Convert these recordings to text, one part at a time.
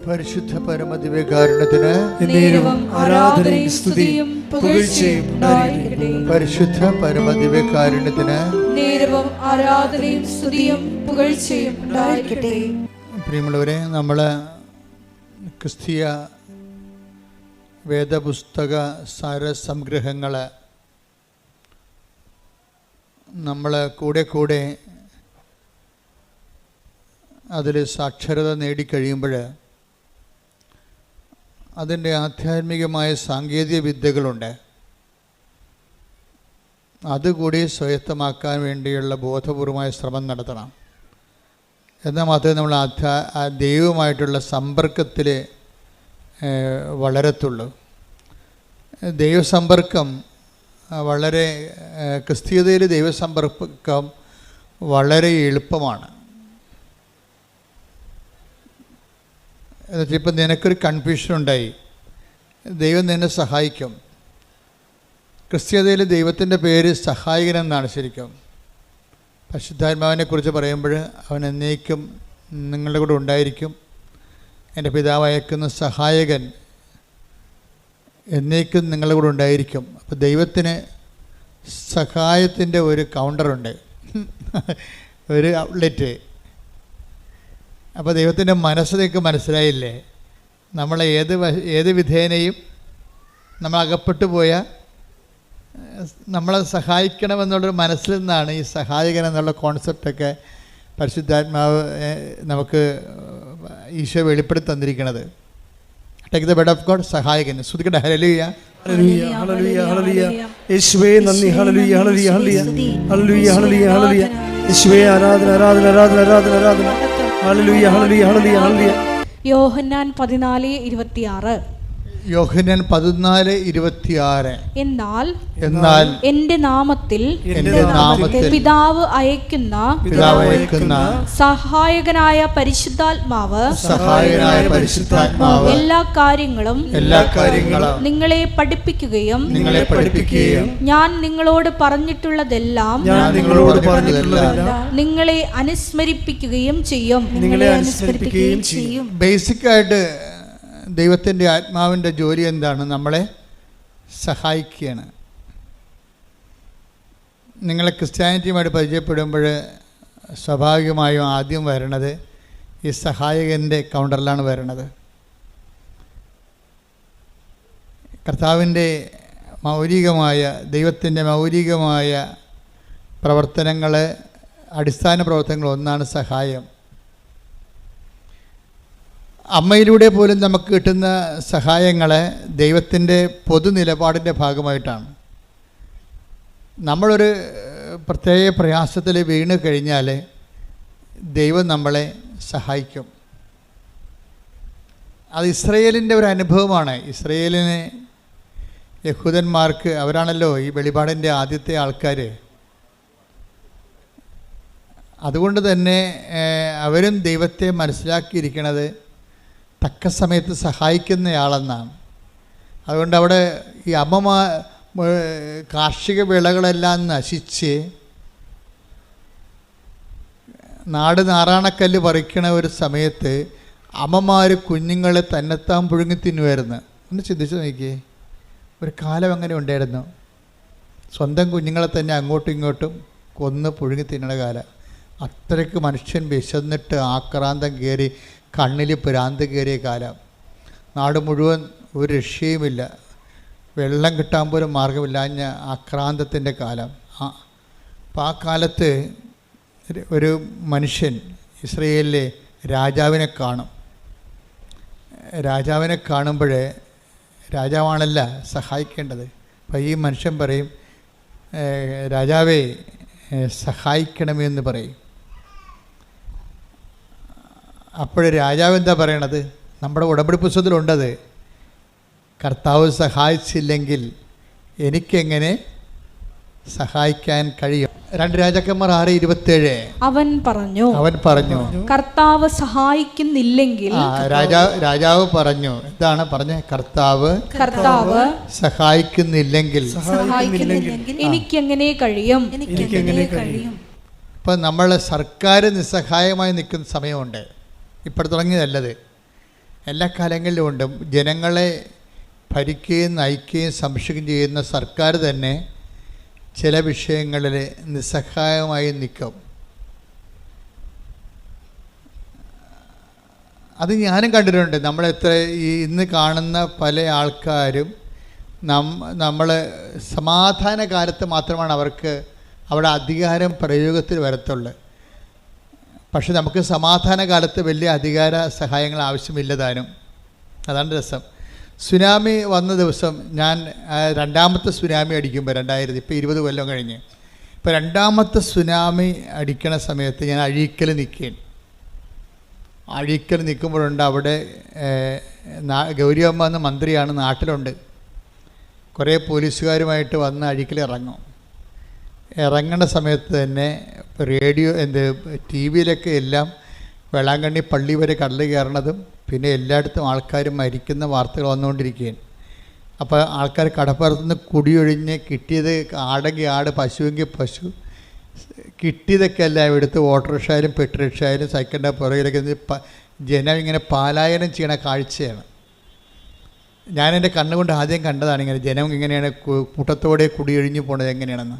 പരിശുദ്ധ പരമദിവ്യകാരുണ്യത്തിന് ആരാധനയും സ്തുതിയും പുകഴ്ചയും ഉണ്ടായിരിക്കട്ടെ. പരിശുദ്ധ പരമദിവ്യകാരുണ്യത്തിന് ആരാധനയും സ്തുതിയും പുകഴ്ചയും ഉണ്ടായിരിക്കട്ടെ. പ്രിയമുള്ളവരെ, നമ്മൾ ക്രിസ്തീയ വേദപുസ്തക സാരസംഗ്രഹങ്ങൾ നമ്മൾ കൂടെ അതിൽ സാക്ഷരത നേടിക്കഴിയുമ്പോൾ അതിൻ്റെ ആധ്യാത്മികമായ സാങ്കേതിക വിദ്യകളുണ്ട്. അതുകൂടി സ്വായത്തമാക്കാൻ വേണ്ടിയുള്ള ബോധപൂർവമായ ശ്രമം നടത്തണം. എന്നാൽ മാത്രമേ നമ്മൾ ദൈവവുമായിട്ടുള്ള സമ്പർക്കത്തിൽ വളരത്തുള്ളൂ. ദൈവസമ്പർക്കം വളരെ ക്രിസ്തീയതയിൽ ദൈവസമ്പർക്കം വളരെ എളുപ്പമാണ്. എന്നുവെച്ചാൽ ഇപ്പം നിനക്കൊരു കൺഫ്യൂഷൻ ഉണ്ടായി, ദൈവം നിന്നെ സഹായിക്കും. ക്രിസ്തീയതയിൽ ദൈവത്തിൻ്റെ പേര് സഹായകനെന്നാണ് ശരിക്കും. പരിശുദ്ധാത്മാവിനെക്കുറിച്ച് പറയുമ്പോൾ അവൻ എന്നേക്കും നിങ്ങളുടെ കൂടെ ഉണ്ടായിരിക്കും. എൻ്റെ പിതാവ് അയക്കുന്ന സഹായകൻ എന്നേക്കും നിങ്ങളുടെ കൂടെ ഉണ്ടായിരിക്കും. അപ്പോൾ ദൈവത്തിന് സഹായത്തിൻ്റെ ഒരു കൗണ്ടറുണ്ട്, ഒരു ഔട്ട്ലെറ്റ്. അപ്പോൾ ദൈവത്തിൻ്റെ മനസ്സിലേക്ക് മനസ്സിലായില്ലേ, നമ്മളെ ഏത് വിധേനയും നമ്മൾ അകപ്പെട്ടു പോയാൽ നമ്മളെ സഹായിക്കണമെന്നുള്ളൊരു മനസ്സിൽ നിന്നാണ് ഈ സഹായകൻ എന്നുള്ള കോൺസെപ്റ്റൊക്കെ പരിശുദ്ധാത്മാവ് നമുക്ക് ഈശോ വെളിപ്പെടുത്തി തന്നിരിക്കുന്നത്. Take the bed of God, സഹായകൻ. ശ്രുതിക്കട്ടെ, ഹല്ലേലൂയ ഹല്ലേലൂയ ഹല്ലേലൂയ ഹല്ലേലൂയ. യേശുവേ നന്ദി, ഹല്ലേലൂയ ഹല്ലേലൂയ ഹല്ലേലൂയ ഹല്ലേലൂയ ഹല്ലേലൂയ ഹല്ലേലൂയ. യേശുവേ ആരാധന ആരാധന ആരാധന ആരാധന ആരാധന. ഹല്ലേലൂയ ഹല്ലേലൂയ ഹല്ലേലൂയ ഹല്ലേലൂയ. യോഹന്നാൻ 14:26. യോഹന്നാൻ 14:26. എന്നാൽ എന്റെ നാമത്തിൽ പിതാവ് അയക്കുന്ന സഹായകനായ പരിശുദ്ധാത്മാവ് എല്ലാ കാര്യങ്ങളും നിങ്ങളെ പഠിപ്പിക്കുകയും ഞാൻ നിങ്ങളോട് പറഞ്ഞിട്ടുള്ളതെല്ലാം നിങ്ങളെ അനുസ്മരിപ്പിക്കുകയും ചെയ്യും. ബേസിക്കായിട്ട് ദൈവത്തിൻ്റെ ആത്മാവിൻ്റെ ജോലി എന്താണ്? നമ്മളെ സഹായിക്കുകയാണ്. നിങ്ങളെ ക്രിസ്ത്യാനിറ്റിയുമായിട്ട് പരിചയപ്പെടുമ്പോൾ സ്വാഭാവികമായും ആദ്യം വരണത് ഈ സഹായകൻ്റെ കൗണ്ടറിലാണ് വരണത്. കർത്താവിൻ്റെ മൗലികമായ ദൈവത്തിൻ്റെ മൗലികമായ പ്രവർത്തനങ്ങൾ, അടിസ്ഥാന പ്രവർത്തനങ്ങൾ ഒന്നാണ് സഹായം. അമ്മയിലൂടെ പോലും നമുക്ക് കിട്ടുന്ന സഹായങ്ങളെ ദൈവത്തിൻ്റെ പൊതു നിലപാടിൻ്റെ ഭാഗമായിട്ടാണ്. നമ്മളൊരു പ്രത്യേക പ്രയാസത്തിൽ വീണ് കഴിഞ്ഞാൽ ദൈവം നമ്മളെ സഹായിക്കും. അത് ഇസ്രയേലിൻ്റെ ഒരു അനുഭവമാണ്. ഇസ്രയേലിന്, യഹൂദന്മാർക്ക്, അവരാണല്ലോ ഈ വെളിപാടിൻ്റെ ആദ്യത്തെ ആൾക്കാർ. അതുകൊണ്ട് തന്നെ അവരും ദൈവത്തെ മനസ്സിലാക്കിയിരിക്കുന്നത് തക്ക സമയത്ത് സഹായിക്കുന്നയാളെന്നാണ്. അതുകൊണ്ട് അവിടെ ഈ കാർഷിക വിളകളെല്ലാം നശിച്ച് നാട് നാറാണക്കല്ല് പറിക്കണ ഒരു സമയത്ത് അമ്മമാർ കുഞ്ഞുങ്ങളെ തന്നെത്താൻ പുഴുങ്ങി തിന്നുമായിരുന്നു. ഒന്ന് ചിന്തിച്ച് നോക്കിയേ, ഒരു കാലം അങ്ങനെ ഉണ്ടായിരുന്നു. സ്വന്തം കുഞ്ഞുങ്ങളെ തന്നെ അങ്ങോട്ടും ഇങ്ങോട്ടും കൊന്ന് പുഴുങ്ങി തിന്നണ കാലം. അത്രയ്ക്ക് മനുഷ്യൻ വിശന്നിട്ട് ആക്രാന്തം കയറി, കണ്ണിൽ ഭ്രാന്ത് കയറിയ കാലം. നാട് മുഴുവൻ ഒരു രക്ഷയുമില്ല, വെള്ളം കിട്ടാൻ പോലും മാർഗമില്ലാഞ്ഞ ആക്രാന്തത്തിൻ്റെ കാലം. അപ്പോൾ ആ കാലത്ത് ഒരു മനുഷ്യൻ ഇസ്രയേലിലെ രാജാവിനെ കാണും. രാജാവിനെ കാണുമ്പോൾ രാജാവാണല്ല സഹായിക്കേണ്ടത്. അപ്പോൾ ഈ മനുഷ്യൻ പറയും, രാജാവേ സഹായിക്കണമെന്ന് പറയും. അപ്പോൾ രാജാവ് എന്താ പറയണത്? നമ്മുടെ ഉടമ്പടി പുസ്തകത്തിലുണ്ടത്. കർത്താവ് സഹായിച്ചില്ലെങ്കിൽ എനിക്കെങ്ങനെ സഹായിക്കാൻ കഴിയും? 2 രാജാക്കന്മാർ 6:27. അവൻ പറഞ്ഞു കർത്താവ് സഹായിക്കുന്നില്ലെങ്കിൽ. രാജാവ് പറഞ്ഞു, എന്താണ് പറഞ്ഞത്? കർത്താവ് സഹായിക്കുന്നില്ലെങ്കിൽ എനിക്കെങ്ങനെ കഴിയും? ഇപ്പം നമ്മളെ സർക്കാർ നിസ്സഹായമായി നിൽക്കുന്ന സമയമുണ്ട്. ഇപ്പോൾ തുടങ്ങിയതല്ലത്. എല്ലാ കാലങ്ങളിലും ഉണ്ട്. ജനങ്ങളെ ഭരിക്കുകയും നയിക്കുകയും സംരക്ഷിക്കുകയും ചെയ്യുന്ന സർക്കാർ തന്നെ ചില വിഷയങ്ങളിൽ നിസ്സഹായമായി നിൽക്കും. അത് ഞാനും കണ്ടിട്ടുണ്ട്. നമ്മളെത്ര ഇന്ന് കാണുന്ന പല ആൾക്കാരും നമ്മൾ സമാധാന കാലത്ത് മാത്രമാണ് അവർക്ക് അവിടെ അധികാരം പ്രയോഗത്തിൽ വരത്തുള്ളൂ. പക്ഷെ നമുക്ക് സമാധാന കാലത്ത് വലിയ അധികാര സഹായങ്ങൾ ആവശ്യമില്ല താനും. അതാണ് രസം. സുനാമി വന്ന ദിവസം ഞാൻ രണ്ടാമത്തെ സുനാമി അടിക്കുമ്പോൾ 2000 ഇപ്പോൾ 20 കൊല്ലം കഴിഞ്ഞ് ഇപ്പോൾ രണ്ടാമത്തെ സുനാമി അടിക്കണ സമയത്ത് ഞാൻ അഴീക്കൽ നിൽക്കുമ്പോഴുണ്ട് അവിടെ ഗൗരിയമ്മ എന്ന മന്ത്രിയാണ്, നാട്ടിലുണ്ട്. കുറേ പോലീസുകാരുമായിട്ട് വന്ന് അഴീക്കൽ ഇറങ്ങുന്ന സമയത്ത് തന്നെ റേഡിയോ ടി വിയിലൊക്കെ എല്ലാം വേളാങ്കണ്ണി പള്ളി വരെ കടൽ കയറണതും പിന്നെ എല്ലായിടത്തും ആൾക്കാർ മരിക്കുന്ന വാർത്തകൾ വന്നുകൊണ്ടിരിക്കുകയാണ്. അപ്പോൾ ആൾക്കാർ കടപ്പുറത്തുനിന്ന് കുടിയൊഴിഞ്ഞ് കിട്ടിയത് ആടെങ്കിൽ ആട്, പശുവെങ്കിൽ പശു, കിട്ടിയതൊക്കെ എല്ലാം എടുത്ത് ഓട്ടോറിക്ഷയിലും പെട്രോറിക്ഷയിലും സൈക്കിളിൻ്റെ പുറകിലൊക്കെ ജനം ഇങ്ങനെ പലായനം ചെയ്യണ കാഴ്ചയാണ്. ഞാൻ എൻ്റെ കണ്ണുകൊണ്ട് ആദ്യം കണ്ടതാണ് ഇങ്ങനെ ജനം ഇങ്ങനെയാണ് കൂട്ടത്തോടെ കുടിയൊഴിഞ്ഞു പോണത് എങ്ങനെയാണെന്ന്.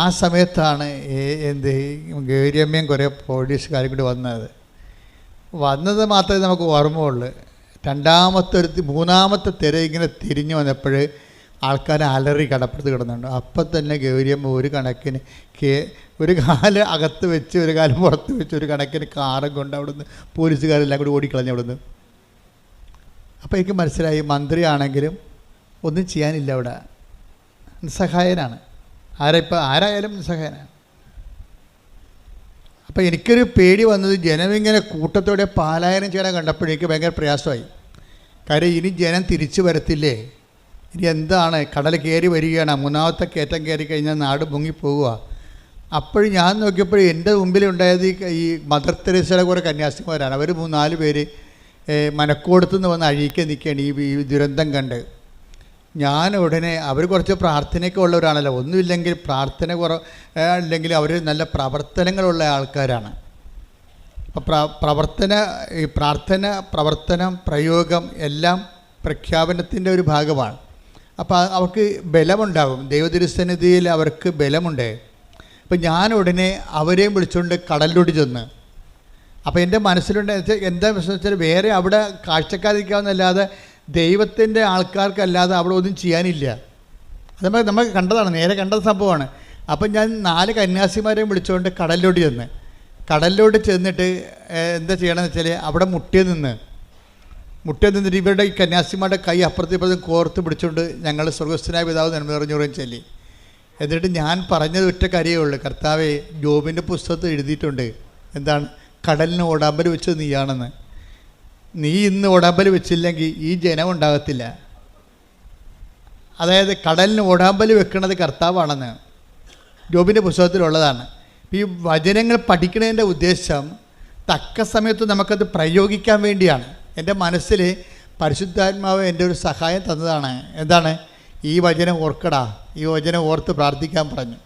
ആ സമയത്താണ് ഗൗരിയമ്മയും കുറേ പോലീസുകാരും കൂടി വന്നത് മാത്രമേ നമുക്ക് ഓർമ്മയുള്ളൂ. മൂന്നാമത്തെ തിര ഇങ്ങനെ തിരിഞ്ഞു വന്നപ്പോൾ ആൾക്കാർ അലറി കടപ്പുറത്ത് കിടന്നുണ്ട്. അപ്പം തന്നെ ഗൗരിയമ്മ ഒരു കണക്കിന് ഒരു കാല് അകത്ത് വെച്ച് ഒരു കാല് പുറത്ത് വെച്ച് ഒരു കണക്കിന് കാറും കൊണ്ട് അവിടുന്ന് പോലീസുകാരെല്ലാം കൂടി ഓടിക്കളഞ്ഞു അവിടുന്ന്. അപ്പോൾ എനിക്ക് മനസ്സിലായി, മന്ത്രിയാണെങ്കിലും ഒന്നും ചെയ്യാനില്ല, അവിടെ നിസ്സഹായനാണ്. ആരായാലും നിസ്സഹായനാണ്. അപ്പോൾ എനിക്കൊരു പേടി വന്നത് ജനമിങ്ങനെ കൂട്ടത്തോടെ പലായനം ചെയ്യണം കണ്ടപ്പോഴേക്ക് ഭയങ്കര പ്രയാസമായി. കാര്യം ഇനി ജനം തിരിച്ചു വരത്തില്ലേ, ഇനി എന്താണ്, കടൽ കയറി വരികയാണ്, മൂന്നാമത്തെ കയറ്റം കയറി കഴിഞ്ഞാൽ നാട് മുങ്ങിപ്പോവുക. അപ്പോൾ ഞാൻ നോക്കിയപ്പോൾ എൻ്റെ മുമ്പിലുണ്ടായത് ഈ മദർ തെരേസയുടെ കുറേ കന്യാസ്ത്രീമാരാണ്. അവർ 3-4 പേര് മനക്കോടത്തുനിന്ന് വന്ന് അഴീക്കാൻ നിൽക്കുകയാണ് ഈ ദുരന്തം കണ്ട്. ഞാൻ ഉടനെ, അവർ കുറച്ച് പ്രാർത്ഥനയൊക്കെ ഉള്ളവരാണല്ലോ, ഒന്നുമില്ലെങ്കിൽ പ്രാർത്ഥന അല്ലെങ്കിൽ അവർ നല്ല പ്രവർത്തനങ്ങളുള്ള ആൾക്കാരാണ്. അപ്പോൾ പ്രവർത്തനം പ്രയോഗം എല്ലാം പ്രഖ്യാപനത്തിൻ്റെ ഒരു ഭാഗമാണ്. അപ്പോൾ അവർക്ക് ബലമുണ്ടാകും, ദൈവതിരുസന്നിധിയിൽ അവർക്ക് ബലമുണ്ട്. അപ്പം ഞാൻ ഉടനെ അവരെയും വിളിച്ചുകൊണ്ട് കടലിലോട്ട് ചെന്ന്, അപ്പോൾ എൻ്റെ മനസ്സിലുണ്ട് എന്താ പ്രശ്നം വെച്ചാൽ വേറെ അവിടെ കാഴ്ചക്കാരിക്കാവുന്നല്ലാതെ ദൈവത്തിൻ്റെ ആൾക്കാർക്കല്ലാതെ അവിടെ ഒന്നും ചെയ്യാനില്ല. അത് നമ്മൾ കണ്ടതാണ്, നേരെ കണ്ട സംഭവമാണ്. അപ്പം ഞാൻ 4 കന്യാസിമാരെയും വിളിച്ചുകൊണ്ട് കടലിലോട്ട് ചെന്നിട്ട് എന്താ ചെയ്യണമെന്ന് വെച്ചാൽ അവിടെ മുട്ടിൽ നിന്നിട്ട് ഇവരുടെ ഈ കന്യാസിമാരുടെ കൈ അപ്പുറത്തും കോർത്ത് പിടിച്ചുകൊണ്ട് ഞങ്ങൾ സ്വർഗസ്ഥനായ പിതാവ് നന്മ നിറഞ്ഞുറയും ചൊല്ലി. എന്നിട്ട് ഞാൻ പറഞ്ഞത് ഒറ്റ കാര്യമേ ഉള്ളൂ, കർത്താവേ, ജോബിൻ്റെ പുസ്തകത്തിൽ എഴുതിയിട്ടുണ്ട്, എന്താണ്, കടലിന് ഓടാമ്പൽ വെച്ചത് നീയാണെന്ന്. നീ ഇന്ന് ഓടാമ്പൽ വെച്ചില്ലെങ്കിൽ ഈ ജനം ഉണ്ടാകത്തില്ല. അതായത് കടലിന് ഓടാമ്പൽ വെക്കുന്നത് കർത്താവാണെന്ന് ജോബിൻ്റെ പുസ്തകത്തിലുള്ളതാണ്. ഈ വചനങ്ങൾ പഠിക്കുന്നതിൻ്റെ ഉദ്ദേശം തക്ക സമയത്ത് നമുക്കത് പ്രയോഗിക്കാൻ വേണ്ടിയാണ്. എൻ്റെ മനസ്സിൽ പരിശുദ്ധാത്മാവ് എൻ്റെ ഒരു സഹായം തന്നതാണ്. എന്താണ്, ഈ വചനം ഓർക്കടാ, ഈ വചനം ഓർത്ത് പ്രാർത്ഥിക്കാൻ പറഞ്ഞു.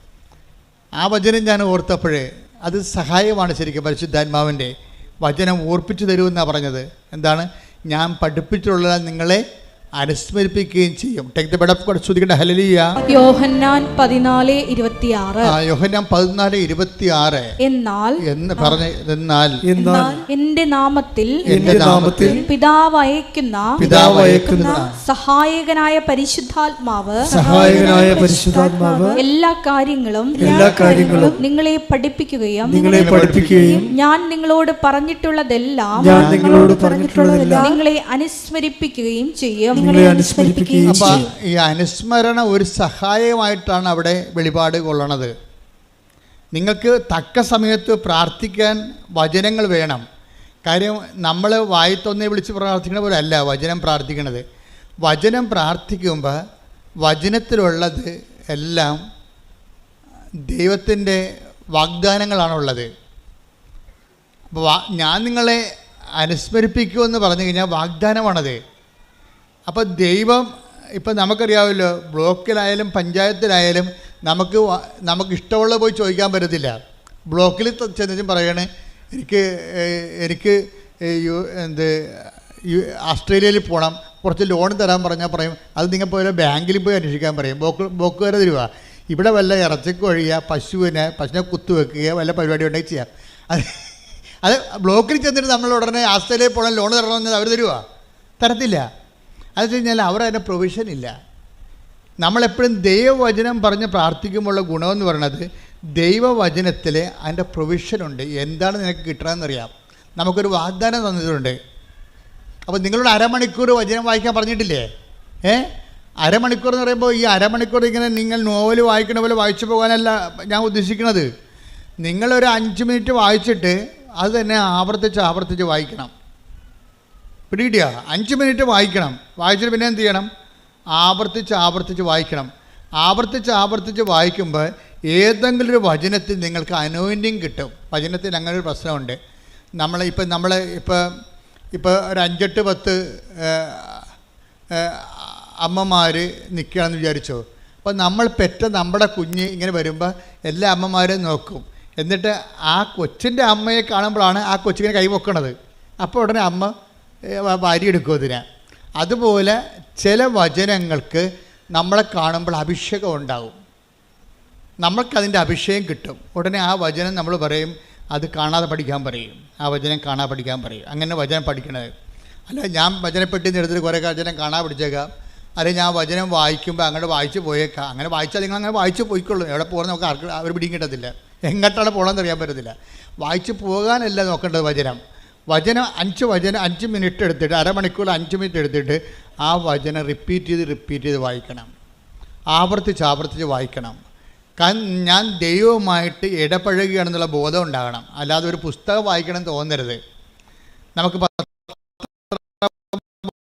ആ വചനം ഞാൻ ഓർത്തപ്പോഴേ അത് സഹായമാണ് ശരിക്കും. പരിശുദ്ധാത്മാവിൻ്റെ വചനം ഓർപ്പിച്ചു തരുമെന്നാണ് പറഞ്ഞത്. എന്താണ്, ഞാൻ പഠിപ്പിച്ചിട്ടുള്ള നിങ്ങളെ അനുസ്മരിപ്പിക്കുകയും ചെയ്യും. Take the bed of God, സ്തുതിക്കട്ടെ, ഹല്ലേലൂയ. യോഹന്നാൻ 14:26. യോഹന്നാൻ 14:26 എന്നാൽ എന്റെ നാമത്തിൽ പിതാവ് അയക്കുന്ന സഹായകനായ പരിശുദ്ധാത്മാവ് എല്ലാ കാര്യങ്ങളും നിങ്ങളെ പഠിപ്പിക്കുകയും ഞാൻ നിങ്ങളോട് പറഞ്ഞിട്ടുള്ളതെല്ലാം നിങ്ങളെ അനുസ്മരിപ്പിക്കുകയും ചെയ്യും. അപ്പൊ ഈ അനുസ്മരണ ഒരു സഹായമായിട്ടാണ് അവിടെ വെളിപാട് കൊള്ളണത്. നിങ്ങൾക്ക് തക്ക സമയത്ത് പ്രാർത്ഥിക്കാൻ വചനങ്ങൾ വേണം. കാര്യം നമ്മൾ വായിത്തൊന്നേ വിളിച്ച് പ്രാർത്ഥിക്കണ പോലെ അല്ല വചനം പ്രാർത്ഥിക്കണത്. വചനം പ്രാർത്ഥിക്കുമ്പോൾ വചനത്തിലുള്ളത് എല്ലാം ദൈവത്തിൻ്റെ വാഗ്ദാനങ്ങളാണുള്ളത്. അപ്പോൾ ഞാൻ നിങ്ങളെ അനുസ്മരിപ്പിക്കുമെന്ന് പറഞ്ഞു കഴിഞ്ഞാൽ വാഗ്ദാനമാണത്. അപ്പോൾ ദൈവം, ഇപ്പം നമുക്കറിയാമല്ലോ, ബ്ലോക്കിലായാലും പഞ്ചായത്തിലായാലും നമുക്ക് ഇഷ്ടമുള്ള പോയി ചോദിക്കാൻ പറ്റത്തില്ല. ബ്ലോക്കിൽ ചെന്നിട്ടും പറയണേ എനിക്ക് ഓസ്ട്രേലിയയിൽ പോകണം, കുറച്ച് ലോൺ തരാൻ പറഞ്ഞാൽ പറയും അത് നിങ്ങൾ പോലെ ബാങ്കിൽ പോയി അന്വേഷിക്കാൻ പറയും. ബോക്കുകാരെ തരുക. ഇവിടെ വല്ല ഇറച്ചിക്ക് ഒഴിയുക, പശുവിനെ കുത്തുവെക്കുക, വല്ല പരിപാടി ഉണ്ടെങ്കിൽ ചെയ്യാം. അത് ബ്ലോക്കിൽ ചെന്നിട്ട് നമ്മൾ ഉടനെ ഓസ്ട്രേലിയയിൽ പോകണം ലോൺ തരണമെന്ന് അവർ തരുക? തരത്തില്ല. അത് വെച്ച് കഴിഞ്ഞാൽ അവർ അതിൻ്റെ പ്രൊവിഷൻ ഇല്ല. നമ്മളെപ്പോഴും ദൈവവചനം പറഞ്ഞ് പ്രാർത്ഥിക്കുമ്പോഴുള്ള ഗുണമെന്ന് പറയുന്നത് ദൈവവചനത്തിൽ അതിൻ്റെ പ്രൊവിഷനുണ്ട്. എന്താണ് നിനക്ക് കിട്ടണമെന്നറിയാം. നമുക്കൊരു വാഗ്ദാനം തന്നിട്ടുണ്ട്. അപ്പോൾ നിങ്ങളോട് അരമണിക്കൂർ വചനം വായിക്കാൻ പറഞ്ഞിട്ടില്ലേ? അരമണിക്കൂർ എന്ന് പറയുമ്പോൾ ഈ അരമണിക്കൂർ ഇങ്ങനെ നിങ്ങൾ നോവൽ വായിക്കണ പോലെ വായിച്ചു പോകാനല്ല ഞാൻ ഉദ്ദേശിക്കുന്നത്. നിങ്ങളൊരു 5 മിനിറ്റ് വായിച്ചിട്ട് അത് തന്നെ ആവർത്തിച്ച് വായിക്കണം. പിടികിട്ടിയ 5 മിനിറ്റ് വായിക്കണം. വായിച്ചിട്ട് പിന്നെ എന്ത് ചെയ്യണം? ആവർത്തിച്ച് വായിക്കണം. ആവർത്തിച്ച് വായിക്കുമ്പോൾ ഏതെങ്കിലും ഒരു വചനത്തിൽ നിങ്ങൾക്ക് അനോയിൻറ്റിങ് കിട്ടും. വചനത്തിൽ അങ്ങനെ ഒരു പ്രശ്നമുണ്ട്. ഇപ്പോൾ ഒരു 5-8-10 അമ്മമാർ നിൽക്കുകയാണെന്ന് വിചാരിച്ചോ. അപ്പോൾ നമ്മൾ പെറ്റ നമ്മുടെ കുഞ്ഞ് ഇങ്ങനെ വരുമ്പോൾ എല്ലാ അമ്മമാരെയും നോക്കും. എന്നിട്ട് ആ കൊച്ചിൻ്റെ അമ്മയെ കാണുമ്പോഴാണ് ആ കൊച്ചിങ്ങനെ കൈ പൊക്കണത്. അപ്പോൾ ഉടനെ അമ്മ വാരിയെടുക്കും അതിനെ. അതുപോലെ ചില വചനങ്ങൾക്ക് നമ്മളെ കാണുമ്പോൾ അഭിഷേകം ഉണ്ടാവും. നമ്മൾക്കതിൻ്റെ അഭിഷേകം കിട്ടും. ഉടനെ ആ വചനം നമ്മൾ പറയും അത് കാണാതെ പഠിക്കാൻ പറയും. ആ വചനം കാണാതെ പഠിക്കാൻ പറയും. അങ്ങനെ വചനം പഠിക്കണത്. അല്ല ഞാൻ വചനപ്പെട്ടി എടുത്തിട്ട് കുറേ വചനം കാണാതെ പഠിച്ചേക്കാം. അല്ലെങ്കിൽ ഞാൻ വചനം വായിക്കുമ്പോൾ അങ്ങോട്ട് വായിച്ച് പോയേക്കാം. അങ്ങനെ വായിച്ചാൽ നിങ്ങൾ അങ്ങനെ വായിച്ച് പോയിക്കൊള്ളൂ. എവിടെ പോകുന്നത് നമുക്ക് ആർക്ക് അവർ പിടിയും കിട്ടത്തില്ല. എങ്ങോട്ടാണ് പോകണമെന്ന് അറിയാൻ പറ്റത്തില്ല. വായിച്ച് പോകാനല്ല നോക്കേണ്ടത്. വചനം 5 മിനിറ്റ് എടുത്തിട്ട് അരമണിക്കൂർ 5 മിനിറ്റ് എടുത്തിട്ട് ആ വചനം റിപ്പീറ്റ് ചെയ്ത് വായിക്കണം. ആവർത്തിച്ച് വായിക്കണം. കാരണം ഞാൻ ദൈവവുമായിട്ട് ഇടപഴകുകയാണെന്നുള്ള ബോധം ഉണ്ടാകണം. അല്ലാതെ ഒരു പുസ്തകം വായിക്കണം തോന്നരുത്. നമുക്ക്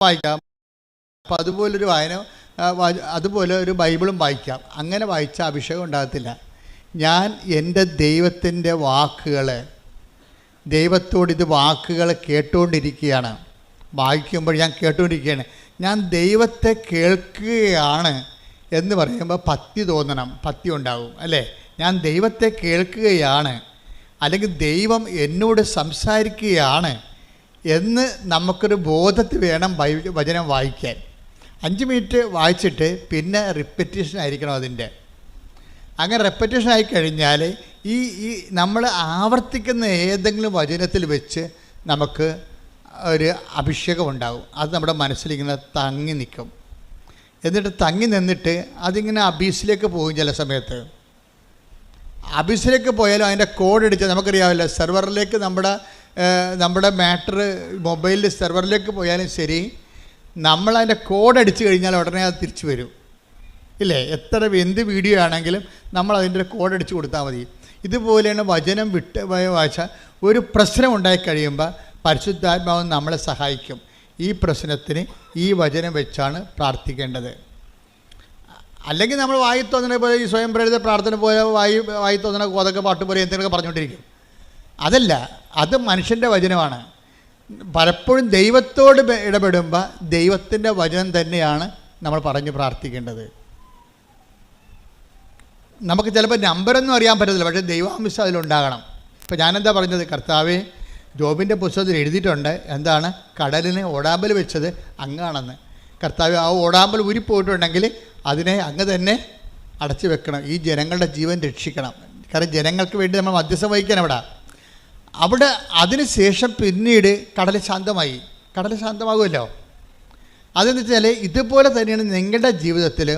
വായിക്കാം. അപ്പം അതുപോലെ ഒരു ബൈബിളും വായിക്കാം. അങ്ങനെ വായിച്ച അഭിഷേകം ഉണ്ടാകത്തില്ല. ഞാൻ എൻ്റെ ദൈവത്തിൻ്റെ ദൈവത്തോട് ഇത് വാക്കുകൾ കേട്ടുകൊണ്ടിരിക്കുകയാണ്. വായിക്കുമ്പോൾ ഞാൻ കേട്ടുകൊണ്ടിരിക്കുകയാണ്. ഞാൻ ദൈവത്തെ കേൾക്കുകയാണ് എന്ന് പറയുമ്പോൾ ഭക്തി തോന്നണം. ഭക്തി ഉണ്ടാകും അല്ലേ? ഞാൻ ദൈവത്തെ കേൾക്കുകയാണ്, അല്ലെങ്കിൽ ദൈവം എന്നോട് സംസാരിക്കുകയാണ് എന്ന് നമുക്കൊരു ബോധത്തിൽ വേണം വചനം വായിക്കാൻ. 5 മിനിറ്റ് വായിച്ചിട്ട് പിന്നെ റിപ്പറ്റീഷൻ ആയിരിക്കണം അതിൻ്റെ. അങ്ങനെ റെപ്പറ്റേഷൻ ആയിക്കഴിഞ്ഞാൽ ഈ നമ്മൾ ആവർത്തിക്കുന്ന ഏതെങ്കിലും വചനത്തിൽ വെച്ച് നമുക്ക് ഒരു അഭിഷേകം ഉണ്ടാകും. അത് നമ്മുടെ മനസ്സിലിങ്ങനെ തങ്ങി നിൽക്കും. എന്നിട്ട് തങ്ങി നിന്നിട്ട് അതിങ്ങനെ അബീസിലേക്ക് പോകും. ചില സമയത്ത് അബീസിലേക്ക് പോയാലും അതിൻ്റെ കോഡ് അടിച്ചാൽ നമുക്കറിയാമല്ലോ, സെർവറിലേക്ക് നമ്മുടെ മാറ്റർ മൊബൈലിൽ സെർവറിലേക്ക് പോയാലും ശരി, നമ്മളതിൻ്റെ കോഡ് അടിച്ചു കഴിഞ്ഞാൽ ഉടനെ അത് തിരിച്ചു വരും ഇല്ലേ? എന്ത് വീഡിയോ ആണെങ്കിലും നമ്മൾ അതിൻ്റെ കോഡ് അടിച്ച് കൊടുത്താൽ മതി. ഇതുപോലെയാണ് വചനം വായിച്ചാൽ ഒരു പ്രശ്നം ഉണ്ടായിക്കഴിയുമ്പോൾ പരിശുദ്ധാത്മാവ് നമ്മളെ സഹായിക്കും. ഈ പ്രശ്നത്തിന് ഈ വചനം വെച്ചാണ് പ്രാർത്ഥിക്കേണ്ടത്. അല്ലെങ്കിൽ നമ്മൾ വായി തോന്നുന്ന പോലെ ഈ സ്വയം പ്രേരിത പ്രാർത്ഥന പോലെ വായി തോന്നുന്ന കോതൊക്കെ പാട്ട് പോലെ എന്തെങ്കിലുമൊക്കെ പറഞ്ഞുകൊണ്ടിരിക്കും. അതല്ല, അത് മനുഷ്യൻ്റെ വചനമാണ്. പലപ്പോഴും ദൈവത്തോട് ഇടപെടുമ്പോൾ ദൈവത്തിൻ്റെ വചനം തന്നെയാണ് നമ്മൾ പറഞ്ഞ് പ്രാർത്ഥിക്കേണ്ടത്. നമുക്ക് ചിലപ്പോൾ നമ്പറൊന്നും അറിയാൻ പറ്റത്തില്ല, പക്ഷേ ദൈവാംശം അതിലുണ്ടാകണം. ഇപ്പോൾ ഞാനെന്താ പറഞ്ഞത്? കർത്താവേ, ജോബിൻ്റെ പുസ്തകത്തിൽ എഴുതിയിട്ടുണ്ട് എന്താണ്? കടലിന് ഓടാമ്പൽ വെച്ചത് അങ്ങാണെന്ന്. കർത്താവ്, ആ ഓടാമ്പൽ ഊരിപ്പോയിട്ടുണ്ടെങ്കിൽ അതിനെ അങ്ങ് തന്നെ അടച്ചു വെക്കണം. ഈ ജനങ്ങളുടെ ജീവൻ രക്ഷിക്കണം. കാരണം ജനങ്ങൾക്ക് വേണ്ടി നമ്മൾ മധ്യസ്ഥം വഹിക്കാൻ അവിടെ അതിന് ശേഷം പിന്നീട് കടൽ ശാന്തമാകുമല്ലോ. അതെന്ന് വെച്ചാൽ ഇതുപോലെ തന്നെയാണ് നിങ്ങളുടെ ജീവിതത്തിൽ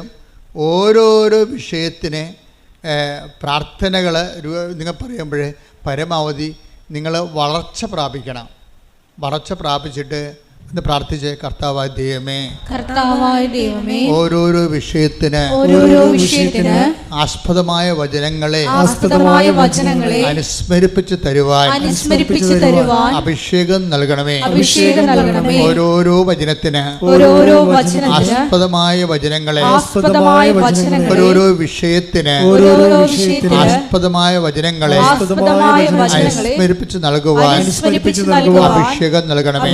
ഓരോരോ വിഷയത്തിന് പ്രാർത്ഥനകൾ നിങ്ങൾ പറയുമ്പോൾ പരമാവധി നിങ്ങൾ വളർച്ച പ്രാപിക്കണം. വളർച്ച പ്രാപിച്ചിട്ട് ഒന്ന് പ്രാർത്ഥിച്ച്, കർത്താവായ ദൈവമേ, ഓരോരോ വിഷയത്തിന് ആസ്പദമായ വചനങ്ങളെ അനുസ്മരിപ്പിച്ച് തരുവാൻ അഭിഷേകം നൽകണമേ. ഓരോരോ വചനത്തിന് ആസ്പദമായ വചനങ്ങളെ, ഓരോരോ വിഷയത്തിന് ആസ്പദമായ വചനങ്ങളെ അനുസ്മരിപ്പിച്ച് നൽകുവാൻ അഭിഷേകം നൽകണമേ.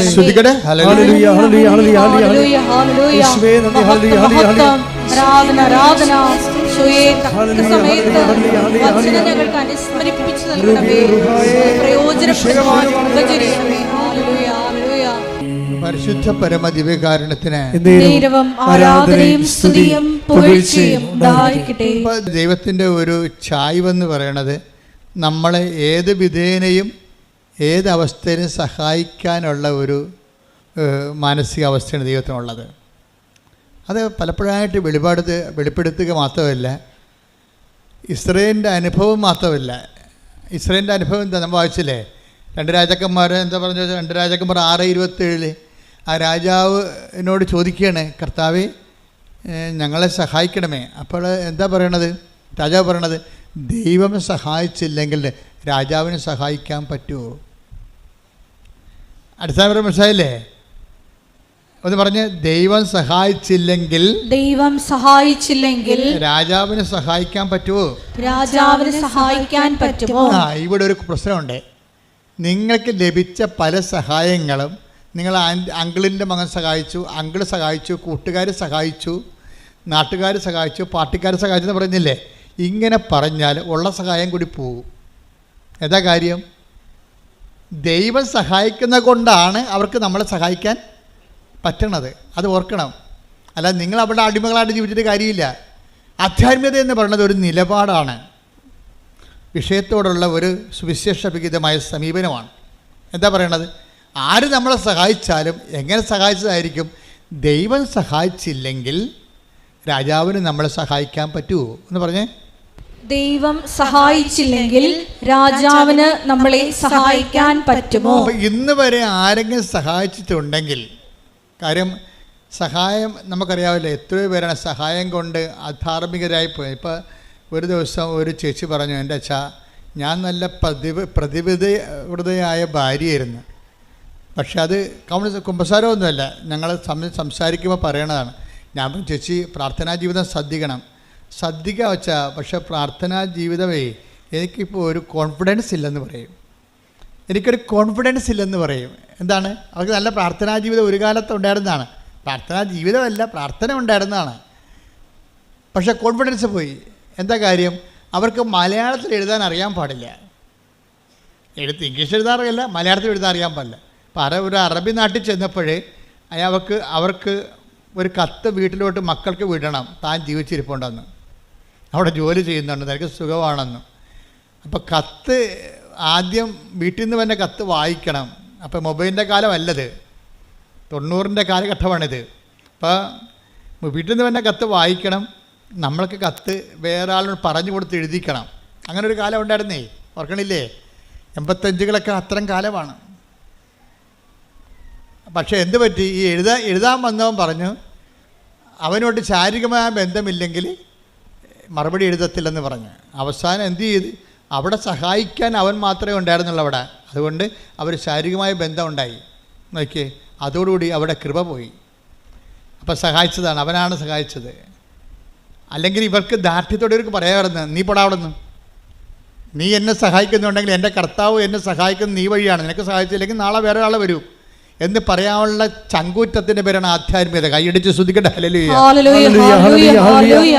ശ്രുതികടെ ഹല്ലേലൂയ ഹല്ലേലൂയ ഹല്ലേലൂയ ഹല്ലേലൂയ യേശുവേ നന്ദി ഹല്ലേലൂയ ഹല്ലേലൂയ ആരാധന ആരാധന ഈശോയെ തക്ക സമയത്ത് വചനം ഞങ്ങൾക്ക് അനുസ്മരിപ്പിച്ചു നൽകണമേ. പ്രയോജനപ്പെടുവാൻ കൃപ ചെയ്യണമേ. ഹല്ലേലൂയ, ഹല്ലേലൂയ. പരിശുദ്ധ പരമ ദിവ്യകാരുണ്യത്തിന് നേരവും ആരാധനയും സ്തുതിയും പുകഴ്ചയും ഉണ്ടായിരിക്കട്ടെ. ദൈവത്തിൻ്റെ ഒരു ചായ്വെന്ന് പറയണത് നമ്മളെ ഏത് വിധേനയും ഏതവസ്ഥയിലും സഹായിക്കാനുള്ള ഒരു മാനസികാവസ്ഥയാണ് ദൈവത്തിനുള്ളത്. അത് പലപ്പോഴായിട്ട് വെളിപ്പെടുത്തുക മാത്രമല്ല, ഇസ്രായേലിൻ്റെ അനുഭവം മാത്രമല്ല. ഇസ്രായേലിൻ്റെ അനുഭവം എന്താ നമ്മൾ വായിച്ചില്ലേ? 2 രാജാക്കന്മാർ എന്താ പറഞ്ഞത്? 2 രാജാക്കന്മാർ 6:27 ആ രാജാവിനോട് ചോദിക്കുകയാണ്, കർത്താവേ ഞങ്ങളെ സഹായിക്കണമേ. അപ്പോൾ എന്താ പറയണത്? രാജാവ് പറയണത്, ദൈവം സഹായിച്ചില്ലെങ്കിൽ രാജാവിനെ സഹായിക്കാൻ പറ്റുമോ? അടിസ്ഥാനപരം മനസ്സിലായില്ലേ? ഒന്ന് പറഞ്ഞ്, ദൈവം സഹായിച്ചില്ലെങ്കിൽ രാജാവിനെ സഹായിക്കാൻ പറ്റുമോ? രാജാവിനെ സഹായിക്കാൻ പറ്റുമോ? ഇവിടെ ഒരു പ്രശ്നമുണ്ട്. നിങ്ങൾക്ക് ലഭിച്ച പല സഹായങ്ങളും നിങ്ങൾ അങ്കിളിൻ്റെ മകൻ സഹായിച്ചു, അങ്കിൾ സഹായിച്ചു, കൂട്ടുകാർ സഹായിച്ചു, നാട്ടുകാർ സഹായിച്ചു, പാർട്ടിക്കാർ സഹായിച്ചു എന്ന് പറഞ്ഞില്ലേ? ഇങ്ങനെ പറഞ്ഞാൽ ഉള്ള സഹായം കൂടി പോകും. എന്താ കാര്യം? ദൈവം സഹായിക്കുന്ന കൊണ്ടാണ് അവർക്ക് നമ്മളെ സഹായിക്കാൻ പറ്റണത്. അത് ഓർക്കണം. അല്ല, നിങ്ങൾ അവിടെ അടിമകളായിട്ട് ജീവിച്ചിട്ട് കാര്യമില്ല. ആധ്യാത്മികത എന്ന് പറയുന്നത് ഒരു നിലപാടാണ്, വിഷയത്തോടുള്ള ഒരു സുവിശേഷവിഹിതമായ സമീപനമാണ്. എന്താ പറയണത്? ആര് നമ്മളെ സഹായിച്ചാലും എങ്ങനെ സഹായിച്ചതായിരിക്കും. ദൈവം സഹായിച്ചില്ലെങ്കിൽ രാജാവിന് നമ്മളെ സഹായിക്കാൻ പറ്റുമോ എന്ന് പറഞ്ഞേ? ദൈവം സഹായിച്ചില്ലെങ്കിൽ രാജാവിന് നമ്മളെ സഹായിക്കാൻ പറ്റുമോ? ഇന്ന് വരെ ആരെങ്കിലും സഹായിച്ചിട്ടുണ്ടെങ്കിൽ, കാര്യം സഹായം നമുക്കറിയാവില്ല, എത്രയോ പേരാണ് സഹായം കൊണ്ട് അധാർമികരായി പോയി. ഇപ്പോൾ ഒരു ദിവസം ഒരു ചേച്ചി പറഞ്ഞു, എൻ്റെ അച്ഛാ, ഞാൻ നല്ല പ്രതിബദ്ധയായ ഭാര്യയായിരുന്നു, പക്ഷെ അത് കുമ്പസാരമൊന്നുമല്ല, ഞങ്ങൾ സംസാരിക്കുമ്പോൾ പറയണതാണ്. ഞാൻ ചേച്ചി പ്രാർത്ഥനാ ജീവിതം ശ്രദ്ധിക്കുക വെച്ചാൽ, പക്ഷേ പ്രാർത്ഥനാ ജീവിതമേ എനിക്കിപ്പോൾ ഒരു കോൺഫിഡൻസ് ഇല്ലെന്ന് പറയും. എനിക്കൊരു കോൺഫിഡൻസ് ഇല്ലെന്ന് പറയും. എന്താണ്? അവർക്ക് നല്ല പ്രാർത്ഥനാ ജീവിതം ഒരു കാലത്ത് ഉണ്ടായിരുന്നതാണ്. പ്രാർത്ഥനാ ജീവിതമല്ല, പ്രാർത്ഥന ഉണ്ടായിരുന്നതാണ്, പക്ഷേ കോൺഫിഡൻസ് പോയി. എന്താ കാര്യം? അവർക്ക് മലയാളത്തിൽ എഴുതാൻ അറിയാൻ പാടില്ല. ഇംഗ്ലീഷ് എഴുതാറില്ല, മലയാളത്തിൽ എഴുതാൻ അറിയാൻ പാടില്ല. അപ്പോൾ ഒരു അറബി നാട്ടിൽ ചെന്നപ്പോഴേ അവർക്ക് ഒരു കത്ത് വീട്ടിലോട്ട് മക്കൾക്ക് വിടണം, താൻ ജീവിച്ചിരിപ്പുണ്ടെന്ന്, അവിടെ ജോലി ചെയ്യുന്നുണ്ട്, നിനക്ക് സുഖമാണെന്ന്. അപ്പോൾ കത്ത് ആദ്യം വീട്ടിൽ നിന്ന് തന്നെ കത്ത് വായിക്കണം. അപ്പോൾ മൊബൈലിൻ്റെ കാലമല്ലത്, 90ൻ്റെ കാലഘട്ടമാണിത്. അപ്പോൾ വീട്ടിൽ നിന്ന് തന്നെ കത്ത് വായിക്കണം, നമ്മൾക്ക് കത്ത് വേറെ ആളിനോട് പറഞ്ഞു കൊടുത്ത് എഴുതിക്കണം. അങ്ങനെ ഒരു കാലം ഉണ്ടായിരുന്നേ, ഓർക്കണില്ലേ? 85കളൊക്കെ അത്തരം കാലമാണ്. പക്ഷേ എന്ത് പറ്റി? ഈ എഴുതാൻ വന്നവൻ പറഞ്ഞു, അവനോട് ശാരീരികമായ ബന്ധമില്ലെങ്കിൽ മറുപടി എഴുതത്തില്ലെന്ന് പറഞ്ഞു. അവസാനം എന്ത് ചെയ്ത്? അവിടെ സഹായിക്കാൻ അവൻ മാത്രമേ ഉണ്ടായിരുന്നുള്ളൂ അവിടെ. അതുകൊണ്ട് അവർ ശാരീരികമായ ബന്ധം ഉണ്ടായി. നോക്കിയേ, അതോടുകൂടി അവിടെ കൃപ പോയി. അപ്പം സഹായിച്ചതാണ്, അവനാണ് സഹായിച്ചത്. അല്ലെങ്കിൽ ഇവർക്ക് ദാർഢ്യത്തോടെ ഇവർക്ക് പറയാമായിരുന്നു, നീ പൊടാവിടുന്നു, നീ എന്നെ സഹായിക്കുന്നുണ്ടെങ്കിൽ എൻ്റെ കർത്താവ് എന്നെ സഹായിക്കുന്ന നീ വഴിയാണ്, നിനക്ക് സഹായിച്ചില്ലെങ്കിൽ നാളെ വേറെ ആൾ വരൂ എന്ന് പറയാനുള്ള ചങ്കൂറ്റത്തിൻ്റെ പേരാണ് ആധ്യാത്മികത. കൈയടിച്ച് ശ്രദ്ധിക്കട്ടെ. ഹല്ലേലൂയ, ഹല്ലേലൂയ, ഹല്ലേലൂയ.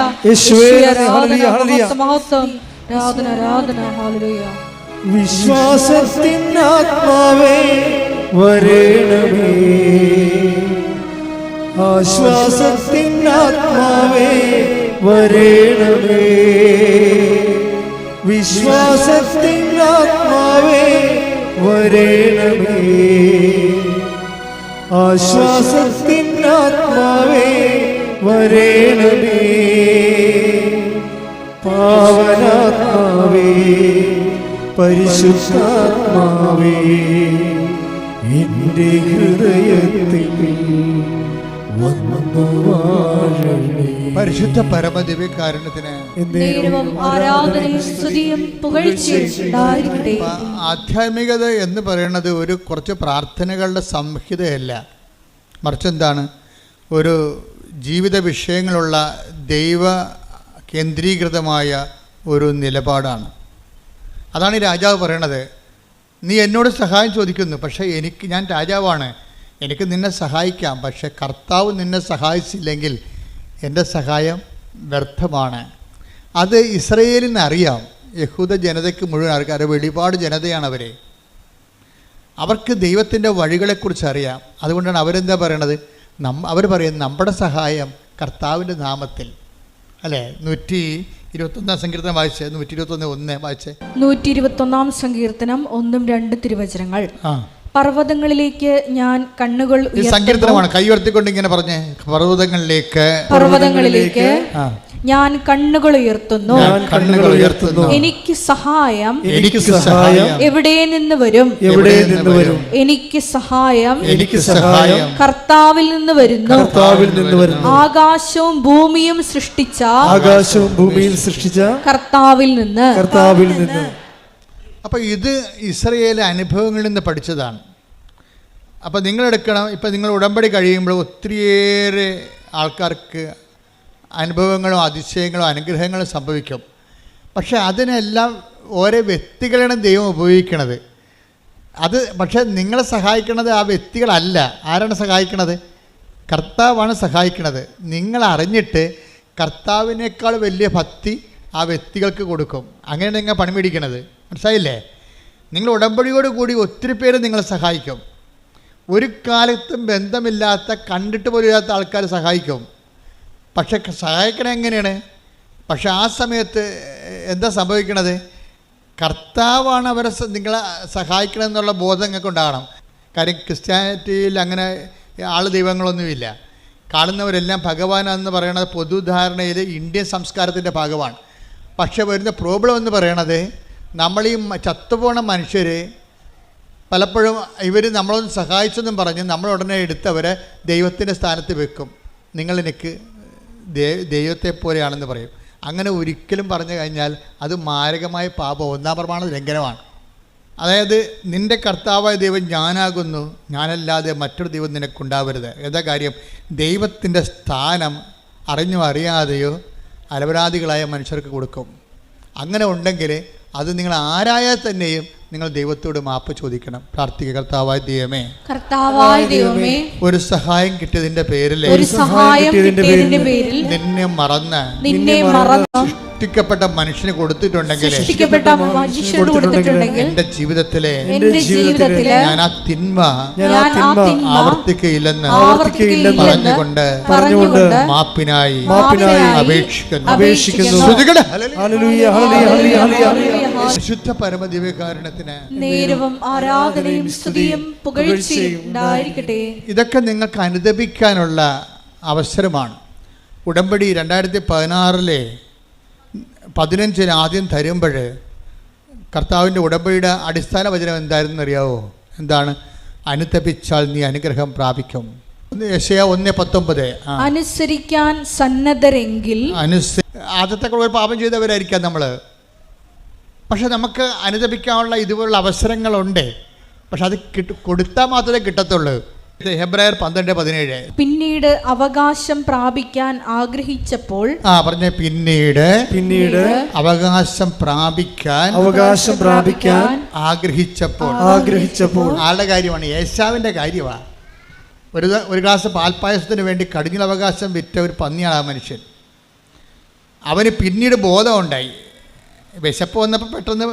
വിശ്വാസത്തിൻ ആത്മാവേ വരേണമേ, ആശ്വാസത്തിൻ ആത്മാവേ വരേണമേ, വിശ്വാസത്തിൻ ആത്മാവേ വരേണമേ, ആശ്വാസത്തിൻ ആത്മാവേ വരേണമേ, പാവനാത്മാവേ പരിശുദ്ധാത്മാവേ എൻ്റെ ഹൃദയത്തിൽ വന്നു വാഴണേ. പരിശുദ്ധ പരമദിവ്യകാരുണ്യത്തിന് ആധ്യാത്മികത എന്ന് പറയുന്നത് ഒരു കുറച്ച് പ്രാർത്ഥനകളുടെ സംഹിതയല്ല, മറിച്ച് എന്താണ്? ഒരു ജീവിത വിഷയങ്ങളുള്ള ദൈവ കേന്ദ്രീകൃതമായ ഒരു നിലപാടാണ്. അതാണ് ഈ രാജാവ് പറയണത്. നീ എന്നോട് സഹായം ചോദിക്കുന്നു, പക്ഷേ ഞാൻ രാജാവാണ്, എനിക്ക് നിന്നെ സഹായിക്കാം, പക്ഷേ കർത്താവ് നിന്നെ സഹായിച്ചില്ലെങ്കിൽ എൻ്റെ സഹായം വ്യർത്ഥമാണ്. അത് ഇസ്രയേലിന് അറിയാം. യഹൂദ ജനതയ്ക്ക് മുഴുവൻ അറിയാം. വെളിപാട് ജനതയാണ് അവരെ. അവർക്ക് ദൈവത്തിൻ്റെ വഴികളെക്കുറിച്ച് അറിയാം. അതുകൊണ്ടാണ് അവരെന്താ പറയണത്? അവർ പറയുന്നത് നമ്മുടെ സഹായം കർത്താവിൻ്റെ നാമത്തിൽ, അല്ലേ? 121 സങ്കീർത്തനം വായിച്ചേ. 121:1 വായിച്ചേ. 121 സങ്കീർത്തനം 1-2 തിരുവചനങ്ങൾ. പർവ്വതങ്ങളിലേക്ക് ഞാൻ കണ്ണുകൾ സങ്കീർത്തനമാണ്. കൈ ഉയർത്തിക്കൊണ്ട് ഇങ്ങനെ പറഞ്ഞേ, പർവ്വതങ്ങളിലേക്ക് ഞാൻ കണ്ണുകൾ ഉയർത്തുന്നു. എനിക്ക് സഹായം എവിടെ നിന്ന് വരും? എനിക്ക് സഹായം കർത്താവിൽ നിന്ന് വരുന്നു. ആകാശവും ഭൂമിയും സൃഷ്ടിച്ച കർത്താവിൽ നിന്ന്. അപ്പോൾ ഇത് ഇസ്രയേലിലെ അനുഭവങ്ങളിൽ നിന്ന് പഠിച്ചതാണ്. അപ്പോൾ നിങ്ങളെടുക്കണം, ഇപ്പം നിങ്ങൾ ഉടമ്പടി കഴിയുമ്പോൾ ഒത്തിരിയേറെ ആൾക്കാർക്ക് അനുഭവങ്ങളും അതിശയങ്ങളും അനുഗ്രഹങ്ങളും സംഭവിക്കും. പക്ഷെ അതിനെല്ലാം ഓരോ വ്യക്തികളാണ് ദൈവം ഉപയോഗിക്കണത്. പക്ഷേ നിങ്ങളെ സഹായിക്കണത് ആ വ്യക്തികളല്ല. ആരാണ് സഹായിക്കണത്? കർത്താവാണ് സഹായിക്കണത്. നിങ്ങൾ അറിഞ്ഞിട്ട് കർത്താവിനേക്കാൾ വലിയ ഭക്തി ആ വ്യക്തികൾക്ക് കൊടുക്കും. അങ്ങനെയാണ് നിങ്ങൾ പണി മേടിക്കണത്. മനസ്സിലായില്ലേ? നിങ്ങൾ ഉടമ്പടിയോട് കൂടി ഒത്തിരി പേര് നിങ്ങളെ സഹായിക്കും. ഒരു കാലത്തും ബന്ധമില്ലാത്ത, കണ്ടിട്ട് പോലും ഇല്ലാത്ത ആൾക്കാർ സഹായിക്കും. പക്ഷെ സഹായിക്കണത് എങ്ങനെയാണ്? പക്ഷെ ആ സമയത്ത് എന്താ സംഭവിക്കണത്? കർത്താവാണ് അവരെ നിങ്ങളെ സഹായിക്കണമെന്നുള്ള ബോധം നിങ്ങൾക്ക് ഉണ്ടാകണം. കാര്യം ക്രിസ്ത്യാനിറ്റിയിൽ അങ്ങനെ ദൈവങ്ങളൊന്നുമില്ല. കാണുന്നവരെല്ലാം ഭഗവാനെന്ന് പറയുന്നത് പൊതുധാരണയിൽ ഇന്ത്യൻ സംസ്കാരത്തിൻ്റെ ഭാഗമാണ്. പക്ഷെ വരുന്ന പ്രോബ്ലം എന്ന് പറയണത്, നമ്മൾ ഈ ചത്തുപോണ മനുഷ്യർ പലപ്പോഴും ഇവർ നമ്മളൊന്ന് സഹായിച്ചെന്നും പറഞ്ഞ് നമ്മൾ ഉടനെ എടുത്തവരെ ദൈവത്തിൻ്റെ സ്ഥാനത്ത് വെക്കും. നിങ്ങളെനിക്ക് ദൈവത്തെ പോലെയാണെന്ന് പറയും. അങ്ങനെ ഒരിക്കലും പറഞ്ഞു കഴിഞ്ഞാൽ അത് മാരകമായ പാപം, 1-ാം പ്രമാണ ലംഘനമാണ്. അതായത് നിൻ്റെ കർത്താവായ ദൈവം ഞാനാകുന്നു, ഞാനല്ലാതെ മറ്റൊരു ദൈവം നിനക്കുണ്ടാവരുത്. എന്താ കാര്യം? ദൈവത്തിൻ്റെ സ്ഥാനം അറിഞ്ഞോ അറിയാതെയോ അലപരാധികളായ മനുഷ്യർക്ക് കൊടുക്കും. അങ്ങനെ ഉണ്ടെങ്കിൽ അത് നിങ്ങൾ ആരായാൽ തന്നെയും നിങ്ങൾ ദൈവത്തോട് മാപ്പ് ചോദിക്കണം. പ്രാർത്ഥിക്കുക. കർത്താവായ ദൈവമേ, ഒരു സഹായം കിട്ടിയതിന്റെ പേരിൽ നിന്നെ മറന്ന് സൃഷ്ടിക്കപ്പെട്ട മനുഷ്യന് കൊടുത്തിട്ടുണ്ടെങ്കിൽ എന്റെ ജീവിതത്തിലെ ഞാൻ ആ തിന്മ ആവർത്തിക്കയില്ലെന്ന് പറഞ്ഞുകൊണ്ട് മാപ്പിനായി അപേക്ഷിക്കുന്നു. ശുദ്ധ പരമദിവ്യകാരുണ്യത്തിന് നേരവും ആരാധനയും സ്തുതിയും പുകഴ്ചയും ഉണ്ടായിരിക്കട്ടെ. ഇതൊക്കെ നിങ്ങൾക്ക് അനുദപിക്കാനുള്ള അവസരമാണ്. ഉടമ്പടി 2016 15 ആദ്യം തരുമ്പോൾ കർത്താവിൻ്റെ ഉടമ്പടിയുടെ അടിസ്ഥാന വചനം എന്തായിരുന്നു അറിയാവോ? എന്താണ്? അനുതപിച്ചാൽ നീ അനുഗ്രഹം പ്രാപിക്കും. യെശയ്യാ 1:19. അനുസരിക്കാൻ സന്നദ്ധരെങ്കിൽ ആദ്യത്തെ ഒരു പാപം ചെയ്തവരായിരിക്കാം നമ്മൾ. പക്ഷെ നമുക്ക് അനുതപിക്കാനുള്ള ഇതുപോലുള്ള അവസരങ്ങളുണ്ട്. പക്ഷെ അത് കൊടുത്താൽ മാത്രമേ കിട്ടത്തുള്ളൂ. ഹെബ്രായർ 12:17. പിന്നീട് അവകാശം പ്രാപിക്കാൻ ആഗ്രഹിച്ചപ്പോൾ പിന്നീട് അവകാശം പ്രാപിക്കാൻ ആഗ്രഹിച്ചപ്പോൾ ആളുടെ കാര്യമാണ്, ഏശാവിൻ്റെ കാര്യമാണ്. ഒരു ഗ്ലാസ് പാൽപ്പായസത്തിന് വേണ്ടി കടിഞ്ഞൽ അവകാശം വിറ്റ ഒരു പന്നിയാണ് ആ മനുഷ്യൻ. അവന് പിന്നീട് ബോധമുണ്ടായി. വിശപ്പ് വന്നപ്പോൾ പെട്ടെന്ന്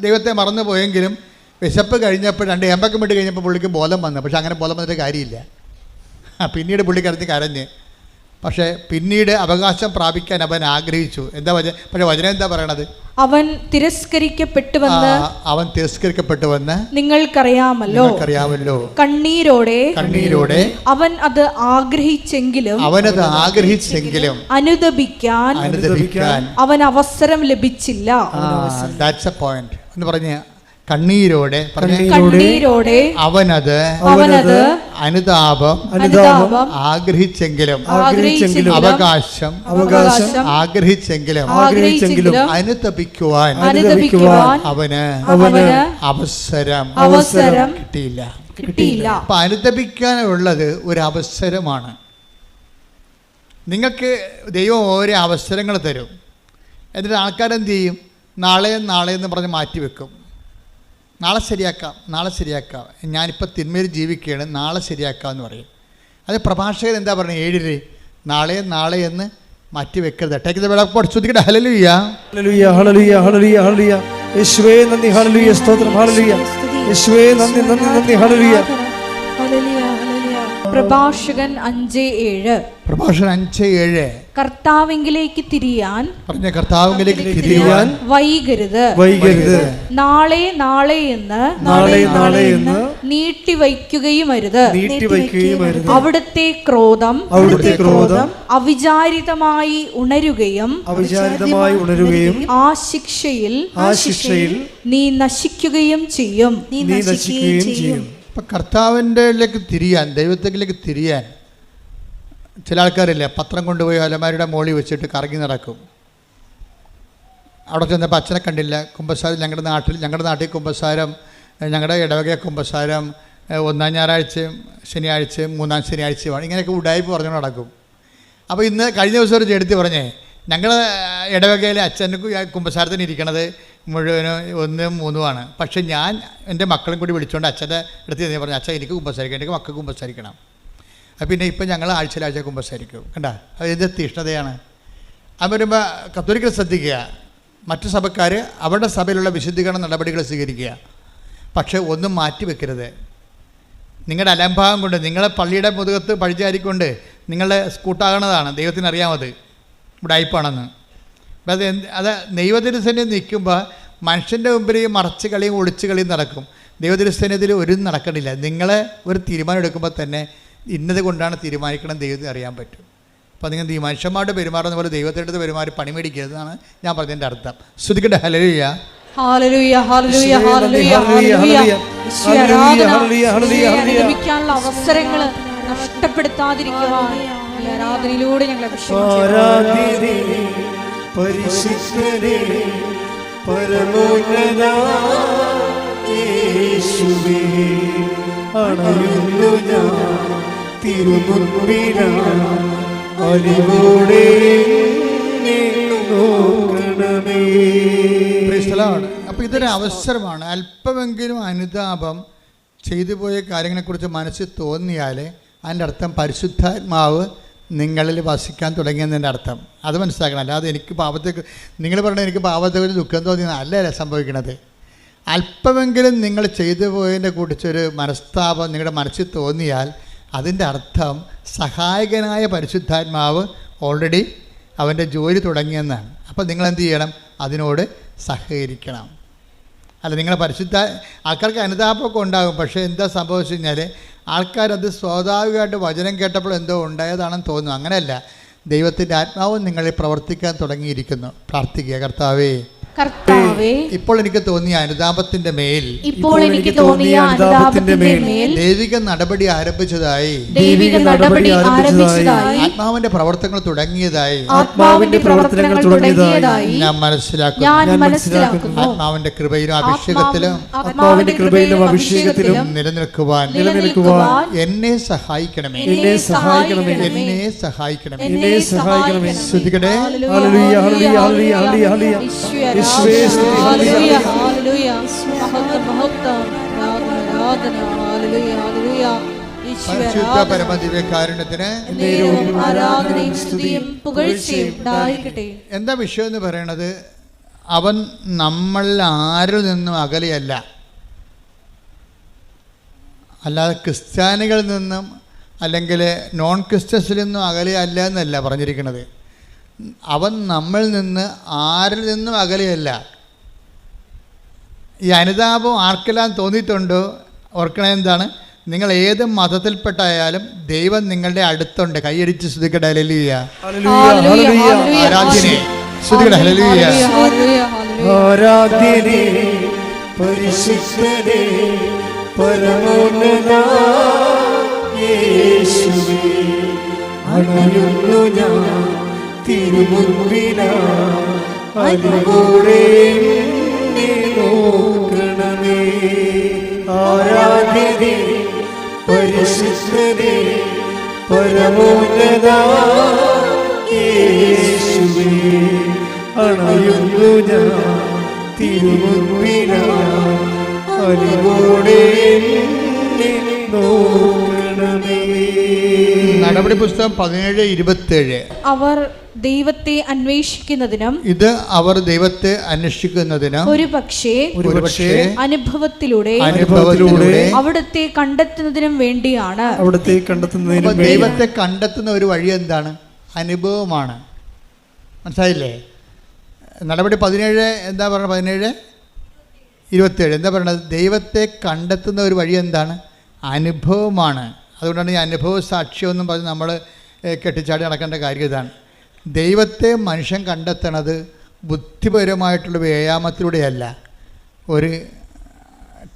ദൈവത്തെ മറന്നു പോയെങ്കിലും വിശപ്പ് കഴിഞ്ഞപ്പോൾ 2 ഏമ്പക്കം വിട്ട് കഴിഞ്ഞപ്പോൾ പുള്ളിക്ക് ബോധം വന്നു. പക്ഷെ അങ്ങനെ ബോധം വന്നിട്ട് കാര്യമില്ല. പിന്നീട് പുള്ളിക്കടുത്ത് കരഞ്ഞ്. പക്ഷേ പിന്നീട് അവകാശം പ്രാപിക്കാൻ അവൻ ആഗ്രഹിച്ചു. എന്താ പക്ഷേ വചനം എന്താ പറയണത്? അവൻ തിരസ്കരിക്കപ്പെട്ടുവെന്ന് നിങ്ങൾക്കറിയാമല്ലോ. കണ്ണീരോടെ അവൻ അത് ആഗ്രഹിച്ചെങ്കിലും അനുദപിക്കാൻ അവൻ അവസരം ലഭിച്ചില്ല. ദാറ്റ്സ് എ പോയിന്റ് എന്ന് പറഞ്ഞ കണ്ണീരോടെ അവനത് അനുതാപം ആഗ്രഹിച്ചെങ്കിലും അവകാശം ആഗ്രഹിച്ചെങ്കിലും അനുതപിക്കുവാൻ അവന് അവസരം കിട്ടിയില്ല. അപ്പൊ അനുതപിക്കാനുള്ളത് ഒരു അവസരമാണ്. നിങ്ങൾക്ക് ദൈവം ഓരോ അവസരങ്ങൾ തരും. എന്നിട്ട് ആൾക്കാരെന്ത് ചെയ്യും? നാളെ എന്ന് പറഞ്ഞ് മാറ്റിവെക്കും. നാളെ ശരിയാക്കാം, ഞാനിപ്പോൾ തിന്മയിൽ ജീവിക്കുകയാണ്, നാളെ ശരിയാക്കാം എന്ന് പറയും. അത് പ്രഭാഷകൻ എന്താ പറയുന്നത്? 7 നാളെ എന്ന് മാറ്റി വെക്കരുത്. Take the word of God. സ്തുതിക്കട്ടെ. ഹല്ലേലൂയ ഹല്ലേലൂയ ഹല്ലേലൂയ ഹല്ലേലൂയ ഹല്ലേലൂയ. യേശുവേ നന്ദി. ഹല്ലേലൂയ. സ്തോത്രം. ഹല്ലേലൂയ. യേശുവേ നന്ദി നന്ദി നന്ദി. ഹല്ലേലൂയ. പ്രഭാഷകൻ 5:7. പ്രഭാഷകൻ 5:7. കർത്താവിങ്കിലേക്ക് തിരിയാൻ, പറഞ്ഞ കർത്താവിങ്കിലേക്ക് തിരിയാൻ വൈകരുത്. നാളെ നാളെ എന്ന് നീട്ടിവയ്ക്കുകയും അരുത്. അവിടുത്തെ ക്രോധം അവിചാരിതമായി ഉണരുകയും ആ ശിക്ഷയിൽ നീ നശിക്കുകയും ചെയ്യും. ഇപ്പം കർത്താവിൻ്റെലേക്ക് തിരിയാൻ, ദൈവത്തിലേക്ക് തിരിയാൻ, ചില ആൾക്കാരില്ലേ പത്രം കൊണ്ടുപോയി അലമാരിയുടെ മോളിൽ വെച്ചിട്ട് കറങ്ങി നടക്കും. അവിടെ ചെന്നപ്പോൾ അച്ഛനെ കണ്ടില്ല. കുമ്പസാരം ഞങ്ങളുടെ നാട്ടിൽ കുമ്പസാരം, ഞങ്ങളുടെ ഇടവക കുമ്പസാരം 1-ാം ഞായറാഴ്ചയും ശനിയാഴ്ചയും 3-ാം ശനിയാഴ്ചയുമാണ്. ഇങ്ങനെയൊക്കെ ഉടായ്പ പറഞ്ഞു നടക്കും. അപ്പോൾ ഇന്ന് കഴിഞ്ഞ ദിവസം ഒരു ചേട്ടത്തി പറഞ്ഞേ, ഞങ്ങളുടെ ഇടവകയിലെ അച്ഛനും കുമ്പസാരത്തിന് ഇരിക്കണത് മുഴുവനും 1-3 പക്ഷേ ഞാൻ എൻ്റെ മക്കളും കൂടി വിളിച്ചുകൊണ്ട് അച്ഛൻ്റെ അടുത്ത് ഞാൻ പറഞ്ഞു, അച്ഛൻ എനിക്ക് കുമ്പസാരിക്കണം, എനിക്ക് മക്കൾക്ക് കുമ്പസാരിക്കണം. അപ്പം പിന്നെ ഇപ്പം ഞങ്ങൾ ആഴ്ച കുമ്പസാരിക്കും. കണ്ട, അത് എന്ത് തീഷ്ണതയാണ്. അത് വരുമ്പോൾ കത്തോലിക്കൽ ശ്രദ്ധിക്കുക, മറ്റു സഭക്കാർ അവരുടെ സഭയിലുള്ള വിശുദ്ധീകരണ നടപടികൾ സ്വീകരിക്കുക, പക്ഷേ ഒന്നും മാറ്റി വെക്കരുത്. നിങ്ങളുടെ അലംഭാവം കൊണ്ട്, നിങ്ങളെ പള്ളിയുടെ മുതുകത്ത് പഴിച്ചാരിക്കൊണ്ട് നിങ്ങളുടെ സ്കൂട്ടാകണതാണ്. ദൈവത്തിന് അറിയാമത് ഉടായ്പാണെന്ന്. അപ്പം അത് ദൈവതിരുസന്നിധിയിൽ നിൽക്കുമ്പോൾ മനുഷ്യൻ്റെ മുമ്പിൽ ഈ മറച്ച് കളിയും ഒളിച്ച് കളിയും നടക്കും. ദൈവതിരുസന്നിധിയിൽ ഒരു നടക്കണില്ല. നിങ്ങളെ ഒരു തീരുമാനം എടുക്കുമ്പോൾ തന്നെ ഇന്നത് കൊണ്ടാണ് തീരുമാനിക്കണം ദൈവത്തിന് അറിയാൻ പറ്റും. അപ്പോൾ നിങ്ങൾ ഈ മനുഷ്യന്മാരുടെ പെരുമാറുന്ന പോലെ ദൈവത്തിൻ്റെ അടുത്ത് പെരുമാറി പണി മേടിക്കരുതെന്നാണ് ഞാൻ പറഞ്ഞതിൻ്റെ അർത്ഥം. ശ്രുതിക്കട്ടെ. ഹല്ലേലൂയ ഹല്ലേലൂയ ഹല്ലേലൂയ ഹല്ലേലൂയ ഹല്ലേലൂയ. ലഭിക്കാനുള്ള അവസരങ്ങൾ നഷ്ടപ്പെടുത്താതിരിക്കുവാൻ ഈ ആരാധനയിലൂടെ ഞങ്ങളെ പരിശുദ്ധനേ പരമോന്നത യേശുവേ അണയുന്നു ഞാൻ തിരുമുൻപിനായി അലിവോടെ നോക്കണമേ. അപ്പോൾ ഇതൊരു അവസരമാണ്. അല്പമെങ്കിലും അനുതാപം ചെയ്തു പോയ കാര്യങ്ങളെക്കുറിച്ച് മനസ്സിൽ തോന്നിയാൽ അതിൻ്റെ അർത്ഥം പരിശുദ്ധാത്മാവ് നിങ്ങളിൽ വസിക്കാൻ തുടങ്ങിയെന്നതിൻ്റെ അർത്ഥം. അത് മനസ്സിലാക്കണം. അല്ലാതെ എനിക്ക് പാപത്തേക്ക്, നിങ്ങൾ പറഞ്ഞാൽ എനിക്ക് പാപത്തെക്കുറിച്ച് ദുഃഖം തോന്നിയെന്ന് അല്ല സംഭവിക്കണത്. അല്പമെങ്കിലും നിങ്ങൾ ചെയ്തു പോയതിനെ കുറിച്ചൊരു മനസ്താപം നിങ്ങളുടെ മനസ്സിൽ തോന്നിയാൽ അതിൻ്റെ അർത്ഥം സഹായകനായ പരിശുദ്ധാത്മാവ് ഓൾറെഡി അവൻ്റെ ജോലി തുടങ്ങിയെന്നാണ്. അപ്പോൾ നിങ്ങളെന്ത് ചെയ്യണം? അതിനോട് സഹകരിക്കണം. അല്ല, നിങ്ങളെ ആൾക്കാർക്ക് അനുതാപമൊക്കെ ഉണ്ടാകും. പക്ഷേ എന്താ സംഭവിച്ചു കഴിഞ്ഞാൽ ആൾക്കാരത് സ്വാഭാവികമായിട്ട് വചനം കേട്ടപ്പോൾ എന്തോ ഉണ്ടായതാണെന്ന് തോന്നുന്നു. അങ്ങനെയല്ല, ദൈവത്തിൻ്റെ ആത്മാവും നിങ്ങളിൽ പ്രവർത്തിക്കാൻ തുടങ്ങിയിരിക്കുന്നു. പ്രാർത്ഥിക്കുക. കർത്താവേ, ഇപ്പോൾ എനിക്ക് തോന്നിയ അനുതാപത്തിന്റെ മേൽ ദൈവിക നടപടി ആരംഭിച്ചതായി, ആത്മാവിന്റെ പ്രവർത്തനങ്ങൾ തുടങ്ങിയതായി ഞാൻ മനസ്സിലാക്കുന്നു. ആത്മാവിന്റെ കൃപയിലും അഭിഷേകത്തിലും നിലനിൽക്കുവാൻ എന്നെ സഹായിക്കണമേ. ശ്രദ്ധിക്കട്ടെ. പരിശുദ്ധ പരമദിവ്യകാരുണ്യത്തിന് എന്താ വിഷയം എന്ന് പറയണത്? അവൻ നമ്മൾ ആരിൽ നിന്നും അകലെയല്ല. അല്ലാതെ ക്രിസ്ത്യാനികളിൽ നിന്നും അല്ലെങ്കിൽ നോൺ ക്രിസ്ത്യൻസിൽ നിന്നും അകലെയല്ല എന്നല്ല പറഞ്ഞിരിക്കുന്നത്. അവൻ നമ്മളിൽ നിന്ന് ആരിൽ നിന്നും അകലെയല്ല. ഈ അനുതാപം ആർക്കെല്ലാം തോന്നിയിട്ടുണ്ടോ ഓർക്കണേ എന്താണ്? നിങ്ങൾ ഏത് മതത്തിൽപ്പെട്ടായാലും ദൈവം നിങ്ങളുടെ അടുത്തുണ്ട്. കൈയടിച്ച് സ്തുതിക്കട്ടെ. ഹല്ലേലൂയ. ആരാധ്യനേ സ്തുതിക്കട്ടെ. ഹല്ലേലൂയ. ആരാധ്യനേ പരിശുദ്ധനേ പരമോന്നത യേശുവേ അണയുന്നു ഞാൻ തിരുമുൻപിനായി അലിവോടെ നോക്കണമേ. ആരാധ്യനേ പരിശുദ്ധനേ പരമോന്നത യേശുവേ അണയുന്നു ഞാൻ തിരുമുൻപിനായി അലിവോടെ നോക്കണമേ. നടപടി പുസ്തകം 17:27. അവർ ദൈവത്തെ അന്വേഷിക്കുന്നതിനും ഇത് അവർ ദൈവത്തെ അന്വേഷിക്കുന്നതിനും ഒരു പക്ഷേ അനുഭവത്തിലൂടെ അവിടുത്തെ കണ്ടെത്തുന്നതിനും വേണ്ടിയാണ്. ദൈവത്തെ കണ്ടെത്തുന്ന ഒരു വഴി എന്താണ്? അനുഭവമാണ്. മനസ്സിലായില്ലേ? നടപടി 17 എന്താ പറയുന്നത്? 17:27 എന്താ പറയുന്നത്? ദൈവത്തെ കണ്ടെത്തുന്ന ഒരു വഴി എന്താണ്? അനുഭവമാണ്. അതുകൊണ്ടാണ് ഈ അനുഭവ സാക്ഷ്യമെന്നും പറഞ്ഞ് നമ്മൾ കെട്ടിച്ചാടി നടക്കേണ്ട കാര്യം ഇതാണ്. ദൈവത്തെ മനുഷ്യൻ കണ്ടെത്തണത് ബുദ്ധിപരമായിട്ടുള്ള വ്യായാമത്തിലൂടെയല്ല, ഒരു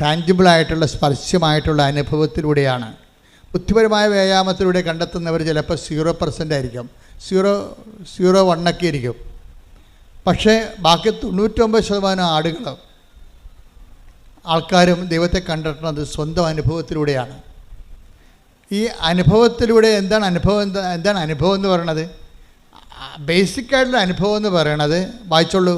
ടാഞ്ചിബിളായിട്ടുള്ള സ്പർശ്യമായിട്ടുള്ള അനുഭവത്തിലൂടെയാണ്. ബുദ്ധിപരമായ വ്യായാമത്തിലൂടെ കണ്ടെത്തുന്നവർ ചിലപ്പോൾ 0% ആയിരിക്കും, 0.01 ഇരിക്കും. പക്ഷേ ബാക്കി 99% ആൾക്കാരും ദൈവത്തെ കണ്ടെത്തുന്നത് സ്വന്തം അനുഭവത്തിലൂടെയാണ്. ഈ അനുഭവത്തിലൂടെ എന്താണ് അനുഭവം എന്ന് പറയണത്? ബേസിക്കായിട്ടുള്ള അനുഭവം എന്ന് പറയണത്, വായിച്ചോളൂ,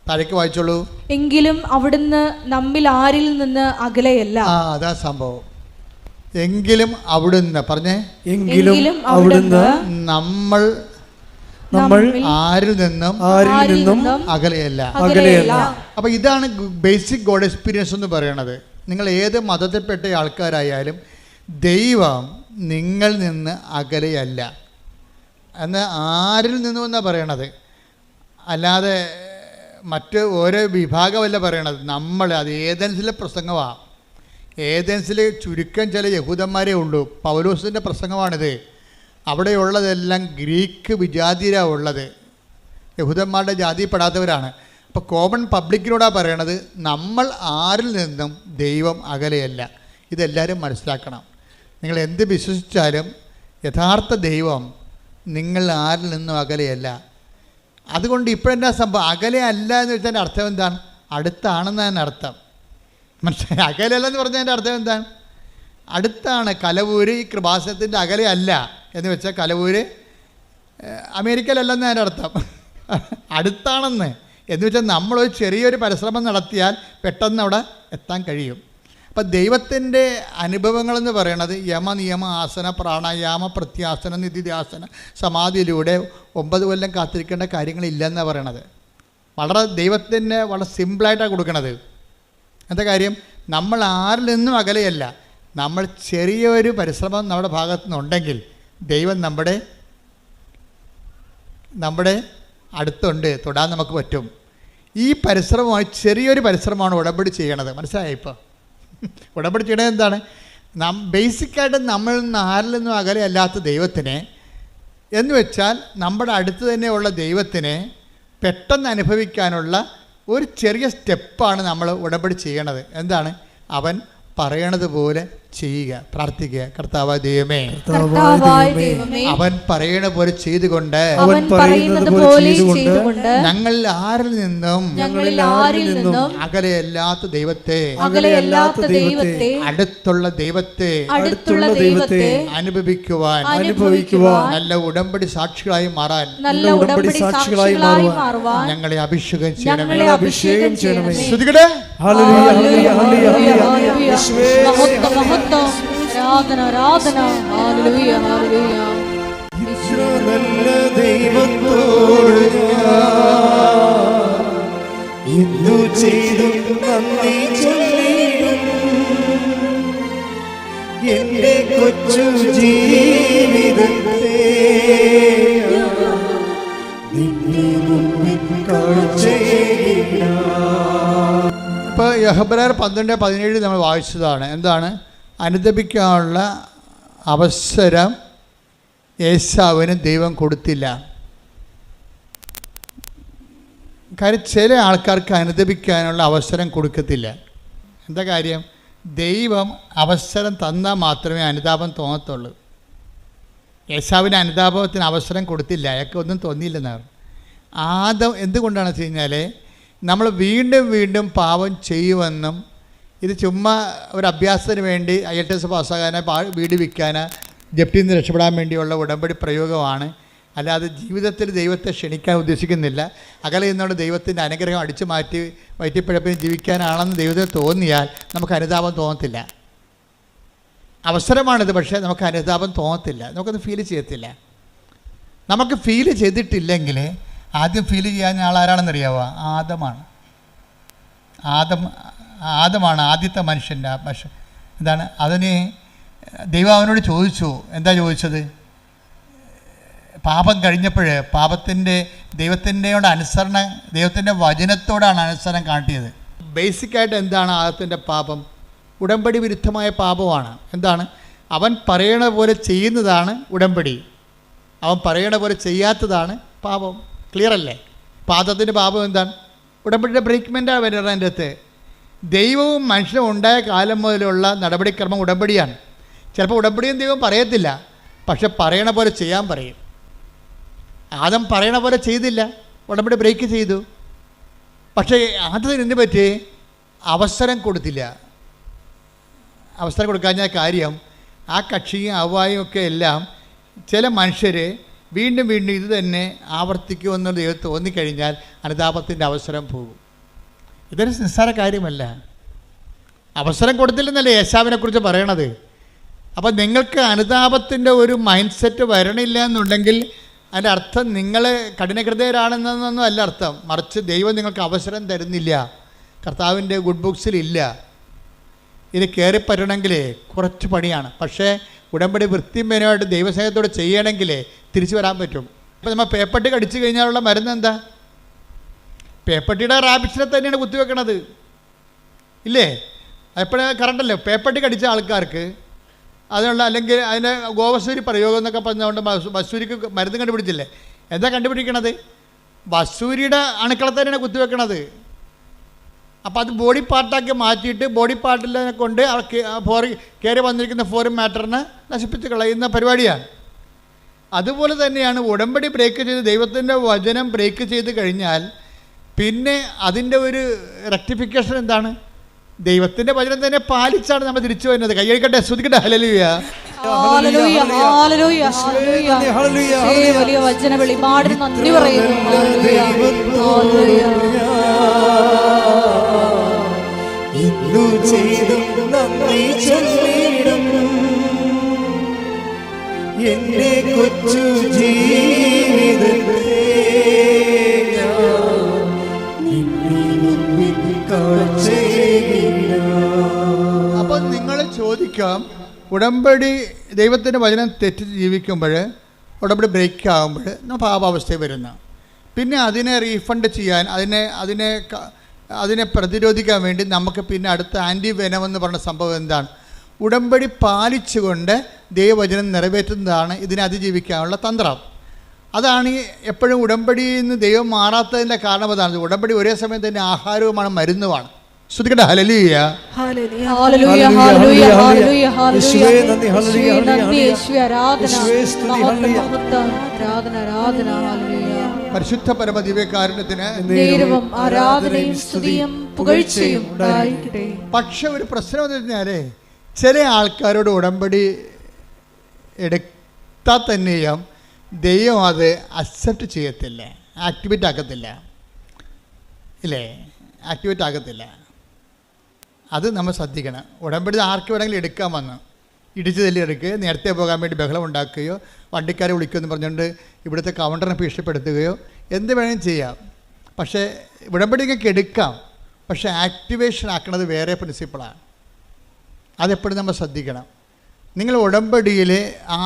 താഴേക്ക് വായിച്ചോളൂ. എങ്കിലും അവിടുന്ന് നമ്മിൽ ആരിൽ നിന്ന് അകലെയല്ല. അതാ സംഭവം. എങ്കിലും അവിടുന്ന് പറഞ്ഞേ, എങ്കിലും അവിടുന്ന് നമ്മൾ ആരിൽ നിന്നും അകലെയല്ല. അപ്പോൾ ഇതാണ് ബേസിക് ഗോഡ് എക്സ്പീരിയൻസ് എന്ന് പറയണത്. നിങ്ങൾ ഏത് മതത്തിൽപ്പെട്ട ആൾക്കാരായാലും ദൈവം നിങ്ങൾ നിന്ന് അകലെയല്ല എന്ന് ആരിൽ നിന്നുമെന്നാണ് പറയണത്. അല്ലാതെ മറ്റ് ഓരോ വിഭാഗമല്ല പറയണത്. നമ്മൾ അത് ഏതൻസിലെ പ്രസംഗമാണ്. ഏതൻസിൽ ചുരുക്കം ചില യഹൂദന്മാരേ ഉള്ളൂ. പൗലോസിൻ്റെ പ്രസംഗമാണിത്. അവിടെയുള്ളതെല്ലാം ഗ്രീക്ക് വിജാതിരാണ് ഉള്ളത്, യഹൂദന്മാരുടെ ജാതിപ്പെടാത്തവരാണ്. അപ്പോൾ കോമൺ പബ്ലിക്കിനോടാണ് പറയണത്, നമ്മൾ ആരിൽ നിന്നും ദൈവം അകലെയല്ല. ഇതെല്ലാവരും മനസ്സിലാക്കണം. നിങ്ങൾ എന്ത് വിശ്വസിച്ചാലും യഥാർത്ഥ ദൈവം നിങ്ങൾ ആരിൽ നിന്നും അകലെയല്ല. അതുകൊണ്ട് ഇപ്പോഴെന്താ സംഭവം? അകലെ അല്ല എന്ന് വെച്ചാൽ അർത്ഥം എന്താണ്? അടുത്താണെന്നതിന് അർത്ഥം. മനസ്സിലായി? അകലെയല്ലെന്ന് പറഞ്ഞതിൻ്റെ അർത്ഥം എന്താണ്? അടുത്താണ്. കലവൂര് ഈ കൃപാസനത്തിൻ്റെ അകലെ അല്ല എന്ന് വെച്ചാൽ കലവൂര് അമേരിക്കയിലല്ലെന്ന് അതിൻ്റെ അർത്ഥം. അടുത്താണെന്ന് എന്ന് വെച്ചാൽ നമ്മളൊരു ചെറിയൊരു പരിശ്രമം നടത്തിയാൽ പെട്ടെന്ന് അവിടെ എത്താൻ കഴിയും. അപ്പം ദൈവത്തിൻ്റെ അനുഭവങ്ങളെന്ന് പറയണത് യമ, നിയമ, ആസന, പ്രാണായാമ, പ്രത്യാസന, നിധിധ്യാസന, സമാധിയിലൂടെ 9 കൊല്ലം കാത്തിരിക്കേണ്ട കാര്യങ്ങളില്ലെന്നാണ് പറയണത്. വളരെ ദൈവത്തിന് വളരെ സിമ്പിളായിട്ടാണ് കൊടുക്കണത്. എന്താ കാര്യം? നമ്മൾ ആരിൽ നിന്നും അകലെയല്ല. നമ്മൾ ചെറിയൊരു പരിശ്രമം നമ്മുടെ ഭാഗത്തു നിന്നുണ്ടെങ്കിൽ ദൈവം നമ്മുടെ അടുത്തുണ്ട്, തൊടാൻ നമുക്ക് പറ്റും. ഈ പരിശ്രമമായി ചെറിയൊരു പരിശ്രമമാണ് ഉടമ്പടി ചെയ്യണത്. മനസ്സിലായി? ഇപ്പോൾ ഉടമ്പടി ചെയ്യണത് എന്താണ്? ബേസിക്കായിട്ട് നമ്മളിൽ നിന്ന് ആരിൽ നിന്നും അകലെ അല്ലാത്ത ദൈവത്തിനെ എന്ന് വെച്ചാൽ നമ്മുടെ അടുത്ത് തന്നെയുള്ള ദൈവത്തിനെ പെട്ടെന്ന് അനുഭവിക്കാനുള്ള ഒരു ചെറിയ സ്റ്റെപ്പാണ് നമ്മൾ ഉടമ്പടി ചെയ്യണത്. എന്താണ്? അവൻ പറയണത് പോലെ ചെയ്യുക, പ്രാർത്ഥിക്കുക. കർത്താവായ ദൈവമേ, അവൻ പറയണ പോലെ ചെയ്തുകൊണ്ട് ഞങ്ങളിൽ ആരിൽ നിന്നും അകലെയല്ലാത്ത ദൈവത്തെ അടുത്തുള്ള ദൈവത്തെ അനുഭവിക്കുവാൻ നല്ല ഉടമ്പടി സാക്ഷികളായി മാറാൻ ഞങ്ങളെ അഭിഷേകം ചെയ്യണമേ. ശ്രുതികടേ ആരാധന. ഹല്ലേലൂയ, ഹല്ലേലൂയ. നല്ല ദൈവത്തോട് ഇന്നു ചെയ്തു നന്ദി ചൊല്ലിടും എന്റെ കൊച്ചു ജീവിതത്തെ നിന്റെ മുമ്പിൽ കാഴ്ചയേകിടാം. ഇപ്പോൾ യഹബ്രായർ 12:17 നമ്മൾ വായിച്ചതാണ്. എന്താണ്? അനുദപിക്കാനുള്ള അവസരം ഏശാവിന് ദൈവം കൊടുത്തില്ല. കാര്യം ചില ആൾക്കാർക്ക് അനുദപിക്കാനുള്ള അവസരം കൊടുക്കത്തില്ല. എന്താ കാര്യം? ദൈവം അവസരം തന്നാൽ മാത്രമേ അനുതാപം തോന്നത്തുള്ളൂ. ഏശാവിന് അനുതാപത്തിന് അവസരം കൊടുത്തില്ല, അയാൾക്ക് ഒന്നും തോന്നിയില്ലെന്നാണ്. എന്തുകൊണ്ടാണെന്ന് വെച്ച് കഴിഞ്ഞാൽ നമ്മൾ വീണ്ടും വീണ്ടും പാപം ചെയ്യുമെന്നും ഇത് ചുമ്മാ ഒരു അഭ്യാസത്തിന് വേണ്ടി IELTS പാസ്സാകാനോ വീട് വിൽക്കാനോ ജപ്തിയിൽ നിന്ന് രക്ഷപ്പെടാൻ വേണ്ടിയുള്ള ഉടമ്പടി പ്രയോഗമാണ്. അല്ലാതെ ജീവിതത്തിൽ ദൈവത്തെ ക്ഷണിക്കാൻ ഉദ്ദേശിക്കുന്നില്ല. അകലെ നിന്നുള്ള ദൈവത്തിൻ്റെ അനുഗ്രഹം അടിച്ചു മാറ്റി വയറ്റിപ്പിഴപ്പിന് ജീവിക്കാനാണെന്ന് ദൈവത്തിന് തോന്നിയാൽ നമുക്ക് അനുതാപം തോന്നത്തില്ല. അവസരമാണിത്. പക്ഷേ നമുക്ക് അനുതാപം തോന്നത്തില്ല, നമുക്കത് ഫീൽ ചെയ്യത്തില്ല. നമുക്ക് ഫീൽ ചെയ്തിട്ടില്ലെങ്കിൽ ആദ്യം ഫീൽ ചെയ്യാൻ ആളാരാണെന്നറിയാവോ? ആദമാണ് ആദ്യത്തെ മനുഷ്യൻ്റെ എന്താണ് അതിന് ദൈവം അവനോട് ചോദിച്ചു. എന്താ ചോദിച്ചത്? പാപം കഴിഞ്ഞപ്പോൾ ദൈവത്തിൻ്റെയോട് അനുസരണം, ദൈവത്തിൻ്റെ വചനത്തോടാണ് അനുസരണം കാട്ടിയത്. ബേസിക്കായിട്ട് എന്താണ് ആദത്തിൻ്റെ പാപം? ഉടമ്പടി വിരുദ്ധമായ പാപമാണ്. എന്താണ്? അവൻ പറയണ പോലെ ചെയ്യുന്നതാണ് ഉടമ്പടി, അവൻ പറയണ പോലെ ചെയ്യാത്തതാണ് പാപം. ക്ലിയർ അല്ലേ? പാദത്തിൻ്റെ പാപം എന്താണ്? ഉടമ്പടിയുടെ ബ്രേക്ക്മെൻറ്റാണ് വരുന്നത്. അതിൻ്റെ അകത്ത് ദൈവവും മനുഷ്യനും ഉണ്ടായ കാലം മുതലുള്ള നടപടിക്രമം ഉടമ്പടിയാണ്. ചിലപ്പോൾ ഉടമ്പടിയും ദൈവം പറയത്തില്ല, പക്ഷെ പറയണ പോലെ ചെയ്യാൻ പറയും. ആദം പറയണ പോലെ ചെയ്തില്ല, ഉടമ്പടി ബ്രേക്ക് ചെയ്തു. പക്ഷേ ആദ്യത്തിന് എന്ത് പറ്റി? അവസരം കൊടുത്തില്ല. അവസരം കൊടുക്കാഞ്ഞ കാര്യം ആ കക്ഷിയും അവ്വായും ഒക്കെ എല്ലാം ചില മനുഷ്യർ വീണ്ടും വീണ്ടും ഇത് തന്നെ ആവർത്തിക്കുമെന്നുള്ള ദൈവം തോന്നിക്കഴിഞ്ഞാൽ അനുതാപത്തിൻ്റെ അവസരം പോകും. ഇതൊരു നിസ്സാര കാര്യമല്ല. അവസരം കൊടുത്തില്ലെന്നല്ലേ യേശാവിനെക്കുറിച്ച് പറയണത്. അപ്പോൾ നിങ്ങൾക്ക് അനുതാപത്തിൻ്റെ ഒരു മൈൻഡ് സെറ്റ് വരണില്ല എന്നുണ്ടെങ്കിൽ അതിൻ്റെ അർത്ഥം നിങ്ങൾ കഠിനഹൃദയരാണെന്നൊന്നും അല്ല അർത്ഥം. മറിച്ച് ദൈവം നിങ്ങൾക്ക് അവസരം തരുന്നില്ല, കർത്താവിൻ്റെ ഗുഡ് ബുക്സിലില്ല. ഇത് കയറിപ്പറ്റണമെങ്കിൽ കുറച്ച് പണിയാണ്. പക്ഷേ ഉടമ്പടി വൃത്തിമേനമായിട്ട് ദൈവസ്നേഹത്തോടെ ചെയ്യണമെങ്കിൽ തിരിച്ചു വരാൻ പറ്റും. ഇപ്പോൾ നമ്മൾ പേപ്പട്ടി കടിച്ചു കഴിഞ്ഞാലുള്ള മരുന്ന് എന്താ? പേപ്പട്ടിയുടെ റാബിസിനെ തന്നെയാണ് കുത്തിവെക്കണത്, ഇല്ലേ? എപ്പോഴും കറണ്ടല്ലോ. പേപ്പട്ടി കടിച്ച ആൾക്കാർക്ക് അതിനുള്ള, അല്ലെങ്കിൽ അതിൻ്റെ ഗോവസൂരി പ്രയോഗം എന്നൊക്കെ പറഞ്ഞുകൊണ്ട് വസൂരിക്ക് മരുന്ന് കണ്ടുപിടിച്ചില്ലേ? എന്താ കണ്ടുപിടിക്കണത്? വസൂരിയുടെ അണുക്കളെ തന്നെയാണ് കുത്തിവെക്കണത്. അപ്പോൾ അത് ബോഡി പാർട്ടാക്കി മാറ്റിയിട്ട് ബോഡി പാർട്ടിനെ കൊണ്ട് കയറി വന്നിരിക്കുന്ന ഫോറിൻ മാറ്ററിനെ നശിപ്പിച്ച് കളയുന്ന പരിപാടിയാണ്. അതുപോലെ തന്നെയാണ് ഉടമ്പടി ബ്രേക്ക് ചെയ്ത് ദൈവത്തിൻ്റെ വചനം ബ്രേക്ക് ചെയ്ത് കഴിഞ്ഞാൽ പിന്നെ അതിൻ്റെ ഒരു റെക്ടിഫിക്കേഷൻ എന്താണ്? ദൈവത്തിൻ്റെ വചനം തന്നെ പാലിച്ചാണ് നമ്മൾ തിരിച്ചു വരുന്നത്. കൈയടിക്കട്ടെ, സ്തുതിക്കട്ടെ, ഹല്ലേലൂയ. ഹല്ലേലൂയ, ഹല്ലേലൂയ, ഹല്ലേലൂയ. വലിയ വചന വെളിപാടിന് നന്ദി പറയുന്നു. Hallelujah, hallelujah. ഇന്നു ചെയ്തും നന്ദി ചൊല്ലിടും എന്റെ കൊച്ചു ജീവിതത്തെ അപ്പം നിങ്ങൾ ചോദിക്കാം, ഉടമ്പടി ദൈവത്തിൻ്റെ വചനം തെറ്റിച്ച് ജീവിക്കുമ്പോൾ, ഉടമ്പടി ബ്രേക്ക് ആകുമ്പോൾ നമ്മൾ പാപാവസ്ഥയിൽ വരുന്നു. പിന്നെ അതിനെ റീഫണ്ട് ചെയ്യാൻ, അതിനെ പ്രതിരോധിക്കാൻ വേണ്ടി നമുക്ക് പിന്നെ അടുത്ത ആൻറ്റി വെനമെന്ന് പറഞ്ഞ സംഭവം എന്താണ്? ഉടമ്പടി പാലിച്ചുകൊണ്ട് ദൈവവചനം നിറവേറ്റുന്നതാണ് ഇതിനെ അതിജീവിക്കാനുള്ള തന്ത്രം. അതാണ് എപ്പോഴും ഉടമ്പടിയിൽ നിന്ന് ദൈവം മാറാത്തതിൻ്റെ കാരണം അതാണ്. ഉടമ്പടി ഒരേ സമയം തന്നെ ആഹാരവുമാണ്, മരുന്നുമാണ്. ശ്രുതിക്കട്ടെ, ഹല്ലേലൂയ, ഹല്ലേലൂയ, ഹല്ലേലൂയ, ഹല്ലേലൂയ, ഹല്ലേലൂയ. നന്ദി യേശുവേ, ആരാധന, മഹത്വം, ആരാധന, ഹല്ലേലൂയ. പരിശുദ്ധ പരമദിവ്യകാരുണ്യത്തിന് ദൈവം ആരാധനയും സ്തുതിയും പുകഴ്ചയും ഉണ്ടായിരിക്കട്ടെ. പക്ഷെ ഒരു പ്രശ്നം എന്ന് പറഞ്ഞാൽ ചില ആൾക്കാരോട് ഉടമ്പടി എടുത്താൽ തന്നെയും ദൈവം അത് അക്സെപ്റ്റ് ചെയ്യത്തില്ല, ആക്ടിവേറ്റ് ആക്കത്തില്ല, ഇല്ലേ? ആക്ടിവേറ്റ് ആക്കത്തില്ല. അത് നമ്മൾ ശ്രദ്ധിക്കണം. ഉടമ്പടി ആർക്ക് വേണമെങ്കിലും എടുക്കാൻ വന്നു ഇടിച്ചു തല്ലി എടുക്കുക, നേരത്തെ പോകാൻ വേണ്ടി ബഹളം ഉണ്ടാക്കുകയോ വണ്ടിക്കാരെ വിളിക്കുമെന്ന് പറഞ്ഞുകൊണ്ട് ഇവിടുത്തെ കൗണ്ടറിനെ ഭീഷണിപ്പെടുത്തുകയോ എന്ത് വേണമെങ്കിലും ചെയ്യാം. പക്ഷേ ഉടമ്പടി നിങ്ങൾക്ക് എടുക്കാം, പക്ഷേ ആക്ടിവേഷൻ ആക്കണത് വേറെ പ്രിൻസിപ്പിളാണ്. അതെപ്പോഴും നമ്മൾ ശ്രദ്ധിക്കണം. നിങ്ങൾ ഉടമ്പടിയിൽ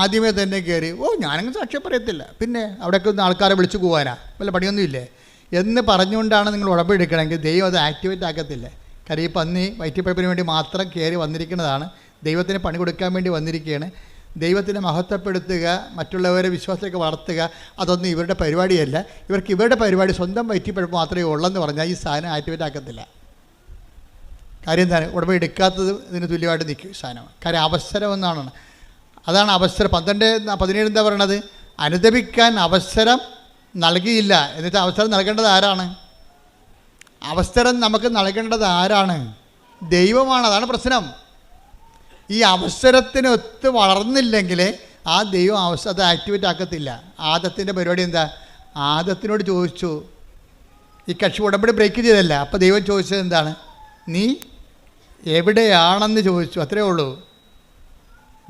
ആദ്യമേ തന്നെ കയറി ഞാനങ്ങ് സാക്ഷ്യം പറയത്തില്ല, പിന്നെ അവിടെയൊക്കെ ഒന്ന് ആൾക്കാരെ വിളിച്ചു പോകാനാ, വല്ല പണിയൊന്നുമില്ലേ എന്ന് പറഞ്ഞുകൊണ്ടാണ് നിങ്ങൾ ഉടമ്പടി എടുക്കണമെങ്കിൽ ദൈവം അത് ആക്ടിവേറ്റ് ആക്കത്തില്ല. കാര്യം ഈ പന്നി വയറ്റിപ്പഴപ്പിന് വേണ്ടി മാത്രം കയറി വന്നിരിക്കുന്നതാണ്, ദൈവത്തിന് പണി കൊടുക്കാൻ വേണ്ടി വന്നിരിക്കുകയാണ്. ദൈവത്തിനെ മഹത്വപ്പെടുത്തുക, മറ്റുള്ളവരെ വിശ്വാസത്തിലേക്ക് വളർത്തുക, അതൊന്നും ഇവരുടെ പരിപാടിയല്ല. ഇവർക്ക് ഇവരുടെ പരിപാടി സ്വന്തം വയറ്റിപ്പഴപ്പ് മാത്രമേ ഉള്ളെന്ന് പറഞ്ഞാൽ ഈ സാധനം ആക്ടിവേറ്റ് ആക്കത്തില്ല. കാര്യം എന്താണ്? ഉടമ്പടി എടുക്കാത്തത് ഇതിന് തുല്യമായിട്ട് നിൽക്കും സാധനം. കാര്യം അവസരം എന്നാണ്. അതാണ് അവസരം. 12:17 എന്താ പറയണത്? അനുദപിക്കാൻ അവസരം നൽകിയില്ല. എന്നിട്ട് അവസരം നൽകേണ്ടത് ആരാണ്? അവസരം നമുക്ക് നൽകേണ്ടത് ആരാണ്? ദൈവമാണ്. അതാണ് പ്രശ്നം. ഈ അവസരത്തിനൊത്ത് വളർന്നില്ലെങ്കിൽ ആ ദൈവം അത് ആക്ടിവേറ്റ് ആക്കത്തില്ല. ആദത്തിൻ്റെ പരിപാടി എന്താ? ആദത്തിനോട് ചോദിച്ചു, ഈ കക്ഷി ഉടമ്പടി ബ്രേക്ക് ചെയ്തല്ല, അപ്പോൾ ദൈവം ചോദിച്ചത് എന്താണ്? നീ എവിടെയാണെന്ന് ചോദിച്ചു, അത്രേ ഉള്ളൂ.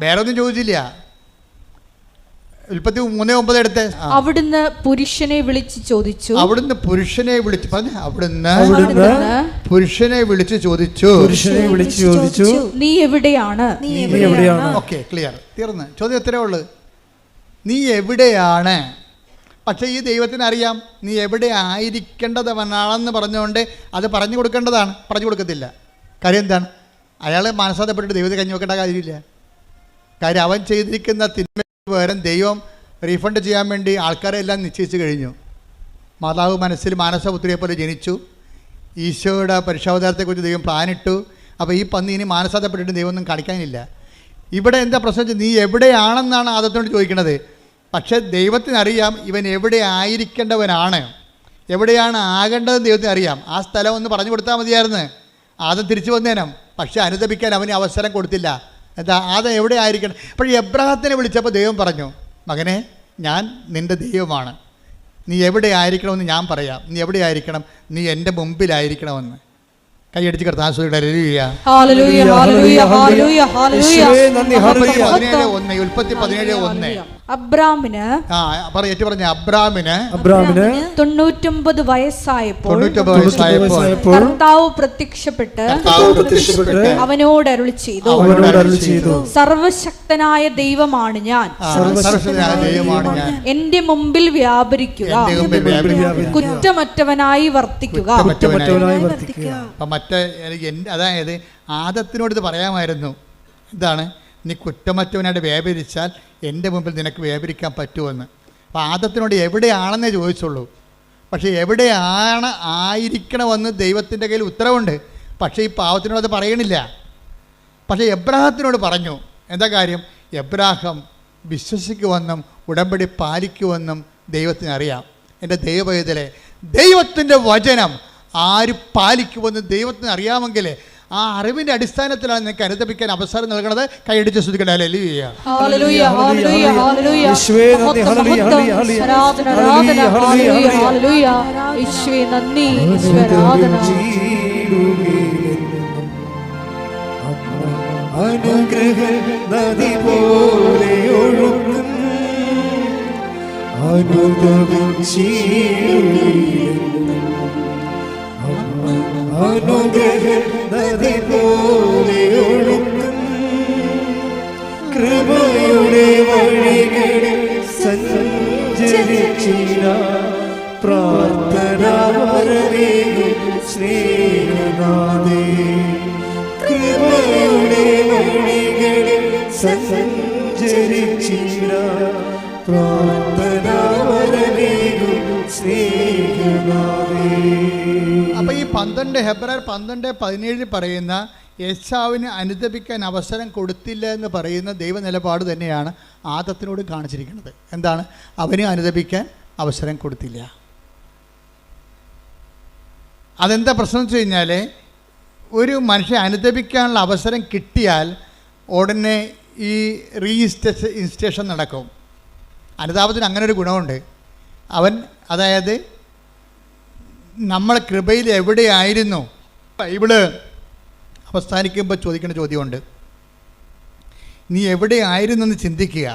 വേറെ ഒന്നും ചോദിച്ചില്ല. ഉൽപ്പത്തി 3:9 എടുത്ത്. അവിടുന്ന് പുരുഷനെ വിളിച്ച് ചോദിച്ചു. അവിടുന്ന് പുരുഷനെ വിളിച്ച് പറഞ്ഞു. അവിടുന്ന് പുരുഷനെ വിളിച്ച് ചോദിച്ചു. നീ എവിടെയാണ്? ഓക്കെ, ക്ലിയർ, തീർന്ന്. ചോദ്യം എത്രയേ ഉള്ളൂ? നീ എവിടെയാണ്? പക്ഷേ ഈ ദൈവത്തിന് അറിയാം നീ എവിടെ ആയിരിക്കേണ്ടതവനാണെന്ന് പറഞ്ഞുകൊണ്ട് അത് പറഞ്ഞു കൊടുക്കേണ്ടതാണ്. പറഞ്ഞു കൊടുക്കത്തില്ല. കാര്യം എന്താണ്? അയാൾ മനസ്സാന്തപ്പെട്ടിട്ട് ദൈവത്തെ കഞ്ഞി വെക്കേണ്ട കാര്യമില്ല. കാര്യം അവൻ ചെയ്തിരിക്കുന്ന തിന്മയ്ക്ക് പകരം ദൈവം റീഫണ്ട് ചെയ്യാൻ വേണ്ടി ആൾക്കാരെ എല്ലാം നിശ്ചയിച്ചു കഴിഞ്ഞു. മാതാവ് മനസ്സിൽ മാനസപുത്രിയെ പോലെ ജനിച്ചു. ഈശോയുടെ പരിശോധനത്തെക്കുറിച്ച് ദൈവം പ്ലാനിട്ടു. അപ്പോൾ ഈ പന്നി ഇനി മാനസാന്തപ്പെട്ടിട്ട് ദൈവം ഒന്നും കാണിക്കാനില്ല. ഇവിടെ എന്താ പ്രശ്നം വെച്ചാൽ നീ എവിടെയാണെന്നാണ് ആദത്തിനോട് ചോദിക്കുന്നത്. പക്ഷേ ദൈവത്തിനറിയാം ഇവൻ എവിടെ ആയിരിക്കേണ്ടവനാണ്, എവിടെയാണ് ആകേണ്ടതെന്ന് ദൈവത്തിന് അറിയാം. ആ സ്ഥലം ഒന്ന് പറഞ്ഞു കൊടുത്താൽ മതിയായിരുന്നു, ആദം തിരിച്ചു വന്നേനം. പക്ഷേ അനുദപിക്കാൻ അവന് അവസരം കൊടുത്തില്ല. എന്താ ആദം എവിടെ ആയിരിക്കണം? അപ്പോൾ എബ്രാഹത്തിനെ വിളിച്ചപ്പോൾ ദൈവം പറഞ്ഞു, മകനെ ഞാൻ നിൻ്റെ ദൈവമാണ്, നീ എവിടെ ആയിരിക്കണമെന്ന് ഞാൻ പറയാം. നീ എവിടെ ആയിരിക്കണം? നീ എൻ്റെ മുമ്പിലായിരിക്കണമെന്ന്. കൈയടിച്ച് കർത്താൻ ഉൽപ്പത്തി 17:1. അബ്രാമിന് 99 വയസ്സായപ്പോൾ കർത്താവ് പ്രത്യക്ഷപ്പെട്ട് അവനോട് അരുളി ചെയ്തു, സർവശക്തനായ ദൈവമാണ് ഞാൻ, എന്റെ മുമ്പിൽ വ്യാപരിക്കുക, കുറ്റമറ്റവനായി വർത്തിക്കുക. അതായത് ആദത്തിനോട് ഇത് പറയാമായിരുന്നു. എന്താണ്? നീ കുറ്റമറ്റവനായിട്ട് വ്യാപരിച്ചാൽ എൻ്റെ മുമ്പിൽ നിനക്ക് വ്യാപരിക്കാൻ പറ്റുമെന്ന്. അപ്പോൾ ആദത്തിനോട് എവിടെയാണെന്നേ ചോദിച്ചുള്ളൂ. പക്ഷേ എവിടെയാണ് ആയിരിക്കണമെന്ന് ദൈവത്തിൻ്റെ കയ്യിൽ ഉത്തരവുണ്ട്. പക്ഷേ ഈ പാവത്തിനോട് അത് പറയണില്ല. പക്ഷേ എബ്രാഹത്തിനോട് പറഞ്ഞു. എന്താ കാര്യം? എബ്രാഹം വിശ്വസിക്കുമെന്നും ഉടമ്പടി പാലിക്കുമെന്നും ദൈവത്തിന് അറിയാം. എൻ്റെ ദൈവപൈതലെ, ദൈവത്തിൻ്റെ വചനം ആര് പാലിക്കുമെന്ന് ദൈവത്തിന് അറിയാമെങ്കിൽ ആ അറിവിൻ്റെ അടിസ്ഥാനത്തിലാണ് നിനക്ക് അനുദപിക്കാൻ അവസരം നൽകണത്. കൈയടിച്ച് സ്തുതിക്കട്ടെ. ഹല്ലേലൂയ. അനുഗ്രഹ നദി പോലെ ഒഴുകും അനുഗ്രഹ നദി പോലെ ഒഴുകും കൃപയുടെ വഴികളിൽ സഞ്ചരിച്ചിട പ്രാർത്ഥന വരവേകും സ്നേഹനാഥേ. കൃപയുടെ വഴികളിൽ സഞ്ചരിച്ചിട പ്രാർത്ഥന വരവേകും സ്നേഹനാഥേ. അപ്പോൾ ഈ 12 ഹെബ്രായർ 12:17 പറയുന്ന യേശാവിന് അനുദപിക്കാൻ അവസരം കൊടുത്തില്ല എന്ന് പറയുന്ന ദൈവ നിലപാട് തന്നെയാണ് ആദത്തിനോട് കാണിച്ചിരിക്കുന്നത്. എന്താണ്? അവന് അനുദപിക്കാൻ അവസരം കൊടുത്തില്ല. അതെന്താ പ്രശ്നം വെച്ച് കഴിഞ്ഞാൽ, ഒരു മനുഷ്യൻ അനുദപിക്കാനുള്ള അവസരം കിട്ടിയാൽ ഉടനെ ഈ ഇൻസ്റ്റേഷൻ നടക്കും. അനുതാപത്തിന് അങ്ങനെ ഒരു ഗുണമുണ്ട്. അതായത് നമ്മൾ കൃപയിൽ എവിടെയായിരുന്നു? ബൈബിള് അവസാനിക്കുമ്പോൾ ചോദിക്കേണ്ട ചോദ്യമുണ്ട്. നീ എവിടെയായിരുന്നെന്ന് ചിന്തിക്കുക,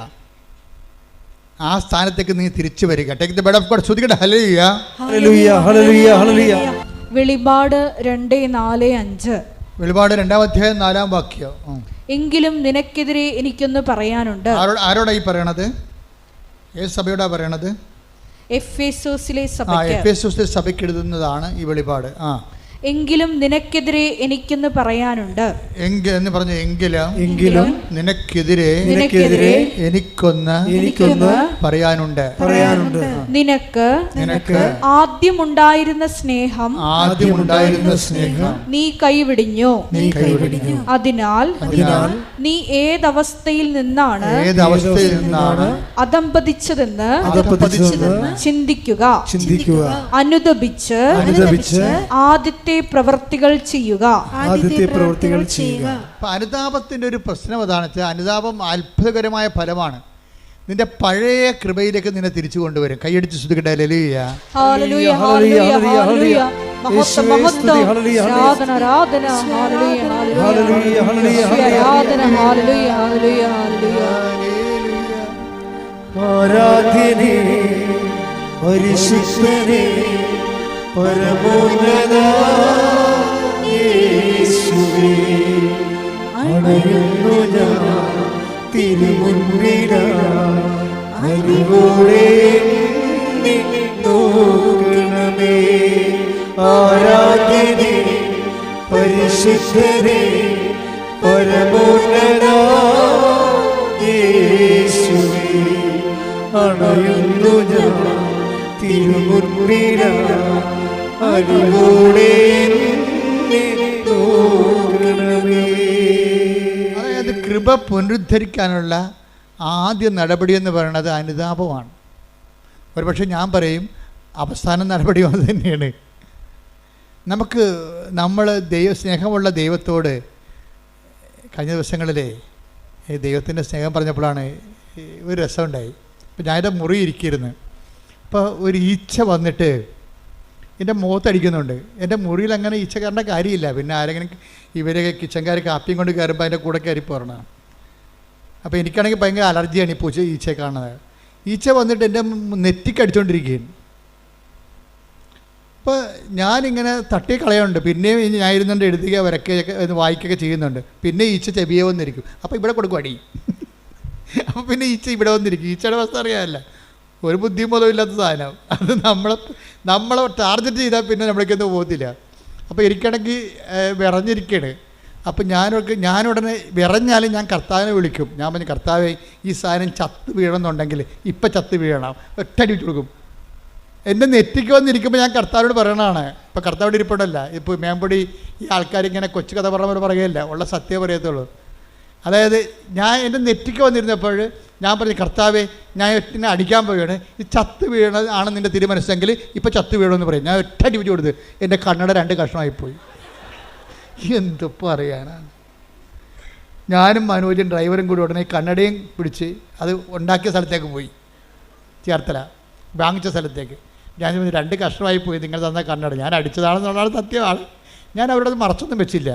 ആ സ്ഥാനത്തേക്ക് നീ തിരിച്ചു വരിക. Take the bed of God. ശ്രദ്ധിക്കട്ടെ. ഹല്ലേലൂയ, ഹല്ലേലൂയ, ഹല്ലേലൂയ, ഹല്ലേലൂയ. വെളിപാട് 2:4-5. വെളിപാട് 2:4 എങ്കിലും നിനക്കെതിരെ എനിക്കൊന്ന് പറയാനുണ്ട്. ആരോടാ ഈ പറയണത്? ഏത് സഭയോടാ പറയണത്? എഫേസോസിലെ സഭയ്ക്ക് എഴുതുന്നതാണ് ഈ വെളിപാട്. എങ്കിലും നിനക്കെതിരെ എനിക്കൊന്ന് പറയാനുണ്ട്. എന്ന് പറഞ്ഞു. എങ്കിലും നിനക്കെതിരെ എനിക്കൊന്ന് പറയാനുണ്ട്. നിനക്ക് ആദ്യമുണ്ടായിരുന്ന സ്നേഹം നീ കൈവിടിഞ്ഞു. അതിനാൽ നീ ഏതവസ്ഥയിൽ നിന്നാണ് അധംപതിച്ചതെന്ന് ചിന്തിക്കുക. അനുദപിച്ച് ആദ്യത്തെ പ്രവൃത്തികൾ ചെയ്യുക. അനുതാപത്തിന്റെ ഒരു പ്രശ്നം അതാണ്. അനുതാപം അത്ഭുതകരമായ ഫലമാണ്. നിന്റെ പഴയ കൃപയിലേക്ക് നിന്നെ തിരിച്ചു കൊണ്ടുവരും. കൈയടിച്ച് സ്തുതിക്കട്ടെ. ഹല്ലേലൂയ, ഹല്ലേലൂയ, ഹല്ലേലൂയ, ഹല്ലേലൂയ. മഹത്വം മഹത്വം ആരാധന ആരാധന ഹല്ലേലൂയ ഹല്ലേലൂയ ആരാധന ഹല്ലേലൂയ ഹല്ലേലൂയ ഹല്ലേലൂയ ആരാധ്യനേ പരിശുദ്ധനേ പരമോന്നത യേശുവേ അണയുന്നു ഞാൻ തിരുമുൻപിലായി അറിവോടെ നോക്കണമേ ആരാധ്യനേ പരിശുദ്ധനേ പരമോന്നത യേശുവേ അണയുന്നു ഞാൻ തിരുമുൻപിലായി അറിവോടെ നോക്കണമേ. അതായത് കൃപ പുനരുദ്ധരിക്കാനുള്ള ആദ്യ നടപടി എന്ന് പറയുന്നത് അനുതാപമാണ്. ഒരുപക്ഷെ ഞാൻ പറയും അവസാന നടപടി അത് തന്നെയാണ്. നമ്മൾ സ്നേഹമുള്ള ദൈവത്തോട് കഴിഞ്ഞ ദിവസങ്ങളിലെ ദൈവത്തിൻ്റെ സ്നേഹം പറഞ്ഞപ്പോഴാണ് ഒരു രസമുണ്ടായി. അപ്പോൾ ഞാനെൻ്റെ മുറി ഇരിക്കിയിരുന്നു. അപ്പോൾ ഒരു ഈച്ച വന്നിട്ട് എൻ്റെ മുഖത്തടിക്കുന്നുണ്ട്. എൻ്റെ മുറിയിൽ അങ്ങനെ ഈച്ച കയറേണ്ട കാര്യമില്ല. പിന്നെ ആരെങ്കിലും ഇവരെ കിച്ചൻകാർ കാപ്പിയും കൊണ്ട് കയറുമ്പോൾ അതിൻ്റെ കൂടെ കയറി പോരണം. അപ്പോൾ എനിക്കാണെങ്കിൽ ഭയങ്കര അലർജിയാണ് ഈ ഈച്ചയെ കാണുന്നത്. ഈച്ച വന്നിട്ട് എൻ്റെ നെറ്റിക്കടിച്ചുകൊണ്ടിരിക്കുകയാണ്. അപ്പോൾ ഞാനിങ്ങനെ തട്ടി കളയുന്നുണ്ട്. പിന്നെയും ഞാൻ ഇരുന്നുകൊണ്ട് എഴുതുക വരയ്ക്കുകയൊക്കെ വായിക്കുകയൊക്കെ ചെയ്യുന്നുണ്ട്. പിന്നെ ഈച്ച ചെവിയെ വന്നിരിക്കും. അപ്പോൾ ഇവിടെ കൊടുക്കും അടി. അപ്പോൾ പിന്നെ ഈച്ച ഇവിടെ വന്നിരിക്കും. ഈച്ചയുടെ അവസ്ഥ അറിയാമല്ല, ഒരു ബുദ്ധിബോധവും ഇല്ലാത്ത സാധനം. അത് നമ്മളെ ടാർഗറ്റ് ചെയ്താൽ പിന്നെ നമ്മളേക്കൊന്നും പോകത്തില്ല. അപ്പോൾ എനിക്കാണെങ്കിൽ വിറഞ്ഞിരിക്കുകയാണ്. അപ്പം ഞാനുടനെ വിറഞ്ഞാലും ഞാൻ കർത്താവിനെ വിളിക്കും. ഞാൻ പറഞ്ഞു, കർത്താവേ ഈ സാധനം ചത്ത് വീഴണമെന്നുണ്ടെങ്കിൽ ഇപ്പം ചത്ത് വീഴണം, ഒറ്റടി വെച്ച് കൊടുക്കും. എൻ്റെ നെറ്റിക്ക് വന്നിരിക്കുമ്പോൾ ഞാൻ കർത്താവിനോട് പറയണതാണ്. ഇപ്പോൾ കർത്താവിൻ്റെ ഇരിപ്പുണ്ടല്ല, ഇപ്പോൾ മേമ്പൊടി ഈ ആൾക്കാരിങ്ങനെ കൊച്ചു കഥ പറഞ്ഞവർ പറയുകയല്ല, ഉള്ള സത്യം പറയത്തുള്ളൂ. അതായത് ഞാൻ എൻ്റെ നെറ്റിക്ക് വന്നിരുന്നപ്പോൾ ഞാൻ പറഞ്ഞു, കർത്താവേ ഞാൻ എന്നെ അടിക്കാൻ പോവുകയാണ്, ഈ ചത്ത് വീഴണത് ആണ് നിൻ്റെ തിരുമനസ്സെങ്കിൽ ഇപ്പം ചത്ത് വീഴണമെന്ന് പറയും. ഞാൻ ഒറ്റ അടി വെച്ച് കൊടുത്ത് എൻ്റെ കണ്ണട 2 കഷ്ണമായിപ്പോയി. എന്ത് പറയാനാണ്. ഞാനും മനോജും ഡ്രൈവറും കൂടി ഉടനെ കണ്ണടയും പിടിച്ച് അത് ഉണ്ടാക്കിയ സ്ഥലത്തേക്ക് പോയി. ചേർത്തല വാങ്ങിച്ച സ്ഥലത്തേക്ക്. ഞാൻ 2 കഷ്ണമായി പോയി നിങ്ങൾ തന്ന കണ്ണട. ഞാൻ അടിച്ചതാണെന്നുള്ളതാണ് സത്യമാണ്. ഞാൻ അവിടെ അത് മറച്ചൊന്നും വെച്ചില്ല.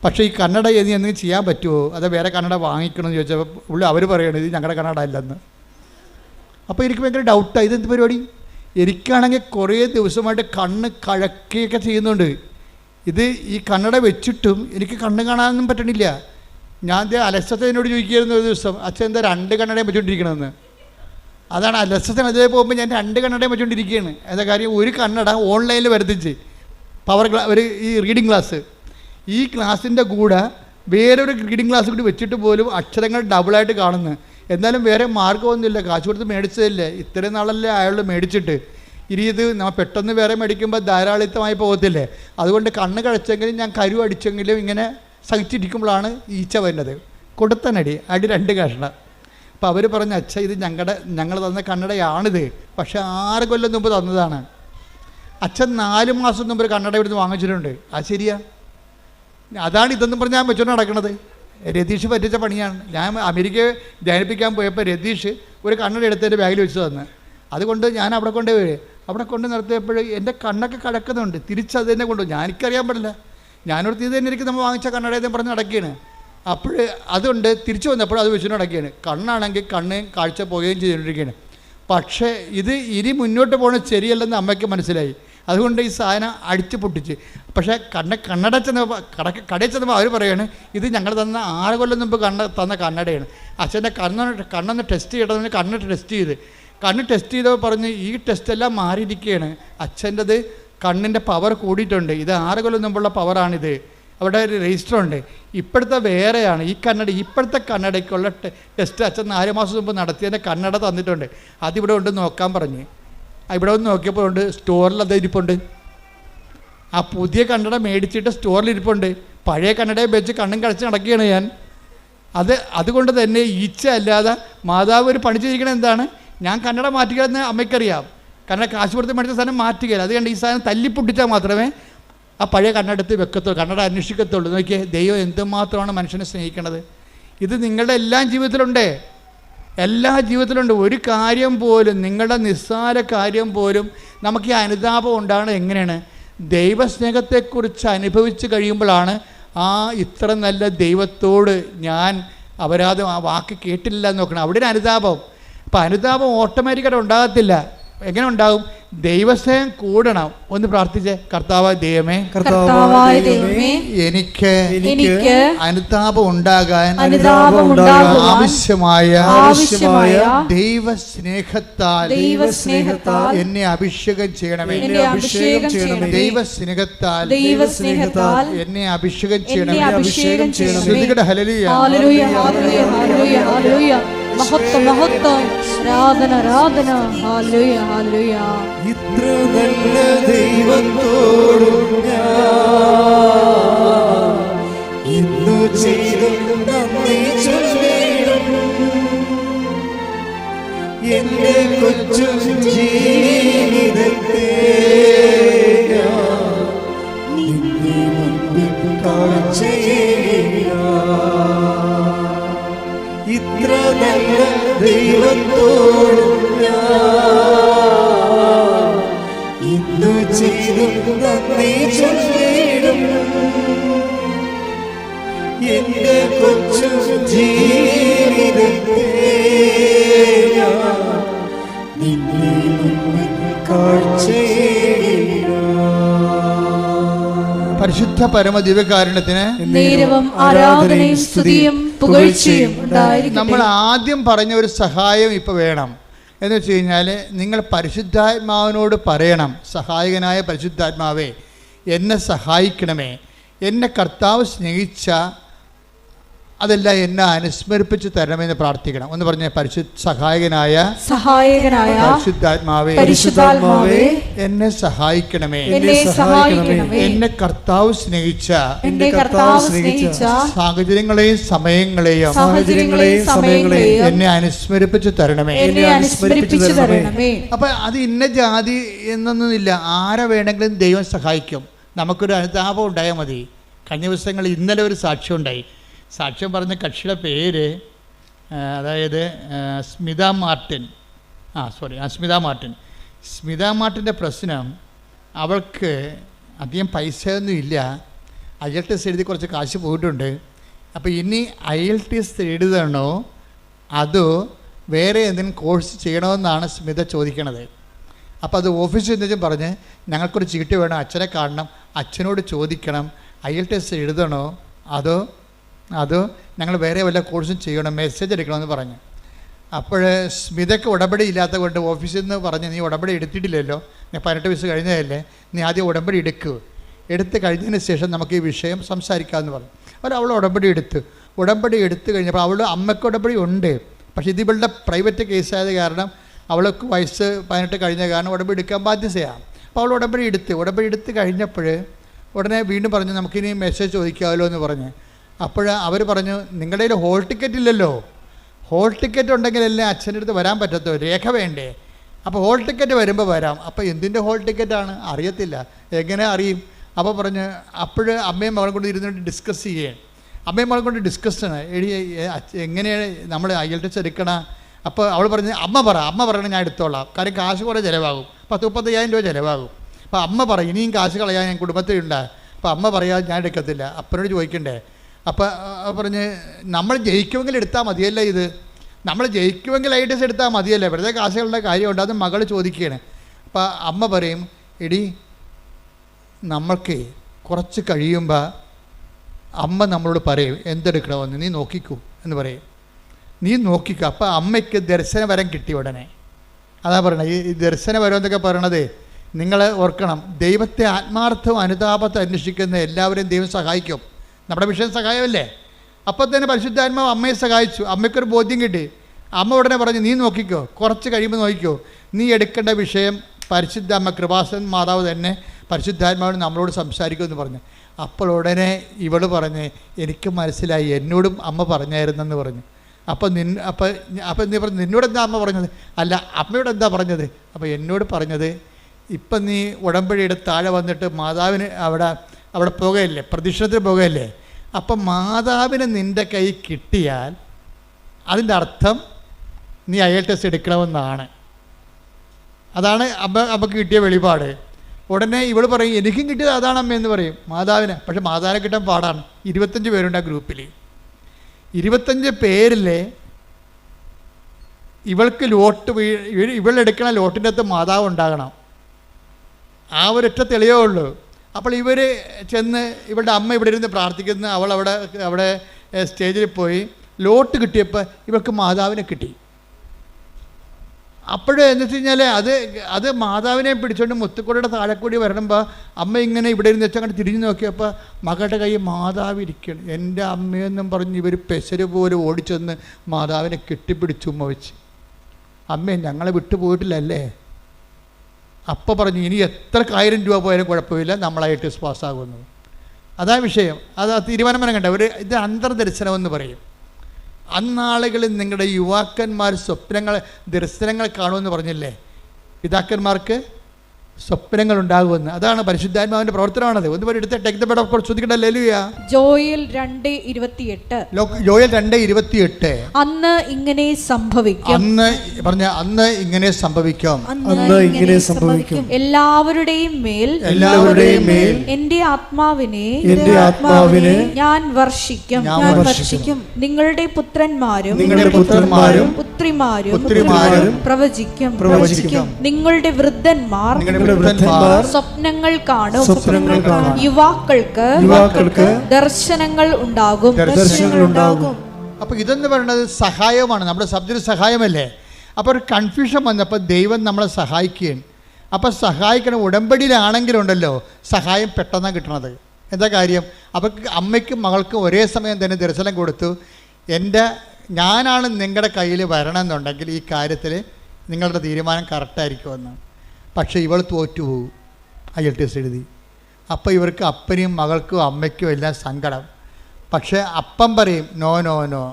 പക്ഷേ ഈ കണ്ണട എന്തെങ്കിലും ചെയ്യാൻ പറ്റുമോ, അത് വേറെ കണ്ണട വാങ്ങിക്കണമെന്ന് ചോദിച്ചപ്പോൾ അവർ പറയണത് ഇത് ഞങ്ങളുടെ കണ്ണട അല്ലെന്ന്. അപ്പോൾ എനിക്ക് ഭയങ്കര ഡൗട്ടാണ്, ഇതെന്ത് പരിപാടി. എനിക്കാണെങ്കിൽ കുറേ ദിവസമായിട്ട് കണ്ണ് കഴക്കുകയൊക്കെ ചെയ്യുന്നുണ്ട്. ഇത് ഈ കണ്ണട വെച്ചിട്ടും എനിക്ക് കണ്ണ് കാണാനൊന്നും പറ്റണില്ല. ഞാൻ അലസത്തേനോട് ചോദിക്കുകയായിരുന്നു ഒരു ദിവസം, അച്ഛൻ എന്താ 2 കണ്ണടയും വെച്ചുകൊണ്ടിരിക്കണമെന്ന്. അതാണ് അലസത്തിന്. അതേ പോകുമ്പോൾ ഞാൻ 2 കണ്ണടയും വെച്ചുകൊണ്ടിരിക്കുകയാണ്. എന്താ കാര്യം, ഒരു കണ്ണട ഓൺലൈനിൽ വരുത്തിച്ച് ഒരു ഈ റീഡിങ് ക്ലാസ്, ഈ ക്ലാസ്സിൻ്റെ കൂടെ വേറൊരു റീഡിങ് ക്ലാസ് കൂടി വെച്ചിട്ട് പോലും അക്ഷരങ്ങൾ ഡബിളായിട്ട് കാണുന്നു. എന്നാലും വേറെ മാർഗ്ഗമൊന്നുമില്ല, കാശ് കൊടുത്ത് മേടിച്ചതല്ലേ, ഇത്രയും നാളല്ലേ അയാൾ മേടിച്ചിട്ട്. ഇനി ഇത് നമ്മൾ പെട്ടെന്ന് വേറെ മേടിക്കുമ്പോൾ ധാരാളിത്തമായി പോകത്തില്ലേ. അതുകൊണ്ട് കണ്ണ് കഴിച്ചെങ്കിലും ഞാൻ കരു അടിച്ചെങ്കിലും ഇങ്ങനെ സഹിച്ചിരിക്കുമ്പോഴാണ് ഈച്ച വരുന്നത്. കൊടുത്തനടി 2 കഷ്ണം. അപ്പോൾ അവർ പറഞ്ഞു, അച്ഛ ഇത് ഞങ്ങൾ തന്ന കണ്ണടയാണിത്, പക്ഷേ 6 കൊല്ലം മുമ്പ് തന്നതാണ്. അച്ഛൻ 4 മാസം മുമ്പ് ഒരു കണ്ണട ഇവിടുന്ന് വാങ്ങിച്ചിട്ടുണ്ട്. അത് ശരിയാ, അതാണ് ഇതെന്നും പറഞ്ഞ് ഞാൻ വെച്ചോണ്ട് നടക്കണത്. രതീഷ് പറ്റിച്ച പണിയാണ്. ഞാൻ അമേരിക്കയെ ധ്യാനിപ്പിക്കാൻ പോയപ്പോൾ രതീഷ് ഒരു കണ്ണട എടുത്ത് എൻ്റെ ബാഗിൽ വെച്ച് തന്ന്. അതുകൊണ്ട് ഞാൻ അവിടെ കൊണ്ട് നിർത്തിയപ്പോൾ എൻ്റെ കണ്ണൊക്കെ കടക്കുന്നുണ്ട്. തിരിച്ചത് തന്നെ കൊണ്ടുപോകും. എനിക്കറിയാൻ പാടില്ല. ഞാനോടത്ത് ഇത് തന്നെ എനിക്ക് നമ്മൾ വാങ്ങിച്ച കണ്ണടയെന്ന് പറഞ്ഞ് നടക്കുകയാണ്. അപ്പോൾ അതുകൊണ്ട് തിരിച്ചു വന്നപ്പോൾ അത് വെച്ചിട്ട് നടക്കുകയാണ്. കണ്ണാണെങ്കിൽ കണ്ണ് കാഴ്ച പോവുകയും ചെയ്തുകൊണ്ടിരിക്കുകയാണ്. പക്ഷേ ഇത് ഇനി മുന്നോട്ട് പോകുന്നത് ശരിയല്ലെന്ന് അമ്മയ്ക്ക് മനസ്സിലായി. അതുകൊണ്ട് ഈ സാധനം അടിച്ച് പൊട്ടിച്ച്. പക്ഷേ കണ്ണട കടയിൽ ചെന്നപ്പോൾ അവർ പറയുകയാണ്, ഇത് ഞങ്ങൾ തന്ന 6 കൊല്ലം മുമ്പ് തന്ന കണ്ണടയാണ്. അച്ഛൻ്റെ കണ്ണൊന്ന് ടെസ്റ്റ് ചെയ്യണമെന്ന് കണ്ണ് ടെസ്റ്റ് ചെയ്തപ്പോൾ പറഞ്ഞ് ഈ ടെസ്റ്റെല്ലാം മാറിയിരിക്കുകയാണ്. അച്ഛൻ്റെത് കണ്ണിൻ്റെ പവർ കൂടിയിട്ടുണ്ട്. ഇത് 6 കൊല്ലം മുമ്പുള്ള പവറാണിത്. അവിടെ ഒരു രജിസ്റ്റർ ഉണ്ട്. ഇപ്പോഴത്തെ വേറെയാണ്. ഇപ്പോഴത്തെ കണ്ണടയ്ക്കുള്ള ടെസ്റ്റ് അച്ഛൻ 4 മാസം മുമ്പ് നടത്തിയതിൻ്റെ കണ്ണട തന്നിട്ടുണ്ട്. അതിവിടെ ഉണ്ട് നോക്കാൻ പറഞ്ഞ്. ഇവിടെ ഒന്ന് നോക്കിയപ്പോൾ ഉണ്ട് സ്റ്റോറിൽ അത് ഇരിപ്പുണ്ട്. ആ പുതിയ കണ്ണട മേടിച്ചിട്ട് സ്റ്റോറിൽ ഇരിപ്പുണ്ട്. പഴയ കണ്ണടയെ വെച്ച് കണ്ണും കടച്ച് നടക്കുകയാണ് ഞാൻ. അതുകൊണ്ട് തന്നെ ഈച്ച അല്ലാതെ മാതാവ് ഒരു പണി ചെയ്തിരിക്കണത് എന്താണ്, ഞാൻ കണ്ണട മാറ്റുകയെന്ന് അമ്മയ്ക്കറിയാം. കാരണം കാശ് കൊടുത്ത് മേടിച്ച സാധനം മാറ്റുകയില്ല. അത് കണ്ട് ഈ സാധനം തല്ലിപ്പൊട്ടിച്ചാൽ മാത്രമേ ആ പഴയ കണ്ണടത്ത് വെക്കത്തുള്ളൂ, കണ്ണട അന്വേഷിക്കത്തുള്ളൂ. നോക്കിയേ, ദൈവം എന്തുമാത്രമാണ് മനുഷ്യനെ സ്നേഹിക്കണത്. ഇത് നിങ്ങളുടെ എല്ലാ ജീവിതത്തിലുണ്ട്. ഒരു കാര്യം പോലും, നിങ്ങളുടെ നിസ്സാര കാര്യം പോലും നമുക്ക് ഈ അനുതാപം ഉണ്ടാകുന്നത് എങ്ങനെയാണ്? ദൈവസ്നേഹത്തെക്കുറിച്ച് അനുഭവിച്ച് കഴിയുമ്പോഴാണ് ഇത്ര നല്ല ദൈവത്തോട് ഞാൻ അപരാധം ആ വാക്ക് കേട്ടില്ല എന്ന് നോക്കണം. അവിടെ ഒരു അനുതാപം. അപ്പം അനുതാപം ഓട്ടോമാറ്റിക്കായിട്ട് ഉണ്ടാകത്തില്ല. എങ്ങനെ ഉണ്ടാകും? ദൈവസ്നേഹം കൂടണം. ഒന്ന് പ്രാർത്ഥിച്ചേ. കർത്താവായ ദൈവമേ, എനിക്ക് അനുതാപം ഉണ്ടാകാൻ ആവശ്യമായ ദൈവസ്നേഹത്താൽ എന്നെ അഭിഷേകം ചെയ്യണമേ. ദൈവസ്നേഹത്താൽ എന്നെ അഭിഷേകം ചെയ്യണമേ. ശ്രുതികട ഹല്ലേലൂയ. മഹത്വം മഹത്വം, ആരാധന ആരാധന. ഹല്ലേലൂയ ഹല്ലേലൂയ. ഇത്ര നല്ല ദൈവത്തോടും ഇന്നു ചെയ്തും നന്ദി ചൊല്ലിടും. എന്റെ കൊച്ചു ജീവിതത്തെ നിന്നെ മുൻപിൽ കാഴ്ചയേകാം. ഇത്ര നല്ല ദൈവത്തോടും ഇന്നു ചെയ്തും നന്ദി ചൊല്ലിടും. എന്റെ കൊച്ചു ജീവിതത്തെ നിന്നെ മുൻപിൽ കാഴ്ചയേകാം. പരിശുദ്ധ പരമ ദിവ്യകാരുണ്യത്തിന് നേരവും ആരാധനയും സ്തുതിയും പുകഴ്ചയും ഉണ്ടായിരിക്കട്ടെ. നമ്മൾ ആദ്യം പറഞ്ഞ ഒരു സഹായം ഇപ്പോൾ വേണം. എന്ന് വെച്ച് കഴിഞ്ഞാൽ നിങ്ങൾ പരിശുദ്ധാത്മാവിനോട് പറയണം, സഹായകനായ പരിശുദ്ധാത്മാവേ എന്നെ സഹായിക്കണമേ. എന്നെ കർത്താവ് സ്നേഹിച്ച അതെല്ലാം എന്നെ അനുസ്മരിപ്പിച്ച് തരണമെന്ന് പ്രാർത്ഥിക്കണം. ഒന്ന് പറഞ്ഞ സഹായകനായ പരിശുദ്ധാത്മാവേ എന്നെ സഹായിക്കണമേ. എന്നെ കർത്താവ് സ്നേഹിച്ച സാഹചര്യങ്ങളെയും സമയങ്ങളെയും എന്നെ അനുസ്മരിപ്പിച്ച് തരണമേ. അപ്പൊ അത് ഇന്ന ജാതി എന്നൊന്നുമില്ല. ആരെ വേണമെങ്കിലും ദൈവം സഹായിക്കും. നമുക്കൊരു അനുതാപം ഉണ്ടായാൽ മതി. കഴിഞ്ഞ ദിവസങ്ങളിൽ ഇന്നലെ ഒരു സാക്ഷ്യം ഉണ്ടായി. സാക്ഷ്യം പറഞ്ഞ കക്ഷിയുടെ പേര് അതായത് സ്മിത മാർട്ടിൻ. സ്മിത മാർട്ടിൻ്റെ പ്രശ്നം, അവൾക്ക് അധികം പൈസയൊന്നും ഇല്ല. IELTS എഴുതി കുറച്ച് കാശ് പോയിട്ടുണ്ട്. അപ്പോൾ ഇനി IELTS എഴുതണോ അതോ വേറെ എന്തെങ്കിലും കോഴ്സ് ചെയ്യണമെന്നാണ് സ്മിത ചോദിക്കണത്. അപ്പോൾ അത് ഓഫീസിൽ നിന്നും പറഞ്ഞ് ഞങ്ങൾക്കൊരു ചീട്ട് വേണം, അച്ഛനെ കാണണം, അച്ഛനോട് ചോദിക്കണം IELTS എഴുതണോ അതോ ഞങ്ങൾ വേറെ വല്ല കോഴ്സും ചെയ്യണം, മെസ്സേജ് എടുക്കണമെന്ന് പറഞ്ഞു. അപ്പോൾ സ്മിതയ്ക്ക് ഉടമ്പടി ഇല്ലാത്ത കൊണ്ട് ഓഫീസിൽ നിന്ന് പറഞ്ഞ് നീ ഉടമ്പടി എടുത്തിട്ടില്ലല്ലോ, നീ 18 വയസ്സ് കഴിഞ്ഞതല്ലേ, നീ ആദ്യം ഉടമ്പടി എടുത്ത് കഴിഞ്ഞതിന് ശേഷം നമുക്ക് ഈ വിഷയം സംസാരിക്കാമെന്ന് പറഞ്ഞു. അവൾ ഉടമ്പടി എടുത്ത് കഴിഞ്ഞപ്പോൾ അവൾ അമ്മയ്ക്ക് ഉടമ്പടി ഉണ്ട്. പക്ഷേ ഇത് ഇവളുടെ പ്രൈവറ്റ് കേസായത് കാരണം അവൾക്ക് വയസ്സ് 18 കഴിഞ്ഞ കാരണം ഉടമ്പടി എടുക്കാൻ ബാധ്യതയാണ്. അപ്പോൾ അവൾ ഉടമ്പടി എടുത്ത് കഴിഞ്ഞപ്പോൾ ഉടനെ വീണ്ടും പറഞ്ഞു നമുക്കിനി മെസ്സേജ് ചോദിക്കാമല്ലോ എന്ന് പറഞ്ഞ്. അപ്പോൾ അവർ പറഞ്ഞു നിങ്ങളുടെ കയ്യിൽ ഹോൾ ടിക്കറ്റ് ഇല്ലല്ലോ, ഹോൾ ടിക്കറ്റ് ഉണ്ടെങ്കിലല്ലേ അച്ഛൻ്റെ അടുത്ത് വരാൻ പറ്റത്തോ, രേഖ വേണ്ടേ. അപ്പോൾ ഹോൾ ടിക്കറ്റ് വരുമ്പോൾ വരാം. അപ്പോൾ എന്തിൻ്റെ ഹോൾ ടിക്കറ്റാണ് അറിയത്തില്ല, എങ്ങനെ അറിയും. അപ്പോൾ പറഞ്ഞ് അപ്പോൾ അമ്മയും മകളും കൊണ്ട് ഇരുന്നിട്ട് ഡിസ്കസ് ചെയ്യുകയാണ്. അമ്മയും മകളും കൊണ്ട് ഡിസ്കസ്സാണ്, എങ്ങനെയാണ് നമ്മൾ IELTS എടുക്കണം. അപ്പോൾ അവൾ പറഞ്ഞ് അമ്മ പറയണം ഞാൻ എടുത്തോളാം, കാര്യം കാശ് കുറേ ചിലവാകും, 10-35,000 രൂപ ചിലവാകും. അപ്പോൾ അമ്മ പറയും ഇനിയും കാശ് കളയാൻ ഞാൻ കുടുംബത്തിലുണ്ട്. അപ്പോൾ അമ്മ പറയാതെ ഞാൻ എടുക്കത്തില്ല, അപ്പനോട് ചോദിക്കണ്ടേ. അപ്പോൾ പറഞ്ഞ് നമ്മൾ ജയിക്കുമെങ്കിൽ എടുത്താൽ മതിയല്ലേ, നമ്മൾ ജയിക്കുമെങ്കിൽ IELTS എടുത്താൽ മതിയല്ലേ, വെറുതെ കാശുകളുടെ കാര്യമുണ്ട്. അത് മകൾ ചോദിക്കുകയാണ്. അപ്പോൾ അമ്മ പറയും എടി നമ്മൾക്ക് കുറച്ച് കഴിയുമ്പോൾ അമ്മ നമ്മളോട് പറയും എന്തെടുക്കണമെന്ന്, നീ നോക്കിക്കൂ എന്ന് പറയും, നീ നോക്കിക്കോ. അപ്പോൾ അമ്മയ്ക്ക് ദർശനവരം കിട്ടി ഉടനെ. അതാ പറയണത്, ഈ ദർശനവരം എന്നൊക്കെ പറയണത് നിങ്ങൾ ഓർക്കണം, ദൈവത്തെ ആത്മാർത്ഥവും അനുതാപത്തെ അന്വേഷിക്കുന്ന എല്ലാവരെയും ദൈവം സഹായിക്കും. നമ്മുടെ വിഷയം സഹായമല്ലേ. അപ്പോൾ തന്നെ പരിശുദ്ധാത്മാവ് അമ്മയെ സഹായിച്ചു, അമ്മയ്ക്കൊരു ബോധ്യം കിട്ടി. അമ്മ ഉടനെ പറഞ്ഞു നീ നോക്കിക്കോ, കുറച്ച് കഴിയുമ്പോൾ നോക്കിക്കോ, നീ എടുക്കേണ്ട വിഷയം പരിശുദ്ധ അമ്മ കൃപാസൻ മാതാവ് തന്നെ പരിശുദ്ധാത്മാവിന് നമ്മളോട് സംസാരിക്കുമെന്ന് പറഞ്ഞു. അപ്പോൾ ഉടനെ ഇവൾ പറഞ്ഞ് എനിക്ക് മനസ്സിലായി, എന്നോടും അമ്മ പറഞ്ഞായിരുന്നെന്ന് പറഞ്ഞു. അപ്പോൾ നീ പറഞ്ഞു നിന്നോടെന്താ അമ്മ പറഞ്ഞത്? അല്ല അമ്മയോട് എന്താ പറഞ്ഞത്? അപ്പോൾ എന്നോട് പറഞ്ഞത് ഇപ്പം നീ ഉടമ്പടിയുടെ താഴെ വന്നിട്ട് മാതാവിന് അവിടെ പോകുകയല്ലേ, പ്രദക്ഷിണത്തിന് പോകുകയല്ലേ, അപ്പം മാതാവിന് നിൻ്റെ കൈ കിട്ടിയാൽ അതിൻ്റെ അർത്ഥം നീ IELTS എടുക്കണമെന്നാണ്. അതാണ് അമ്മക്ക് കിട്ടിയ വെളിപാട്. ഉടനെ ഇവൾ പറയും എനിക്കും കിട്ടിയത് അതാണ് അമ്മ എന്ന് പറയും മാതാവിന്. പക്ഷെ മാതാവിനെ കിട്ടാൻ പാടാണ്. 25 പേരുണ്ട് ആ ഗ്രൂപ്പിൽ. 25 പേരിൽ ഇവൾക്ക് ലോട്ട് ഇവളെടുക്കണ ലോട്ടിൻ്റെ അകത്ത് മാതാവ് ഉണ്ടാകണം. ആ ഒരൊറ്റ തെളിവേ ഉള്ളൂ. അപ്പോൾ ഇവർ ചെന്ന് ഇവളുടെ അമ്മ ഇവിടെ ഇരുന്ന് പ്രാർത്ഥിക്കുന്ന അവൾ അവിടെ സ്റ്റേജിൽ പോയി ലോട്ട് കിട്ടിയപ്പോൾ ഇവൾക്ക് മാതാവിനെ കിട്ടി. അപ്പോഴേ എന്ന് വെച്ച് കഴിഞ്ഞാൽ അത് മാതാവിനെ പിടിച്ചുകൊണ്ട് മുത്തുക്കുടയുടെ താഴെ കൂടി വരണമ്പോൾ അമ്മ ഇങ്ങനെ ഇവിടെ ഇരുന്ന് വെച്ചാൽ അങ്ങോട്ട് തിരിഞ്ഞു നോക്കിയപ്പോൾ മകളുടെ കൈ മാതാവ് ഇരിക്കണം. എൻ്റെ അമ്മയെന്നും പറഞ്ഞ് ഇവർ പെസര് പോലെ ഓടിച്ചെന്ന് മാതാവിനെ കെട്ടിപ്പിടിച്ച് ഉമ്മ വെച്ച്. അമ്മേ ഞങ്ങളെ വിട്ടുപോയിട്ടില്ലല്ലേ? അപ്പം പറഞ്ഞു ഇനി എത്ര 1000 രൂപ പോയാലും കുഴപ്പമില്ല, നമ്മളായിട്ട് പാസ്സാകുന്നു. അതാ വിഷയം. അത് തീരുമാനം കണ്ട ഇത് അന്തർദർശനമെന്ന് പറയും. അന്നാളുകളിൽ നിങ്ങളുടെ യുവാക്കന്മാർ ദർശനങ്ങൾ കാണുമെന്ന് പറഞ്ഞില്ലേ? പിതാക്കന്മാർക്ക് സ്വപ്നങ്ങൾ ഉണ്ടാകുമെന്ന്. അതാണ് പരിശുദ്ധാത്മാവിന്റെ പ്രവർത്തനമാണത്. ഒന്ന് എടുത്ത് take the bed of God ശ്രദ്ധിക്കട്ടെ. ഹല്ലേലൂയ. ജോയൽ 2:28. ജോയൽ 2:28. അന്ന് ഇങ്ങനെ സംഭവിക്കും. അന്ന് ഇങ്ങനെ സംഭവിക്കും. എല്ലാവരുടെയും മേൽ എന്റെ ആത്മാവിനെ ഞാൻ വർഷിക്കും. നിങ്ങളുടെ പുത്രന്മാരും പുത്രിമാരും പ്രവചിക്കും. നിങ്ങളുടെ വൃദ്ധന്മാർ സ്വപ്നങ്ങൾ കാണും. യുവാക്കൾക്ക് ദർശനങ്ങൾ ഉണ്ടാകും. അപ്പൊ ഇതെന്ന് പറയുന്നത് സഹായമാണ്. നമ്മുടെ സബ്ജക്റ്റ് സഹായമല്ലേ? അപ്പോൾ ഒരു കൺഫ്യൂഷൻ വന്നപ്പോൾ ദൈവം നമ്മളെ സഹായിക്കുകയാണ്. അപ്പം സഹായിക്കണം. ഉടമ്പടിയിലാണെങ്കിലുണ്ടല്ലോ സഹായം പെട്ടെന്നാണ് കിട്ടണത്. എന്താ കാര്യം? അപ്പം അമ്മയ്ക്കും മകൾക്കും ഒരേ സമയം തന്നെ ദർശനം കൊടുത്തു. ഞാനാണ് നിങ്ങളുടെ കയ്യിൽ വരണമെന്നുണ്ടെങ്കിൽ ഈ കാര്യത്തിൽ നിങ്ങളുടെ തീരുമാനം കറക്റ്റായിരിക്കുമെന്ന്. പക്ഷേ ഇവൾ തോറ്റുപോകും. IELTS എഴുതി. അപ്പോൾ ഇവർക്ക് അപ്പനും മകൾക്കും അമ്മയ്ക്കും എല്ലാം സങ്കടം. പക്ഷേ അപ്പം പറയും നോ നോ നോ,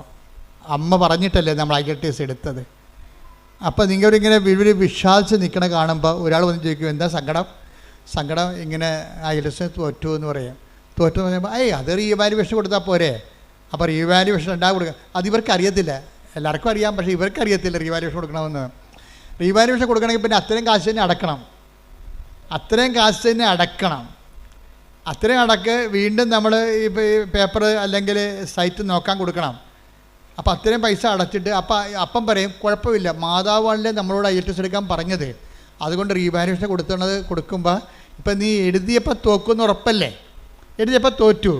അമ്മ പറഞ്ഞിട്ടല്ലേ നമ്മൾ IELTS എടുത്തത്. അപ്പോൾ നിങ്ങളിങ്ങനെ വിശ്വാസിച്ച് നിൽക്കണ കാണുമ്പോൾ ഒരാൾ വന്ന് ചോദിക്കും എന്താ സങ്കടം ഇങ്ങനെ IELTS തോറ്റു എന്ന് പറയും. തോറ്റു എന്ന് പറയുമ്പോൾ അത് റീവാലുവേഷൻ കൊടുത്താൽ പോരെ. അപ്പോൾ റീവാലുവേഷൻ കൊടുക്കുക. അത് ഇവർക്ക് അറിയത്തില്ല. എല്ലാവർക്കും അറിയാം, പക്ഷേ ഇവർക്ക് അറിയത്തില്ല റീവാലുവേഷൻ കൊടുക്കണമെന്ന്. റീവാലുവേഷൻ കൊടുക്കണമെങ്കിൽ പിന്നെ അത്രയും കാശ് തന്നെ അടക്കണം. അത്രയും അടക്ക് വീണ്ടും നമ്മൾ ഇപ്പോൾ ഈ പേപ്പർ അല്ലെങ്കിൽ സൈറ്റ് നോക്കാൻ കൊടുക്കണം. അപ്പോൾ അത്രയും പൈസ അടച്ചിട്ട് അപ്പം പറയും കുഴപ്പമില്ല, മാതാവാണല്ലേ നമ്മളോട് IELTS എടുക്കാൻ പറഞ്ഞത്, അതുകൊണ്ട് റീവാലുവേഷൻ കൊടുക്കുമ്പോൾ ഇപ്പം നീ എഴുതിയപ്പോൾ തോക്കുമെന്ന് ഉറപ്പല്ലേ? എഴുതിയപ്പോൾ തോറ്റു.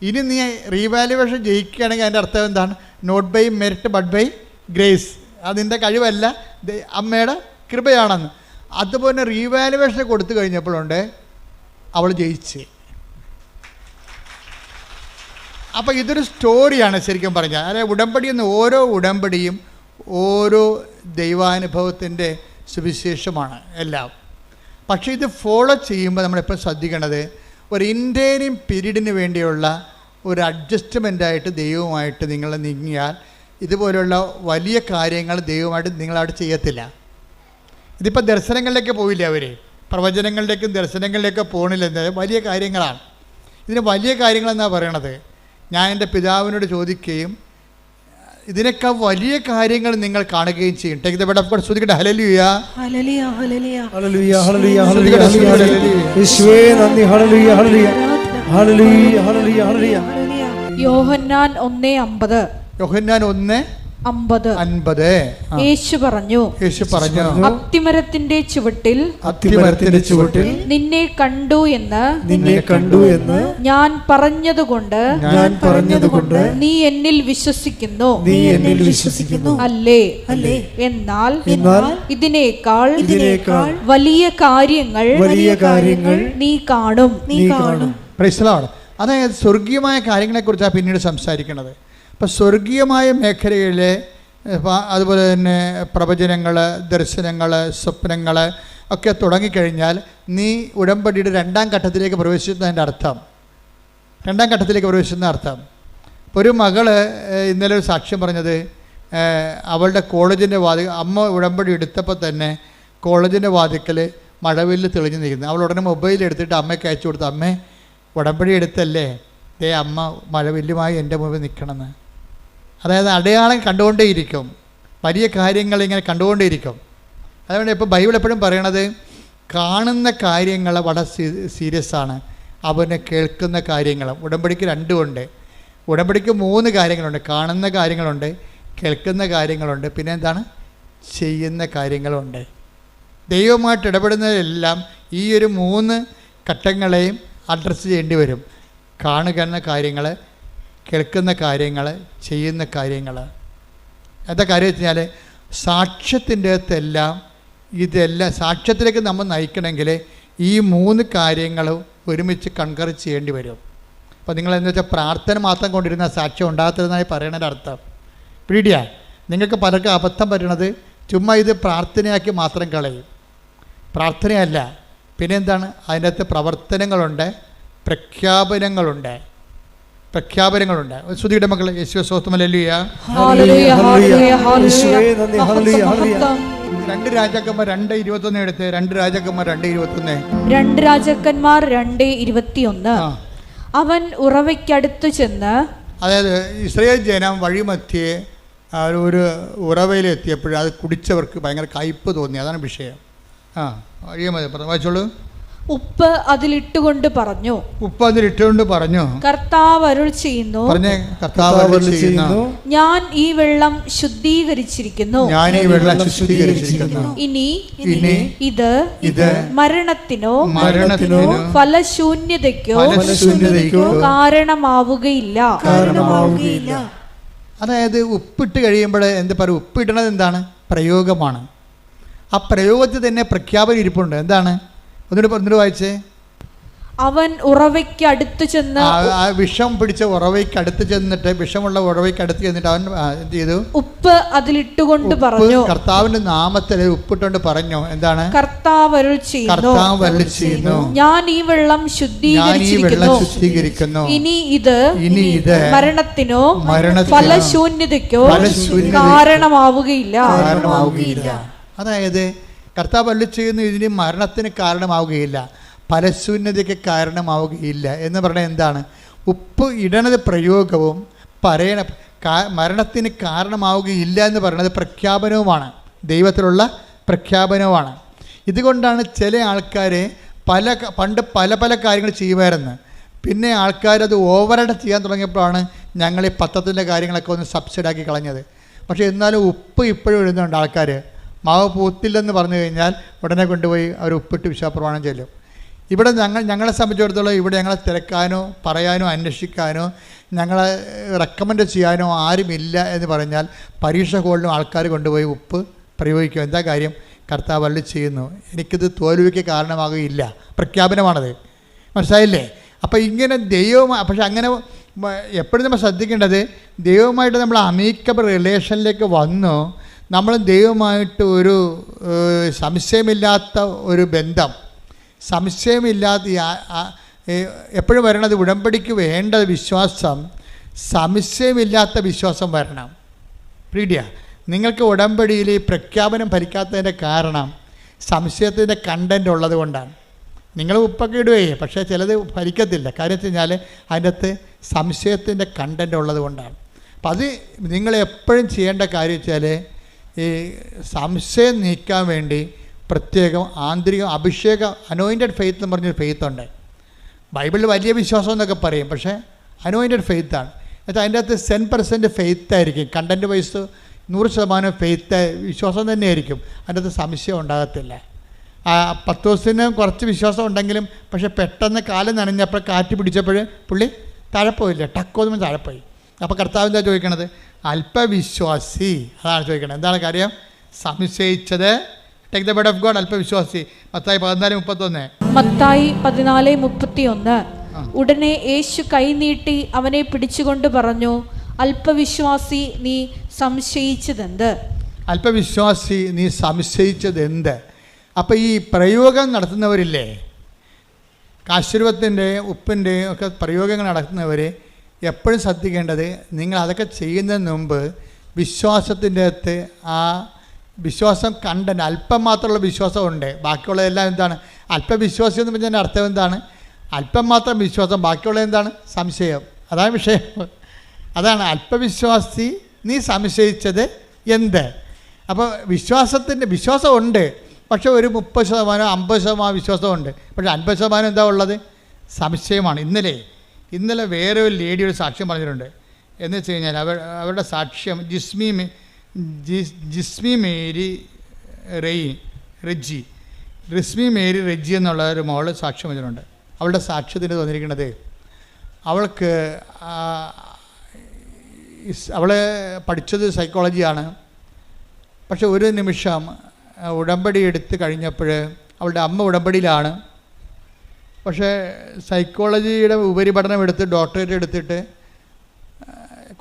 ഇനി നീ റീവാലുവേഷൻ ജയിക്കുകയാണെങ്കിൽ അതിൻ്റെ അർത്ഥം എന്താണ്? Not by merit but by grace. അതിൻ്റെ കഴിവല്ല, അമ്മയുടെ കൃപയാണെന്ന്. അതുപോലെ റീവാലുവേഷൻ കൊടുത്തു കഴിഞ്ഞപ്പോഴുണ്ട് അവൾ ജയിച്ച്. അപ്പോൾ ഇതൊരു സ്റ്റോറിയാണ് ശരിക്കും പറഞ്ഞാൽ. അതായത് ഉടമ്പടി എന്ന് ഓരോ ഉടമ്പടിയും ഓരോ ദൈവാനുഭവത്തിൻ്റെ സുവിശേഷമാണ് എല്ലാം. പക്ഷേ ഇത് ഫോളോ ചെയ്യുമ്പോൾ നമ്മളെപ്പോഴും ശ്രദ്ധിക്കേണ്ടത് ഒരു ഇൻറ്റേരിയം പീരീഡിന് വേണ്ടിയുള്ള ഒരു അഡ്ജസ്റ്റ്മെൻറ്റായിട്ട് ദൈവവുമായിട്ട് നിങ്ങൾ നീങ്ങിയാൽ ഇതുപോലുള്ള വലിയ കാര്യങ്ങൾ ദൈവമായിട്ട് നിങ്ങളവിടെ ചെയ്യത്തില്ല. ഇതിപ്പോൾ ദർശനങ്ങളിലേക്ക് പോയില്ല, അവർ പ്രവചനങ്ങളിലേക്കും ദർശനങ്ങളിലേക്കും പോകണില്ല. വലിയ കാര്യങ്ങളാണ്. ഇതിന് വലിയ കാര്യങ്ങളെന്നാണ് പറയണത്. ഞാൻ എൻ്റെ പിതാവിനോട് ചോദിക്കുകയും ഇതിനൊക്കെ വലിയ കാര്യങ്ങൾ നിങ്ങൾ കാണുകയും ചെയ്യും. Take the bed of God ശ്രദ്ധിക്കട്ടെ. ഹല്ലേലൂയ ഹല്ലേലൂയ ഹല്ലേലൂയ ഹല്ലേലൂയ ഹല്ലേലൂയ യേശുവേ നന്ദി. ഹല്ലേലൂയ ഹല്ലേലൂയ ഹല്ലേലൂയ ഹല്ലേലൂയ ഹല്ലേലൂയ. യോഹന്നാൻ 1:50. യോഹന്നാൻ 1:50. യേശു പറഞ്ഞു അത്തിമരത്തിന്റെ ചുവട്ടിൽ നിന്നെ കണ്ടു എന്ന് ഞാൻ പറഞ്ഞതുകൊണ്ട് നീ എന്നിൽ വിശ്വസിക്കുന്നു. അല്ലേ? എന്നാൽ ഇതിനേക്കാൾ വലിയ കാര്യങ്ങൾ നീ കാണും. Praise the Lord. അതായത് സ്വർഗീയമായ കാര്യങ്ങളെക്കുറിച്ചാണ് പിന്നീട് സംസാരിക്കുന്നത്. അപ്പോൾ സ്വർഗീയമായ മേഖലയിലെ അതുപോലെ തന്നെ പ്രവചനങ്ങൾ, ദർശനങ്ങൾ, സ്വപ്നങ്ങൾ ഒക്കെ തുടങ്ങിക്കഴിഞ്ഞാൽ നീ ഉടമ്പടിയുടെ രണ്ടാം ഘട്ടത്തിലേക്ക് പ്രവേശിക്കുന്നതിൻ്റെ അർത്ഥം ഒരു മകള് ഇന്നലെ ഒരു സാക്ഷ്യം പറഞ്ഞത് അവളുടെ കോളേജിൻ്റെ അമ്മ ഉടമ്പടി എടുത്തപ്പോൾ തന്നെ കോളേജിൻ്റെ വാതിക്കൽ മഴവില്ല് തെളിഞ്ഞു നിൽക്കുന്നു. അവൾ ഉടനെ മൊബൈൽ എടുത്തിട്ട് അമ്മയ്ക്ക് അയച്ചു കൊടുത്തു, അമ്മേ ഉടമ്പടി എടുത്തല്ലേ, അമ്മ മഴവില്ലുമായി എൻ്റെ മുമ്പിൽ നിൽക്കണമെന്ന്. അതായത് അടയാളം കണ്ടുകൊണ്ടേയിരിക്കും, വലിയ കാര്യങ്ങൾ ഇങ്ങനെ കണ്ടുകൊണ്ടേയിരിക്കും. അതുകൊണ്ട് ഇപ്പോൾ ബൈബിൾ എപ്പോഴും പറയണത് കാണുന്ന കാര്യങ്ങൾ വളരെ സീരിയസ് ആണ്. അവന് കേൾക്കുന്ന കാര്യങ്ങളും. ഉടമ്പടിക്ക് രണ്ടുമുണ്ട്. ഉടമ്പടിക്ക് 3 കാര്യങ്ങളുണ്ട്. കാണുന്ന കാര്യങ്ങളുണ്ട്, കേൾക്കുന്ന കാര്യങ്ങളുണ്ട്, പിന്നെ എന്താണ്, ചെയ്യുന്ന കാര്യങ്ങളുണ്ട്. ദൈവമായിട്ട് ഇടപെടുന്നതെല്ലാം ഈ ഒരു 3 ഘട്ടങ്ങളെയും അഡ്രസ്സ് ചെയ്യേണ്ടി വരും. കാണുന്ന കാര്യങ്ങൾ, കേൾക്കുന്ന കാര്യങ്ങൾ, ചെയ്യുന്ന കാര്യങ്ങൾ. എന്താ കാര്യം വെച്ച് കഴിഞ്ഞാൽ സാക്ഷ്യത്തിൻ്റെ അകത്തെല്ലാം ഇതെല്ലാം സാക്ഷ്യത്തിലേക്ക് നമ്മൾ നയിക്കണമെങ്കിൽ ഈ 3 കാര്യങ്ങളും ഒരുമിച്ച് കൺകർ ചെയ്യേണ്ടി വരും. അപ്പോൾ നിങ്ങളെന്ന് വെച്ചാൽ പ്രാർത്ഥന മാത്രം കൊണ്ടിരുന്ന സാക്ഷ്യം ഉണ്ടാകത്തില്ലെന്നായി പറയണതിൻ്റെ അർത്ഥം. പിടിയാ, നിങ്ങൾക്ക് പലർക്കും അബദ്ധം പറ്റണത് ചുമ്മാ ഇത് പ്രാർത്ഥനയാക്കി മാത്രം കളയും. പ്രാർത്ഥനയല്ല, പിന്നെ എന്താണ്, അതിൻ്റെ അകത്ത് പ്രവർത്തനങ്ങളുണ്ട്, പ്രഖ്യാപനങ്ങളുണ്ട്. ശ്രുതിയുടെ മക്കൾ യേശുവേ സ്തോത്രം. ഹല്ലേലൂയ. 2 രാജാക്കന്മാർ 2:21 എടുത്ത്. 2 രാജാക്കന്മാർ 2:21. അവൻ ഉറവയ്ക്കടുത്തു ചെന്ന്, അതായത് ഇസ്രായേൽ ജനം വഴിമധ്യേ ഒരു ഉറവയിലെത്തിയപ്പോൾ അത് കുടിച്ചവർക്ക് ഭയങ്കര കയ്പ് തോന്നി. അതാണ് വിഷയം. വായിച്ചോളൂ. ഉപ്പ് അതിലിട്ടുകൊണ്ട് പറഞ്ഞു, കർത്താവ് അരുൾ ചെയ്യുന്നു, ഞാൻ ഈ വെള്ളം ശുദ്ധീകരിച്ചിരിക്കുന്നു. ഇനി ഇത് മരണത്തിനോ ഫലശൂന്യതയ്ക്കോ കാരണമാവുകയില്ല. അതായത് ഉപ്പിട്ട് കഴിയുമ്പോൾ എന്താ പറയുക, ഉപ്പിടണത് എന്താണ്, പ്രയോഗമാണ്. ആ പ്രയോഗത്തിൽ തന്നെ പ്രഖ്യാപനം ഇരിപ്പുണ്ട്. എന്താണ്, ഒന്നുകൂടി വായിച്ചേ. അവൻ ഉറവയ്ക്ക് അടുത്ത് ചെന്ന്, വിഷം പിടിച്ച ഉറവയ്ക്ക് അടുത്ത് ചെന്നിട്ട്, വിഷമുള്ള ഉറവയ്ക്ക് അടുത്ത് ചെന്നിട്ട് അവൻ എന്ത് ചെയ്തു, ഉപ്പ് അതിലിട്ടുകൊണ്ട് പറഞ്ഞു, കർത്താവിന്റെ നാമത്തിൽ ഉപ്പിട്ടുകൊണ്ട് പറഞ്ഞു. എന്താണ്, കർത്താവ് അരുൾ ചെയ്യുന്നു, ഞാൻ ഈ വെള്ളം ശുദ്ധീകരിച്ചിരിക്കുന്നു. ഇനി ഇത് മരണത്തിനോ ഫലശൂന്യതയ്ക്കോ കാരണമാവുകയില്ല. അതായത് കർത്താവ് അരുളി ചെയ്യുന്നു, ഇതിന് മരണത്തിന് കാരണമാവുകയില്ല, ഫലശൂന്യതയ്ക്ക് കാരണമാവുകയില്ല എന്ന് പറഞ്ഞാൽ എന്താണ്, ഉപ്പ് ഇടണത് പ്രയോഗവും മരണത്തിന് കാരണമാവുകയില്ല എന്ന് പറയുന്നത് പ്രഖ്യാപനവുമാണ്, ദൈവത്തിലുള്ള പ്രഖ്യാപനവുമാണ്. ഇതുകൊണ്ടാണ് ചില ആൾക്കാർ പണ്ട് പല കാര്യങ്ങൾ ചെയ്യുമായിരുന്നു. പിന്നെ ആൾക്കാരത് ഓവറായിട്ട് ചെയ്യാൻ തുടങ്ങിയപ്പോഴാണ് ഞങ്ങൾ ഈ പത്രത്തിൻ്റെ കാര്യങ്ങളൊക്കെ ഒന്ന് സബ്സിഡാക്കി കളഞ്ഞത്. പക്ഷേ എന്നാലും ഉപ്പ് ഇപ്പോഴും ഇടുന്നുണ്ട് ആൾക്കാർ. മാവ് പൂത്തില്ലെന്ന് പറഞ്ഞു കഴിഞ്ഞാൽ ഉടനെ കൊണ്ടുപോയി അവർ ഉപ്പിട്ട് വിശ്വാസപ്രമാണം ചൊല്ലും. ഇവിടെ ഞങ്ങളെ സംബന്ധിച്ചിടത്തോളം ഇവിടെ ഞങ്ങളെ തിരക്കാനോ പറയാനോ അന്വേഷിക്കാനോ ഞങ്ങളെ റെക്കമെൻഡ് ചെയ്യാനോ ആരുമില്ല എന്ന് പറഞ്ഞാൽ പരീക്ഷ ഹോളിലും ആൾക്കാർ കൊണ്ടുപോയി ഉപ്പ് പ്രയോഗിക്കും. എന്താ കാര്യം, കർത്താവ് അരുളി ചെയ്യുന്നു, എനിക്കിത് തോൽവിക്ക് കാരണമാകുകയില്ല, പ്രഖ്യാപനമാണത്. മനസ്സിലായില്ലേ? അപ്പോൾ ഇങ്ങനെ പക്ഷെ അങ്ങനെ എപ്പോഴും നമ്മൾ ശ്രദ്ധിക്കേണ്ടത്, ദൈവമായിട്ട് നമ്മൾ അമീക്കബിൾ റിലേഷനിലേക്ക് വന്നു, നമ്മൾ ദൈവമായിട്ട് ഒരു സംശയമില്ലാത്ത ഒരു ബന്ധം, സംശയമില്ലാത്ത എപ്പോഴും വരണത്, ഉടമ്പടിക്ക് വേണ്ട വിശ്വാസം സംശയമില്ലാത്ത വിശ്വാസം വരണം. പ്രീഡിയ, നിങ്ങൾക്ക് ഉടമ്പടിയിൽ ഈ പ്രഖ്യാപനം ഫലിക്കാത്തതിൻ്റെ കാരണം സംശയത്തിൻ്റെ കണ്ടൻറ്റ് ഉള്ളത് കൊണ്ടാണ്. നിങ്ങൾ ഉപ്പൊക്കെ ഇടുവേ, പക്ഷേ ചിലത് ഫലിക്കത്തില്ല. കാര്യം വെച്ച് കഴിഞ്ഞാൽ അതിൻ്റെ അകത്ത് സംശയത്തിൻ്റെ കണ്ടൻറ്റ് ഉള്ളത് കൊണ്ടാണ്. അപ്പം അത് നിങ്ങൾ എപ്പോഴും ചെയ്യേണ്ട കാര്യം വെച്ചാൽ ഈ സംശയം നീക്കാൻ വേണ്ടി പ്രത്യേകം ആന്തരിക അഭിഷേക അനോയിൻറ്റഡ് ഫെയ്ത്ത് എന്ന് പറഞ്ഞൊരു ഫെയ്ത്തുണ്ട്. ബൈബിളിൽ വലിയ വിശ്വാസം എന്നൊക്കെ പറയും, പക്ഷേ അനോയിൻറ്റഡ് ഫെയ്ത്താണ്. എന്നുവെച്ചാൽ അതിൻ്റെ അകത്ത് 10% ഫെയ്ത്തായിരിക്കും. കണ്ടൻറ്റ് വൈസ് 100% ഫെയ്ത്ത് വിശ്വാസം തന്നെയായിരിക്കും. അതിൻ്റെ അകത്ത് സംശയം ഉണ്ടാകത്തില്ല. 10 ദിവസത്തിന് കുറച്ച് വിശ്വാസം ഉണ്ടെങ്കിലും പക്ഷേ പെട്ടെന്ന് കാലം നനഞ്ഞപ്പോൾ കാറ്റ് പിടിച്ചപ്പോൾ പുള്ളി താഴെപ്പോയില്ല, ടക്കോന്നും താഴെപ്പോയി. അപ്പോൾ കർത്താവ് എന്താ ചോദിക്കണത്, അല്പവിശ്വാസി. അതാണ് ചോദിക്കണത്. എന്താണ് കാര്യം, സംശയിച്ചത്. Take the word of God, അല്പവിശ്വാസി. മത്തായി 14:31. ഉടനെ യേശു കൈനീട്ടി അവനെ പിടിച്ചുകൊണ്ട് പറഞ്ഞു, അല്പവിശ്വാസി നീ സംശയിച്ചതെന്ത്? അല്പവിശ്വാസി നീ സംശയിച്ചതെന്ത്? അപ്പോൾ ഈ പ്രയോഗം നടത്തുന്നവരില്ലേ, കാശുരൂപത്തിൻ്റെ ഉപ്പിൻ്റെയും ഒക്കെ പ്രയോഗങ്ങൾ നടത്തുന്നവർ എപ്പോഴും ശ്രദ്ധിക്കേണ്ടത്, നിങ്ങൾ അതൊക്കെ ചെയ്യുന്നതിന് മുമ്പ് വിശ്വാസത്തിൻ്റെ അകത്ത് ആ വിശ്വാസം കണ്ടന്റ് അല്പം മാത്രമുള്ള വിശ്വാസമുണ്ട്, ബാക്കിയുള്ളതെല്ലാം എന്താണ് അല്പവിശ്വാസം എന്ന് പറഞ്ഞതിൻ്റെ അർത്ഥം എന്താണ്, അല്പം മാത്രം വിശ്വാസം, ബാക്കിയുള്ളത് എന്താണ് സംശയം. അതാണ് വിഷയം. അതാണ് അല്പവിശ്വാസി നീ സംശയിച്ചത് എന്ത്. അപ്പോൾ വിശ്വാസമുണ്ട്, പക്ഷേ ഒരു 30% 50% വിശ്വാസമുണ്ട്. പക്ഷേ 50% എന്താ ഉള്ളത്? സംശയമാണ്. ഇന്നലെ വേറെ ഒരു ലേഡി ഒരു സാക്ഷ്യം പറഞ്ഞിട്ടുണ്ട്. എന്ന് വെച്ച് കഴിഞ്ഞാൽ അവരുടെ സാക്ഷ്യം ജിസ്മി മേരി റെജി എന്നുള്ള ഒരു മോള് സാക്ഷ്യം പറഞ്ഞിട്ടുണ്ട്. അവളുടെ സാക്ഷ്യത്തിന് തോന്നിയിരിക്കുന്നത് അവൾക്ക് അവൾ പഠിച്ചത് സൈക്കോളജിയാണ്. പക്ഷെ ഒരു നിമിഷം ഉടമ്പടി എടുത്ത് കഴിഞ്ഞപ്പോൾ അവളുടെ അമ്മ ഉടമ്പടിയിലാണ്. പക്ഷേ സൈക്കോളജിയുടെ ഉപരിപഠനം എടുത്ത് ഡോക്ടറേറ്റ് എടുത്തിട്ട്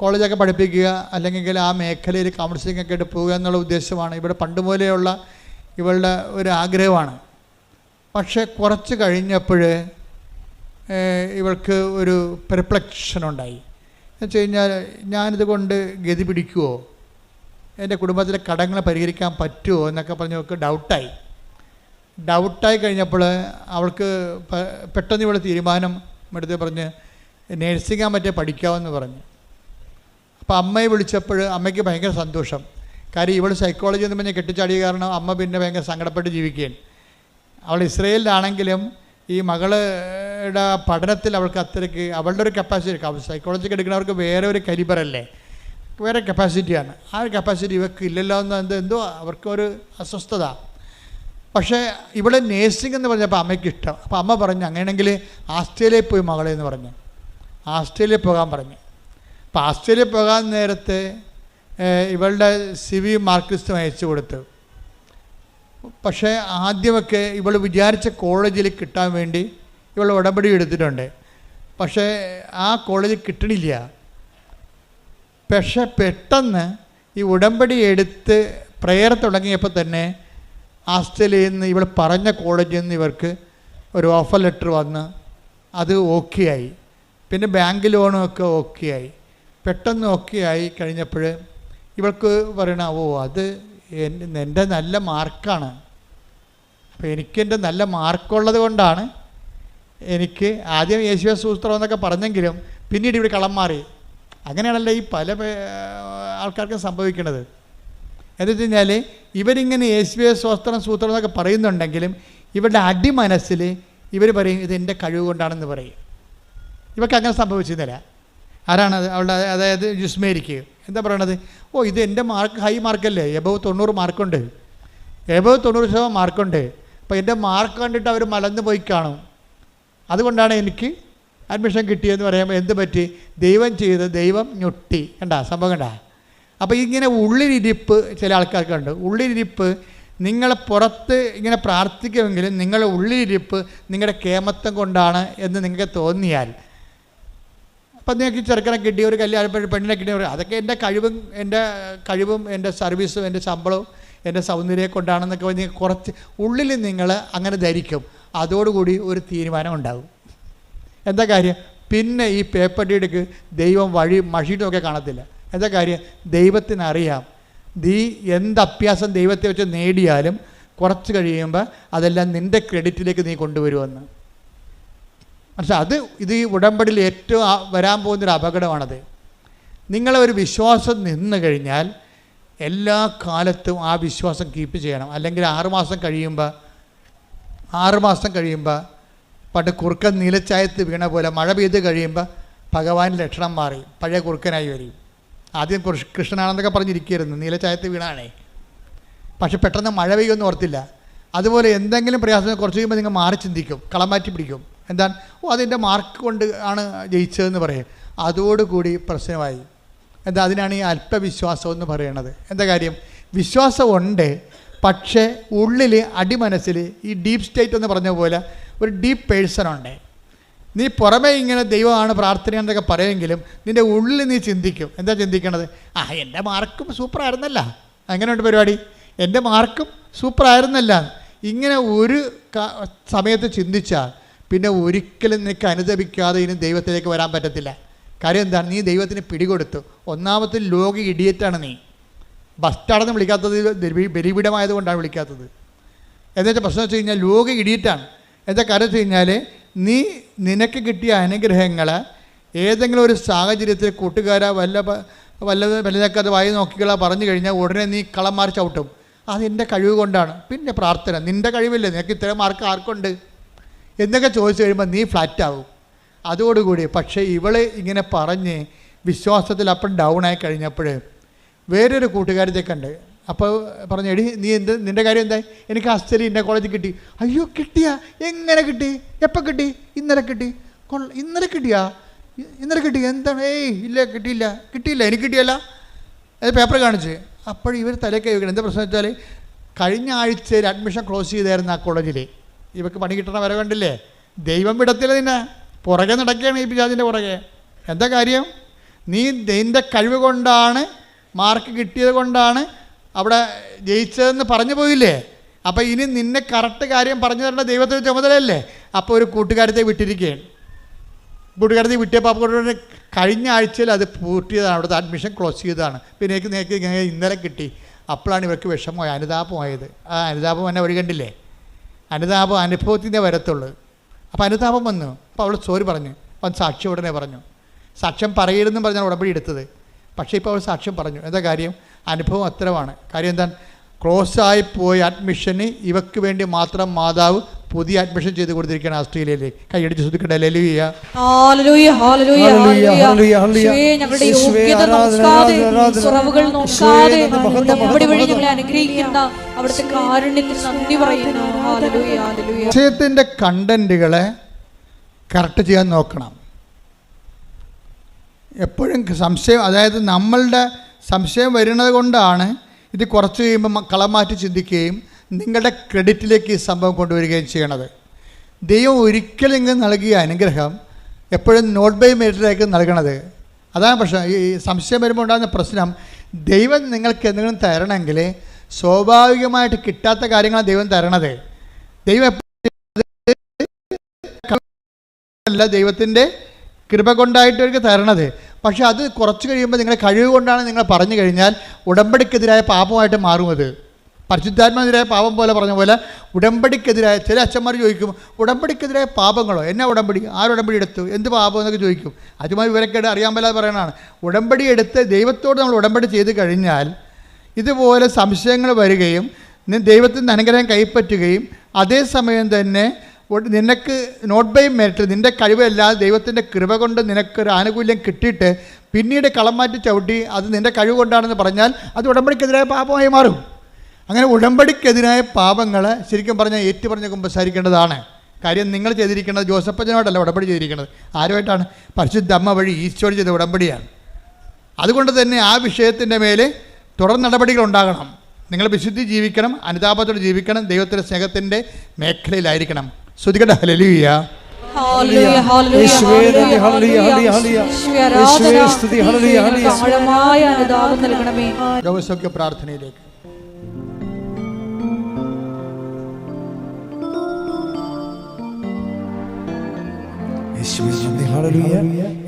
കോളേജൊക്കെ പഠിപ്പിക്കുക, അല്ലെങ്കിൽ ആ മേഖലയിൽ കൗൺസിലിംഗ് ഒക്കെ ആയിട്ട് പോവുക എന്നുള്ള ഉദ്ദേശമാണ് ഇവിടെ പണ്ട് പോലെയുള്ള ഇവളുടെ ഒരു ആഗ്രഹമാണ്. പക്ഷേ കുറച്ച് കഴിഞ്ഞപ്പോൾ ഇവൾക്ക് ഒരു പെർപ്ലക്ഷൻ ഉണ്ടായി. എന്ന് വെച്ച് കഴിഞ്ഞാൽ ഞാനിത് കൊണ്ട് ഗതി പിടിക്കുമോ, എൻ്റെ കുടുംബത്തിലെ കടങ്ങൾ പരിഹരിക്കാൻ പറ്റുമോ എന്നൊക്കെ പറഞ്ഞ് അവൾക്ക് ഡൗട്ടായി കഴിഞ്ഞപ്പോൾ അവൾക്ക് പെട്ടെന്ന് ഇവിടെ തീരുമാനം എടുത്ത് പറഞ്ഞ് നേഴ്സിംഗ് പറ്റിയ പഠിക്കാമെന്ന് പറഞ്ഞു. അപ്പോൾ അമ്മയെ വിളിച്ചപ്പോൾ അമ്മയ്ക്ക് ഭയങ്കര സന്തോഷം. കാര്യം ഇവൾ സൈക്കോളജി എന്ന് പറഞ്ഞ് കെട്ടിച്ചാടിയ കാരണം അമ്മ പിന്നെ ഭയങ്കര സങ്കടപ്പെട്ട് ജീവിക്കുകയാണ്. അവൾ ഇസ്രയേലിലാണെങ്കിലും ഈ മകളുടെ പഠനത്തിൽ അവൾക്ക് അത്രയ്ക്ക് അവളുടെ ഒരു കപ്പാസിറ്റി, സൈക്കോളജിക്ക് എടുക്കുന്നവർക്ക് വേറെ ഒരു കരിബറല്ലേ, വേറെ കപ്പാസിറ്റിയാണ്. ആ ഒരു കപ്പാസിറ്റി ഇവർക്ക് ഇല്ലല്ലോ എന്ന് എന്തോ അവർക്കൊരു അസ്വസ്ഥത. പക്ഷേ ഇവിടെ നേഴ്സിംഗ് എന്ന് പറഞ്ഞപ്പോൾ അമ്മയ്ക്ക് ഇഷ്ടം. അപ്പോൾ അമ്മ പറഞ്ഞു അങ്ങനെയാണെങ്കിൽ ആസ്ട്രേലിയയിൽ പോയി മകളെ എന്ന് പറഞ്ഞു. ആസ്ട്രേലിയയിൽ പോകാൻ പറഞ്ഞു. അപ്പോൾ ആസ്ട്രേലിയയിൽ പോകാൻ നേരത്തെ ഇവളുടെ CV മാർക്ക് ലിസ്റ്റ് അയച്ചു കൊടുത്തു. പക്ഷേ ആദ്യമൊക്കെ ഇവൾ വിചാരിച്ച കോളേജിൽ കിട്ടാൻ വേണ്ടി ഇവൾ ഉടമ്പടി എടുത്തിട്ടുണ്ട്. പക്ഷേ ആ കോളേജിൽ കിട്ടണില്ല. പക്ഷേ പെട്ടെന്ന് ഈ ഉടമ്പടി എടുത്ത് പ്രെയർ തുടങ്ങിയപ്പോൾ തന്നെ ആസ്ട്രേലിയയിൽ നിന്ന് ഇവൾ പറഞ്ഞ കോളേജിൽ നിന്ന് ഇവർക്ക് ഒരു ഓഫർ ലെറ്റർ വന്ന് അത് ഓക്കെ ആയി. പിന്നെ ബാങ്ക് ലോണും ഒക്കെ ഓക്കെ ആയി. പെട്ടെന്ന് ഓക്കെ ആയി കഴിഞ്ഞപ്പോൾ ഇവൾക്ക് പറയണ അത് എൻ്റെ നല്ല മാർക്കാണ്. അപ്പോൾ എനിക്കെൻ്റെ നല്ല മാർക്കുള്ളത് കൊണ്ടാണ് എനിക്ക് ആദ്യം യേശുവേ സ്തോത്രം എന്നൊക്കെ പറഞ്ഞെങ്കിലും പിന്നീട് ഇവിടെ കളം മാറി. അങ്ങനെയാണല്ലോ ഈ പല ആൾക്കാർക്കും സംഭവിക്കുന്നത്. എന്ന് വെച്ച് കഴിഞ്ഞാൽ ഇവരിങ്ങനെ യേശുവേ സ്തോത്രം സൂത്രം എന്നൊക്കെ പറയുന്നുണ്ടെങ്കിലും ഇവരുടെ അടിമനസ്സിൽ ഇവർ പറയും ഇത് എൻ്റെ കഴിവ് കൊണ്ടാണെന്ന് പറയും. ഇവർക്ക് അങ്ങനെ സംഭവിച്ചിരുന്നില്ല. ആരാണത്? അവളുടെ അതായത് ജുസ്മേരിക്ക് എന്താ പറയണത്? ഇത് എൻ്റെ മാർക്ക് ഹൈ മാർക്കല്ലേ, എബവ് 90 മാർക്കുണ്ട്, എബവ് 90% മാർക്കുണ്ട്. അപ്പോൾ എൻ്റെ മാർക്ക് കണ്ടിട്ട് അവർ മലന്ന് പോയി കാണും. അതുകൊണ്ടാണ് എനിക്ക് അഡ്മിഷൻ കിട്ടിയെന്ന് പറയുമ്പോൾ എന്ത് പറ്റി? ദൈവം ഞൊട്ടി. കണ്ടാ സംഭവം കണ്ടാ? അപ്പോൾ ഇങ്ങനെ ഉള്ളിലിരിപ്പ് ചില ആൾക്കാർക്കുണ്ട്. ഉള്ളിലിരിപ്പ് നിങ്ങളെ പുറത്ത് ഇങ്ങനെ പ്രാർത്ഥിക്കുമെങ്കിലും നിങ്ങളുടെ ഉള്ളിലിരിപ്പ് നിങ്ങളുടെ കേമത്വം കൊണ്ടാണ് എന്ന് നിങ്ങൾക്ക് തോന്നിയാൽ, അപ്പം നിങ്ങൾക്ക് ചെറുക്കനെ കിട്ടിയ ഒരു കല്യാണം പെണ്ണിനെ കിട്ടിയ അതൊക്കെ എൻ്റെ കഴിവും എൻ്റെ സർവീസും എൻ്റെ ശമ്പളവും എൻ്റെ സൗന്ദര്യം കൊണ്ടാണെന്നൊക്കെ പറഞ്ഞ് കുറച്ച് ഉള്ളിൽ നിങ്ങൾ അങ്ങനെ ധരിക്കും. അതോടുകൂടി ഒരു തീരുമാനം ഉണ്ടാകും. എന്താ കാര്യം? പിന്നെ ഈ പേപ്പർ ഡീഡിക്ക് ദൈവം മഷിയിട്ടൊക്കെ കാണത്തില്ല. എന്താ കാര്യം? ദൈവത്തിനറിയാം നീ എന്ത് അഭ്യാസം ദൈവത്തെ വെച്ച് നേടിയാലും കുറച്ച് കഴിയുമ്പോൾ അതെല്ലാം നിൻ്റെ ക്രെഡിറ്റിലേക്ക് നീ കൊണ്ടുവരുമെന്ന്. പക്ഷേ ഇത് ഈ ഉടമ്പടിയിൽ ഏറ്റവും വരാൻ പോകുന്നൊരു അപകടമാണത്. നിങ്ങളെ ഒരു വിശ്വാസം നിന്ന് കഴിഞ്ഞാൽ എല്ലാ കാലത്തും ആ വിശ്വാസം കീപ്പ് ചെയ്യണം. അല്ലെങ്കിൽ 6 മാസം കഴിയുമ്പോൾ പണ്ട് കുറുക്കൻ നീലച്ചായത്ത് വീണ പോലെ മഴ പെയ്ത് കഴിയുമ്പോൾ ഭഗവാൻ്റെ ലക്ഷണം മാറി പഴയ കുറുക്കനായി വരും. ആദ്യം കൃഷ്ണനാണെന്നൊക്കെ പറഞ്ഞിരിക്കുകയായിരുന്നു, നീലച്ചായത്ത് വീണാണേ. പക്ഷെ പെട്ടെന്ന് മഴ പെയ്യുമെന്ന് ഓർത്തില്ല. അതുപോലെ എന്തെങ്കിലും പ്രയാസം കുറച്ച് കഴിയുമ്പോൾ നിങ്ങൾ മാറി ചിന്തിക്കും, കളം മാറ്റി പിടിക്കും. എന്താണ്? അതിൻ്റെ മാർക്ക് കൊണ്ട് ആണ് ജയിച്ചതെന്ന് പറയും. അതോടുകൂടി പ്രശ്നമായി. എന്താ? അതിനാണ് ഈ അല്പവിശ്വാസം എന്ന് പറയണത്. എന്താ കാര്യം? വിശ്വാസമുണ്ട്, പക്ഷേ ഉള്ളിൽ അടിമനസ്സിൽ ഈ ഡീപ്പ് സ്റ്റേറ്റ് എന്ന് പറഞ്ഞ പോലെ ഒരു ഡീപ്പ് പേഴ്സണുണ്ട്. നീ പുറമേ ഇങ്ങനെ ദൈവമാണ് പ്രാർത്ഥനയെന്നൊക്കെ പറയുമെങ്കിലും നിൻ്റെ ഉള്ളിൽ നീ ചിന്തിക്കും. എന്താ ചിന്തിക്കണത്? എൻ്റെ മാർക്കും സൂപ്പറായിരുന്നല്ല. അങ്ങനെയുണ്ട് പരിപാടി. എൻ്റെ മാർക്കും സൂപ്പറായിരുന്നല്ല. ഇങ്ങനെ ഒരു സമയത്ത് ചിന്തിച്ചാൽ പിന്നെ ഒരിക്കലും നിനക്ക് അനുദപിക്കാതെ ഇനി ദൈവത്തിലേക്ക് വരാൻ പറ്റത്തില്ല. കാര്യം എന്താണ്? നീ ദൈവത്തിന് പിടികൊടുത്തു. ഒന്നാമത്തെ ലോക ഇഡിയറ്റാണ് നീ. ബസ്റ്റാണെന്ന് വിളിക്കാത്തത് ബലിപീഠമായതുകൊണ്ടാണ് വിളിക്കാത്തത്. എന്നുവെച്ചാൽ പ്രശ്നം വെച്ച് കഴിഞ്ഞാൽ ലോക ഇഡിയറ്റാണ്. എന്താ കാര്യം വെച്ച് കഴിഞ്ഞാൽ നിനക്ക് കിട്ടിയ അനുഗ്രഹങ്ങൾ ഏതെങ്കിലും ഒരു സാഹചര്യത്തിൽ കൂട്ടുകാരാ വല്ലതൊക്കെ അത് വായി നോക്കിക്കളാ പറഞ്ഞു കഴിഞ്ഞാൽ ഉടനെ നീ കളം മാറി ചവിട്ടും. അതെൻ്റെ കഴിവ് കൊണ്ടാണ്. പിന്നെ പ്രാർത്ഥന, നിൻ്റെ കഴിവില്ലേ, നിനക്ക് ഇത്രയും മാർക്ക് ആർക്കുണ്ട് എന്നൊക്കെ ചോദിച്ചു കഴിയുമ്പോൾ നീ ഫ്ലാറ്റാവും അതോടുകൂടി. പക്ഷേ ഇവള് ഇങ്ങനെ പറഞ്ഞ് വിശ്വാസത്തിൽ അപ്പം ഡൗൺ ആയി കഴിഞ്ഞപ്പോൾ വേറൊരു കൂട്ടുകാരത്തെ കണ്ട്. അപ്പോൾ പറഞ്ഞു, എടി നീ നിൻ്റെ കാര്യം എന്തായി? എനിക്ക് അസ്റ്റലി ഇന്ന കോളേജിൽ കിട്ടി. അയ്യോ കിട്ടിയാ? എങ്ങനെ കിട്ടി? എപ്പോൾ കിട്ടി? ഇന്നലെ കിട്ടി. ഇന്നലെ കിട്ടിയാ? ഇന്നലെ കിട്ടി? എന്താണ്? ഇല്ല കിട്ടിയില്ല എനിക്ക് കിട്ടിയല്ല. അത് പേപ്പർ കാണിച്ച്. അപ്പോൾ ഇവർ തലയൊക്കെ വെക്കണം. എന്താ പ്രശ്നം വെച്ചാൽ കഴിഞ്ഞ ആഴ്ചയിൽ അഡ്മിഷൻ ക്ലോസ് ചെയ്തായിരുന്നു ആ കോളേജിൽ. ഇവർക്ക് പണി കിട്ടണ വരെ കണ്ടില്ലേ, ദൈവം വിടത്തില്ല നിന്നെ, പുറകെ നടക്കുകയാണ് ഈ പിശാചിൻ്റെ പുറകെ. എന്താ കാര്യം? നീ നിൻ്റെ കഴിവ് കൊണ്ടാണ്, മാർക്ക് കിട്ടിയത് കൊണ്ടാണ് അവിടെ ജയിച്ചതെന്ന് പറഞ്ഞു പോയില്ലേ. അപ്പോൾ ഇനി നിന്നെ കറക്റ്റ് കാര്യം പറഞ്ഞു തരേണ്ട ദൈവത്തിന് ചുമതലയല്ലേ. അപ്പോൾ ഒരു കൂട്ടുകാരത്തെ വിട്ടിരിക്കുകയാണ്. കൂട്ടുകാരത്തെ വിട്ടിയപ്പോൾ അപ്പോൾ കഴിഞ്ഞ ആഴ്ചയിൽ അത് പൂർത്തിയതാണ്, അവിടുത്തെ അഡ്മിഷൻ ക്ലോസ് ചെയ്തതാണ്. പിന്നെ എനിക്ക് ഇന്നലെ കിട്ടി. അപ്പോഴാണ് ഇവർക്ക് വിഷമമായി, അനുതാപമായത്. ആ അനുതാപം എന്നെ വഴി കണ്ടില്ലേ, അനുതാപം അനുഭവത്തിൻ്റെ വരത്തുള്ളൂ. അപ്പോൾ അനുതാപം വന്നു. അപ്പോൾ അവൾ സോറി പറഞ്ഞു. അവൻ സാക്ഷ്യം ഉടനെ പറഞ്ഞു. സാക്ഷ്യം പറയരുതെന്നും പറഞ്ഞാൽ ഉടമ്പടി എടുത്തത്. പക്ഷേ ഇപ്പോൾ അവൾ സാക്ഷ്യം പറഞ്ഞു. എന്താ കാര്യം? അനുഭവം അത്രമാണ്. കാര്യം എന്താണ്? ക്ലോസായി പോയ അഡ്മിഷന് ഇവക്ക് വേണ്ടി മാത്രം മാതാവ് പുതിയ അഡ്മിഷൻ ചെയ്ത് കൊടുത്തിരിക്കുകയാണ് ഓസ്ട്രേലിയയിലേക്ക്. കൈയടിച്ച് ശ്രദ്ധിക്കട്ടെ. ഹല്ലേലൂയ, ഹല്ലേലൂയ, ഹല്ലേലൂയ, ഹല്ലേലൂയ. ഞങ്ങളുടെ യോഗ്യത നോക്കാതെ, കുറവുകൾ നോക്കാതെ ഉടമ്പടി വഴി ഞങ്ങളെ അനുഗ്രഹിക്കുന്ന അവിടുത്തെ കാരുണ്യത്തിന് നന്ദി പറയുന്നു. Hallelujah, hallelujah. വിഷയത്തിൻ്റെ കണ്ടന്റുകളെ കറക്റ്റ് ചെയ്യാൻ നോക്കണം. എപ്പോഴും സംശയം, അതായത് നമ്മളുടെ സംശയം വരുന്നത് കൊണ്ടാണ് ഇത് കുറച്ച് കഴിയുമ്പോൾ കളം മാറ്റി ചിന്തിക്കുകയും നിങ്ങളുടെ ക്രെഡിറ്റിലേക്ക് ഈ സംഭവം കൊണ്ടുവരികയും ചെയ്യണത്. ദൈവം ഒരിക്കലും ഇങ്ങനെ നൽകിയ അനുഗ്രഹം എപ്പോഴും നോട്ട് ബൈ മെറിറ്റിലേക്ക് നൽകണത്. അതാണ് പ്രശ്നം. ഈ സംശയം വരുമ്പോൾ ഉണ്ടാകുന്ന പ്രശ്നം, ദൈവം നിങ്ങൾക്ക് എന്തെങ്കിലും തരണമെങ്കിൽ സ്വാഭാവികമായിട്ട് കിട്ടാത്ത കാര്യങ്ങളാണ് ദൈവം തരണത്. ദൈവം അല്ല, ദൈവത്തിൻ്റെ കൃപ കൊണ്ടായിട്ടവർക്ക് തരണത്. പക്ഷെ അത് കുറച്ച് കഴിയുമ്പോൾ നിങ്ങളുടെ കഴിവ് കൊണ്ടാണ് നിങ്ങൾ പറഞ്ഞു കഴിഞ്ഞാൽ ഉടമ്പടിക്കെതിരായ പാപമായിട്ട് മാറും. അത് പരിശുദ്ധാത്മാവിനെതിരായ പാപം പോലെ പറഞ്ഞ പോലെ ഉടമ്പടിക്കെതിരായ, ചില അച്ഛന്മാർ ചോദിക്കും, ഉടമ്പടിക്കെതിരായ പാപങ്ങളോ? എന്നാ ഉടമ്പടി? ആരുടമ്പടി എടുത്തു? എന്ത് പാപം എന്നൊക്കെ ചോദിക്കും. അതുമായി വിവരക്കേട് അറിയാൻ പറ്റാതെ പറയണതാണ്. ഉടമ്പടി എടുത്ത് ദൈവത്തോട് നമ്മൾ ഉടമ്പടി ചെയ്ത് കഴിഞ്ഞാൽ ഇതുപോലെ സംശയങ്ങൾ വരികയും ദൈവത്തിൽ നിന്ന് അനുഗ്രഹം കൈപ്പറ്റുകയും അതേസമയം തന്നെ നിനക്ക് നോട്ട് ബൈ മെറിറ്റ്, നിൻ്റെ കഴിവല്ലാതെ ദൈവത്തിൻ്റെ കൃപ കൊണ്ട് നിനക്കൊരു ആനുകൂല്യം കിട്ടിയിട്ട് പിന്നീട് കളം മാറ്റി ചവിട്ടി അത് നിൻ്റെ കഴിവ് കൊണ്ടാണെന്ന് പറഞ്ഞാൽ അത് ഉടമ്പടിക്കെതിരായ പാപമായി മാറും. അങ്ങനെ ഉടമ്പടിക്കെതിരായ പാപങ്ങൾ ശരിക്കും പറഞ്ഞാൽ ഏറ്റുപറഞ്ഞ് കുമ്പസാരിക്കേണ്ടതാണ്. കാര്യം നിങ്ങൾ ചെയ്തിരിക്കുന്നത് ജോസഫച്ചനോടല്ല ഉടമ്പടി ചെയ്തിരിക്കുന്നത്. ആരുമായിട്ടാണ്? പരിശുദ്ധ അമ്മ വഴി ഈശോയോട് ചെയ്ത ഉടമ്പടിയാണ്. അതുകൊണ്ട് തന്നെ ആ വിഷയത്തിൻ്റെ മേലെ തുടർ നടപടികൾ ഉണ്ടാകണം. നിങ്ങൾ വിശുദ്ധി ജീവിക്കണം, അനുതാപത്തോടെ ജീവിക്കണം, ദൈവത്തിൻ്റെ സ്നേഹത്തിൻ്റെ മേഖലയിലായിരിക്കണം. ശ്രുതികട്ടെ. ഹല്ലേലൂയ, ഹല്ലേലൂയ, ഹല്ലേലൂയ, ഹല്ലേലൂയ. ആഴമായ അനുതാപം നൽകണമേ. രോഗസൗഖ്യ പ്രാർത്ഥനയിലേക്ക്.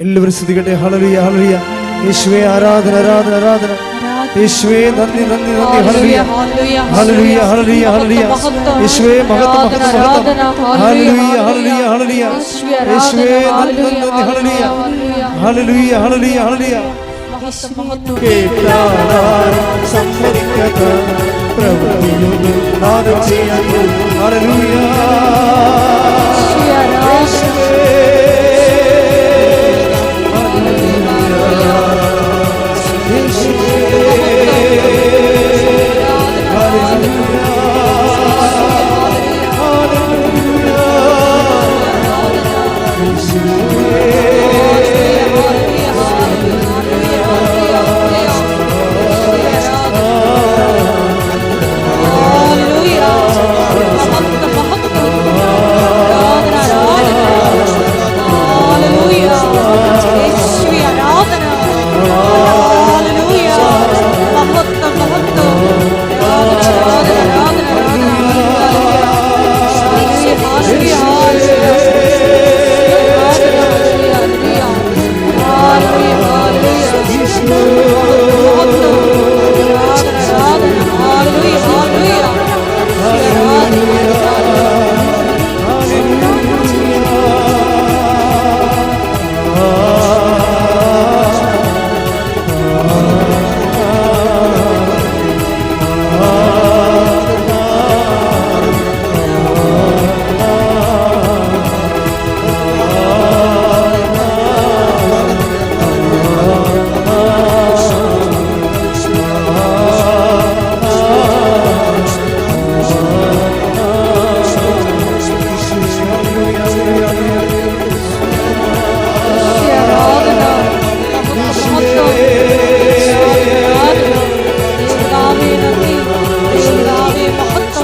എല്ലാവരും സ്തുതിക്കട്ടെ. ഹല്ലേലൂയ, ഹല്ലേലൂയ. യേശുവേ ആരാധന, ആരാധന, ആരാധന. യേശുവേ നന്ദി, നന്ദി, നന്ദി. ഹല്ലേലൂയ, ഹല്ലേലൂയ, ഹല്ലേലൂയ, ഹല്ലേലൂയ. യേശുവേ മഹത്വം, മഹത്വം, മഹത്വം. ഹല്ലേലൂയ, ഹല്ലേലൂയ, ഹല്ലേലൂയ. യേശുവേ നന്ദി, നന്ദി. ഹല്ലേലൂയ, ഹല്ലേലൂയ, ഹല്ലേലൂയ, ഹല്ലേലൂയ. കേട്ടാൽ സമ്മതിക്കത്ത പ്രവൃത്തിയൊന്നും നാദം ചെയ്യുന്നു. ഹല്ലേലൂയ, ഹല്ലേലൂയ.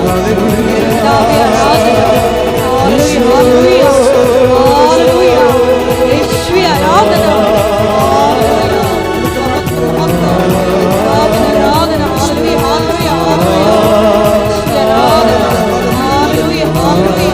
കർത്താവേ, ആരാധന. ഹല്ലേലൂയ, ഹല്ലേലൂയ, ഹല്ലേലൂയ. യേശുവേ, ആരാധന. ഹല്ലേലൂയ, ആരാധന. ഹല്ലേലൂയ, ഹല്ലേലൂയ, ഹല്ലേലൂയ. ആരാധന. ഹല്ലേലൂയ, ഹല്ലേലൂയ,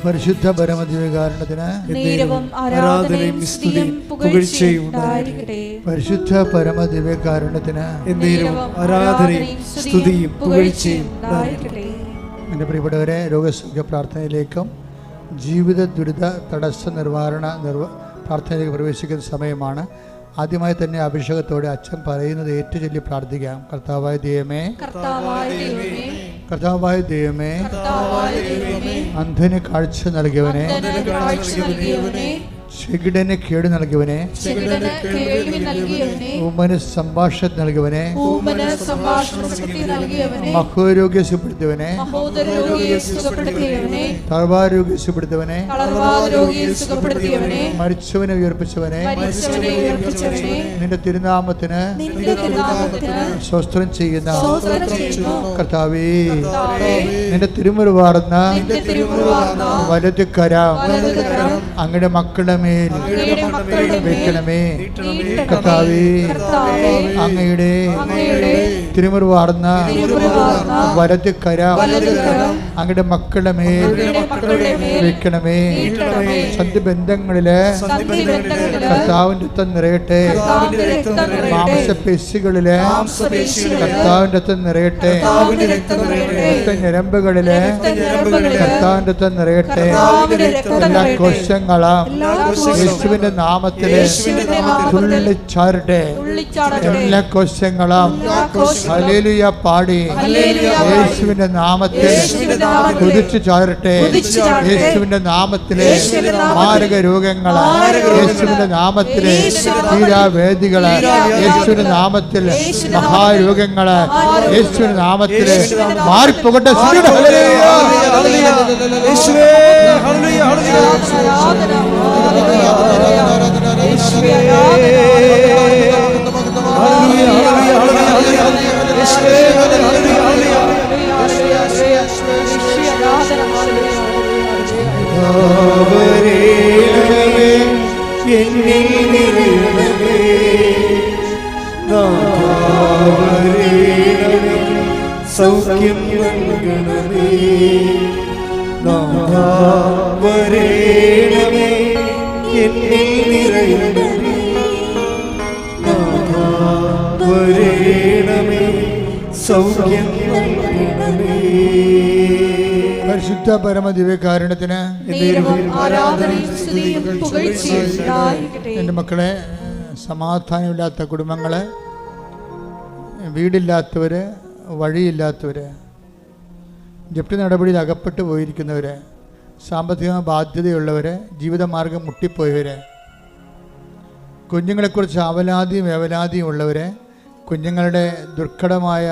പരിശുദ്ധ പരമദിവ്യകാരുണ്യത്തിന് നേരവും ആരാധനയും സ്തുതിയും പുകഴ്ചയും ഉണ്ടായിരിക്കട്ടെ. പരിശുദ്ധ പരമദിവ്യകാരുണ്യത്തിന് എന്നേരവും ആരാധനയും സ്തുതിയും പുകഴ്ചയും ഉണ്ടായിരിക്കട്ടെ. എൻ്റെ പ്രിയപ്പെട്ടവരെ, രോഗസൗഖ്യ പ്രാർത്ഥനയിലേക്കും ജീവിത ദുരിത തടസ്സ നിവാരണ പ്രാർത്ഥനയിലേക്ക് പ്രവേശിക്കുന്ന സമയമാണ്. ആദ്യമായി തന്നെ അഭിഷേകത്തോടെ അച്ഛൻ പറയുന്നത് ഏറ്റുചൊല്ലി പ്രാർത്ഥിക്കാം. കർത്താവായ ദൈവമേ, കർത്താവായ ദൈവമേ, അന്ധന് കാഴ്ച നൽകിയവനെ, ചെകിടന് കേട് നൽകിയവനെ, ഊമന് സംഭാഷണം നൽകിയവനെ, മഹോരോഗ്യ സുഖപ്പെടുത്തിയവനെ, തളർവാരോഗ്യ സുഖപ്പെടുത്തിയവനെ, മരിച്ചവനെ ഉയർപ്പിച്ചവനെ, നിന്റെ തിരുനാമത്തിന് സ്വസ്ത്രം ചെയ്യുന്ന കർത്താവേ, നിന്റെ തിരുമുറിവാർന്ന വലത് കരം അങ്ങയുടെ മക്കളുടെ മേൽ വെക്കണമേ. കർത്താവേ, അങ്ങയുടെ തിരുമുറിവാർന്ന വലത് കരം അങ്ങയുടെ മക്കളുടെ മേൽ വെക്കണമേ. സന്ധിബന്ധങ്ങളില് കർത്താവിന്റെ രക്തം നിറയട്ടെ. മാംസപേശികളില് കർത്താവിന്റെ രക്തം നിറയട്ടെ. രക്തഞരമ്പുകളില് കർത്താവിന്റെ രക്തം നിറയട്ടെ. എല്ലാ കോശങ്ങളും യേശുവിന്റെ നാമത്തില് തുള്ളിച്ചാരട്ടെ. എല്ലാ കോശങ്ങളും ഹല്ലേലൂയ പാടി യേശുവിന്റെ നാമത്തിൽ കുതിച്ചു ചാരട്ടെ. യേശുവിന്റെ നാമത്തില് മാരക രോഗങ്ങള്, യേശുവിന്റെ നാമത്തില് തീരാവേദികള്, യേശുവിന്റെ നാമത്തിൽ മഹാരോഗങ്ങള്, യേശുവിന്റെ നാമത്തില് മാറിപ്പോകട്ടെ. സൗഖ്യം നൽകണമേ, വരേണമേ, എന്നിൽ നിറയണമേ, വരേണമേ, സൗഖ്യം നൽകണമേ. പരിശുദ്ധ പരമദിവ്യകാരുണ്യത്തിന് എൻ്റെ മക്കളെ, സമാധാനമില്ലാത്ത കുടുംബങ്ങള്, വീടില്ലാത്തവര്, വഴിയില്ലാത്തവര്, ജപ്തി നടപടിയിൽ അകപ്പെട്ടു പോയിരിക്കുന്നവര്, സാമ്പത്തിക ബാധ്യതയുള്ളവര്, ജീവിതമാർഗം മുട്ടിപ്പോയവര്, കുഞ്ഞുങ്ങളെക്കുറിച്ച് അവലാതിയും വേവലാതിയും ഉള്ളവര്, കുഞ്ഞുങ്ങളുടെ ദുർഘടമായ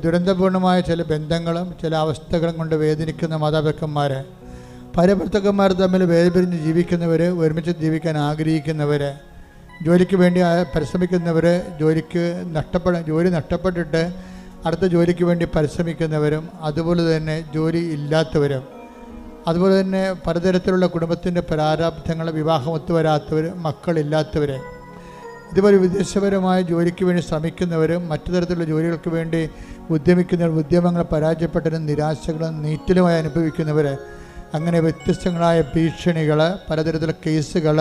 ദുരന്തപൂർണമായ ചില ബന്ധങ്ങളും ചില അവസ്ഥകളും കൊണ്ട് വേദനിക്കുന്ന മാതാപിതാക്കന്മാർ, ഭാര്യാഭർത്താക്കന്മാർ തമ്മിൽ വേർപിരിഞ്ഞ് ജീവിക്കുന്നവർ, ഒരുമിച്ച് ജീവിക്കാൻ ആഗ്രഹിക്കുന്നവർ, ജോലിക്ക് വേണ്ടി പരിശ്രമിക്കുന്നവർ, ജോലി നഷ്ടപ്പെട്ടിട്ട് അടുത്ത ജോലിക്ക് വേണ്ടി പരിശ്രമിക്കുന്നവരും, അതുപോലെ തന്നെ ജോലി ഇല്ലാത്തവരും, അതുപോലെ തന്നെ പലതരത്തിലുള്ള കുടുംബത്തിൻ്റെ പ്രാരാബ്ധങ്ങൾ, വിവാഹം ഒത്തുവരാത്തവർ, മക്കളില്ലാത്തവർ, ഇതുപോലെ വിദേശപരമായ ജോലിക്ക് വേണ്ടി ശ്രമിക്കുന്നവരും മറ്റു തരത്തിലുള്ള ജോലികൾക്ക് വേണ്ടി ഉദ്യമിക്കുന്നവർ, ഉദ്യമങ്ങൾ പരാജയപ്പെട്ടതിനും നിരാശകളും നീറ്റലുമായി അനുഭവിക്കുന്നവർ, അങ്ങനെ വ്യത്യസ്തങ്ങളായ ഭീഷണികൾ, പലതരത്തിലുള്ള കേസുകൾ,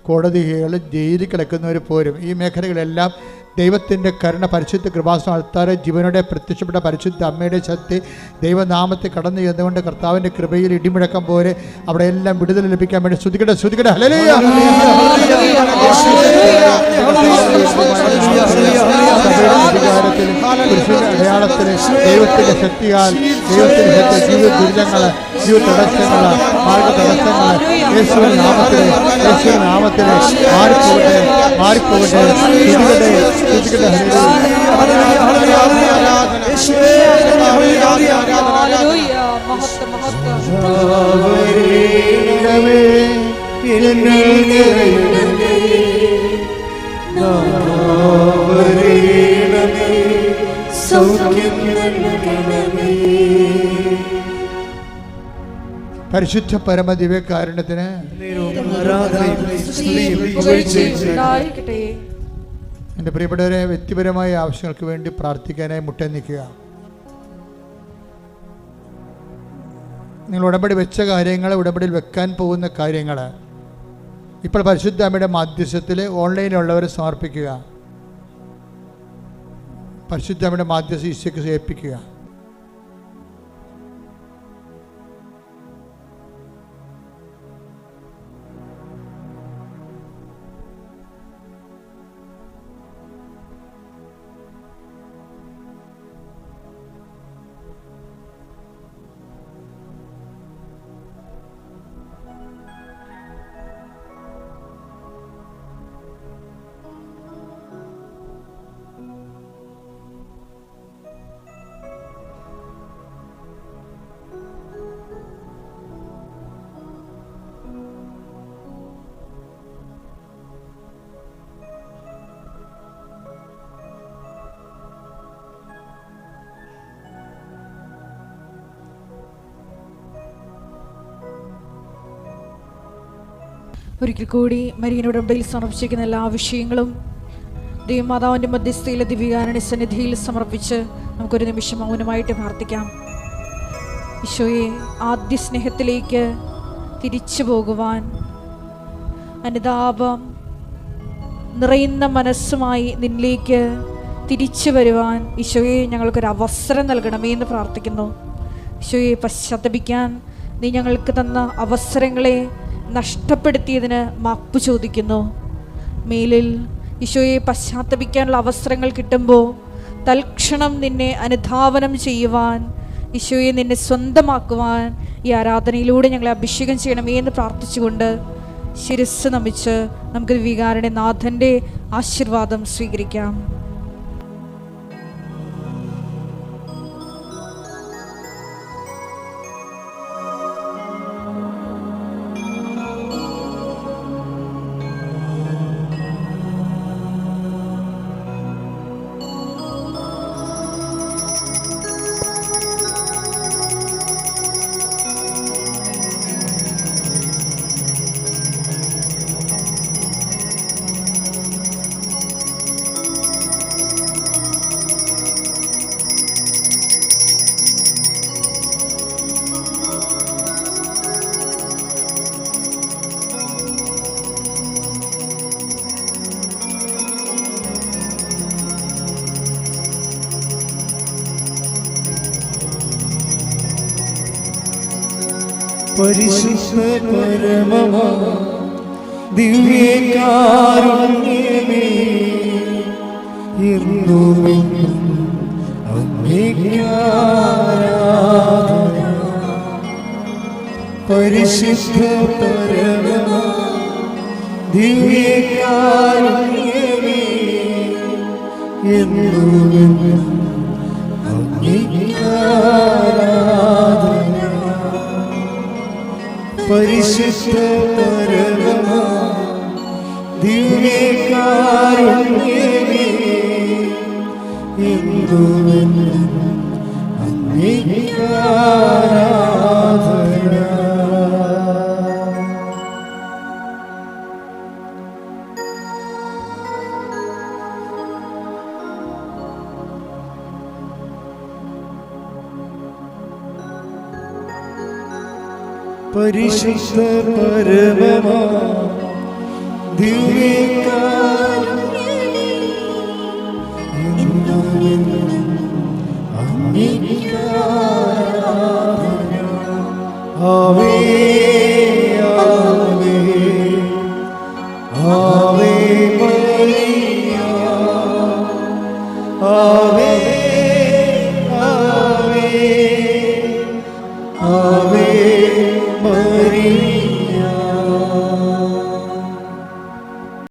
കോടതികൾ, ജയിലിൽ കിടക്കുന്നവർ പോരും. ഈ മേഖലകളെല്ലാം ദൈവത്തിൻ്റെ കരുണ, പരിശുദ്ധ കൃപാസനം അൾത്താരെ ജീവനോടെ പ്രത്യക്ഷപ്പെട്ട പരിശുദ്ധ അമ്മയുടെ ശക്തി ദൈവനാമത്തെ കടന്നു ചെന്നുകൊണ്ട് കർത്താവിൻ്റെ കൃപയിൽ ഇടിമുഴക്കം പോലെ അവിടെ എല്ലാം വിടുതൽ ലഭിക്കാൻ വേണ്ടി സ്തുതിക്കട്ടെ, സ്തുതിക്കട്ടെ. ഹല്ലേലൂയ. അടയാളത്തിൽ ദൈവത്തിൻ്റെ ശക്തിയാൽ, ദൈവത്തിൻ്റെ ശക്തി, ജീവിത ദുരിതങ്ങൾ, ജീവിത തടസ്സങ്ങൾ, മാർഗ തടസ്സങ്ങൾ യേശുവിന്റെ നാമത്തിൽ, യേശുവിന്റെ നാമത്തിൽ മാറിപ്പോകട്ടെ, മാറിപ്പോകട്ടെ. എന്നിൽ നിറയണമേ, വരേണമേ, സൗഖ്യം നൽകണമേ. പരിശുദ്ധ പരമദിവ്യകാരുണ്യത്തിന് എൻ്റെ പ്രിയപ്പെട്ടവരെ, വ്യക്തിപരമായ ആവശ്യങ്ങൾക്ക് വേണ്ടി പ്രാർത്ഥിക്കാനായി മുട്ട നിൽക്കുക. നിങ്ങൾ ഉടമ്പടി വെച്ച കാര്യങ്ങൾ, ഉടമ്പടിയിൽ വെക്കാൻ പോകുന്ന കാര്യങ്ങൾ ഇപ്പോൾ പരിശുദ്ധ അമ്മയുടെ മാധ്യസ്ഥത്തിൽ ഓൺലൈനിലുള്ളവരെ സമർപ്പിക്കുക. പരിശുദ്ധ അമ്മയുടെ മാധ്യസ്ഥ ഈശോയ്ക്ക് ഏൽപ്പിക്കുക. ഒരിക്കൽ കൂടി മരിയൻ ഉടമ്പടിയിൽ സമർപ്പിച്ചിരിക്കുന്ന എല്ലാ വിഷയങ്ങളും ദൈവമാതാവിൻ്റെ മധ്യസ്ഥയിലെ ദിവ്യകാരുണ്യ സന്നിധിയിൽ സമർപ്പിച്ച് നമുക്കൊരു നിമിഷം മൗനമായിട്ട് പ്രാർത്ഥിക്കാം. ഈശോയെ, ആദ്യ സ്നേഹത്തിലേക്ക് തിരിച്ചു പോകുവാൻ, അനുതാപം നിറയുന്ന മനസ്സുമായി നിന്നിലേക്ക് തിരിച്ചു വരുവാൻ ഈശോയെ ഞങ്ങൾക്കൊരു അവസരം നൽകണമേ എന്ന് പ്രാർത്ഥിക്കുന്നു. ഈശോയെ, പശ്ചാത്തപിക്കാൻ നീ ഞങ്ങൾക്ക് തന്ന അവസരങ്ങളെ നഷ്ടപ്പെടുത്തിയതിന് മാപ്പ് ചോദിക്കുന്നു. മേലിൽ ഈശോയെ പശ്ചാത്തപിക്കാനുള്ള അവസരങ്ങൾ കിട്ടുമ്പോൾ തൽക്ഷണം നിന്നെ അനുധാവനം ചെയ്യുവാൻ, ഈശോയെ നിന്നെ സ്വന്തമാക്കുവാൻ ഈ ആരാധനയിലൂടെ ഞങ്ങളെ അഭിഷേകം ചെയ്യണമേ എന്ന് പ്രാർത്ഥിച്ചുകൊണ്ട് ശിരസ്സ് നമിച്ച് നമുക്ക് വികാരണ നാഥൻ്റെ ആശീർവാദം സ്വീകരിക്കാം. പരിശുദ്ധ പരമമാ ദിവ്യകാരുണ്യമേ, എന്നുമെന്നും അങ്ങേക്ക് ആരാധന. പരിശുദ്ധ പരമമാ ദിവ്യകാരുണ്യമേ, എന്നുമെന്നും അങ്ങേക്ക് ആരാധന. പരിശുദ്ധ പരമമാ ദിവ്യകാരുണ്യമേ, എന്നുമെന്നും അങ്ങേക്ക് ആരാധന. പരിശുദ്ധ പരമമാ ദിവ്യകാരുണ്യമേ, എന്നുമെന്നും അങ്ങേക്ക് ആരാധന. ആവേ ആവേ ആവേ മരിയ, ആവേ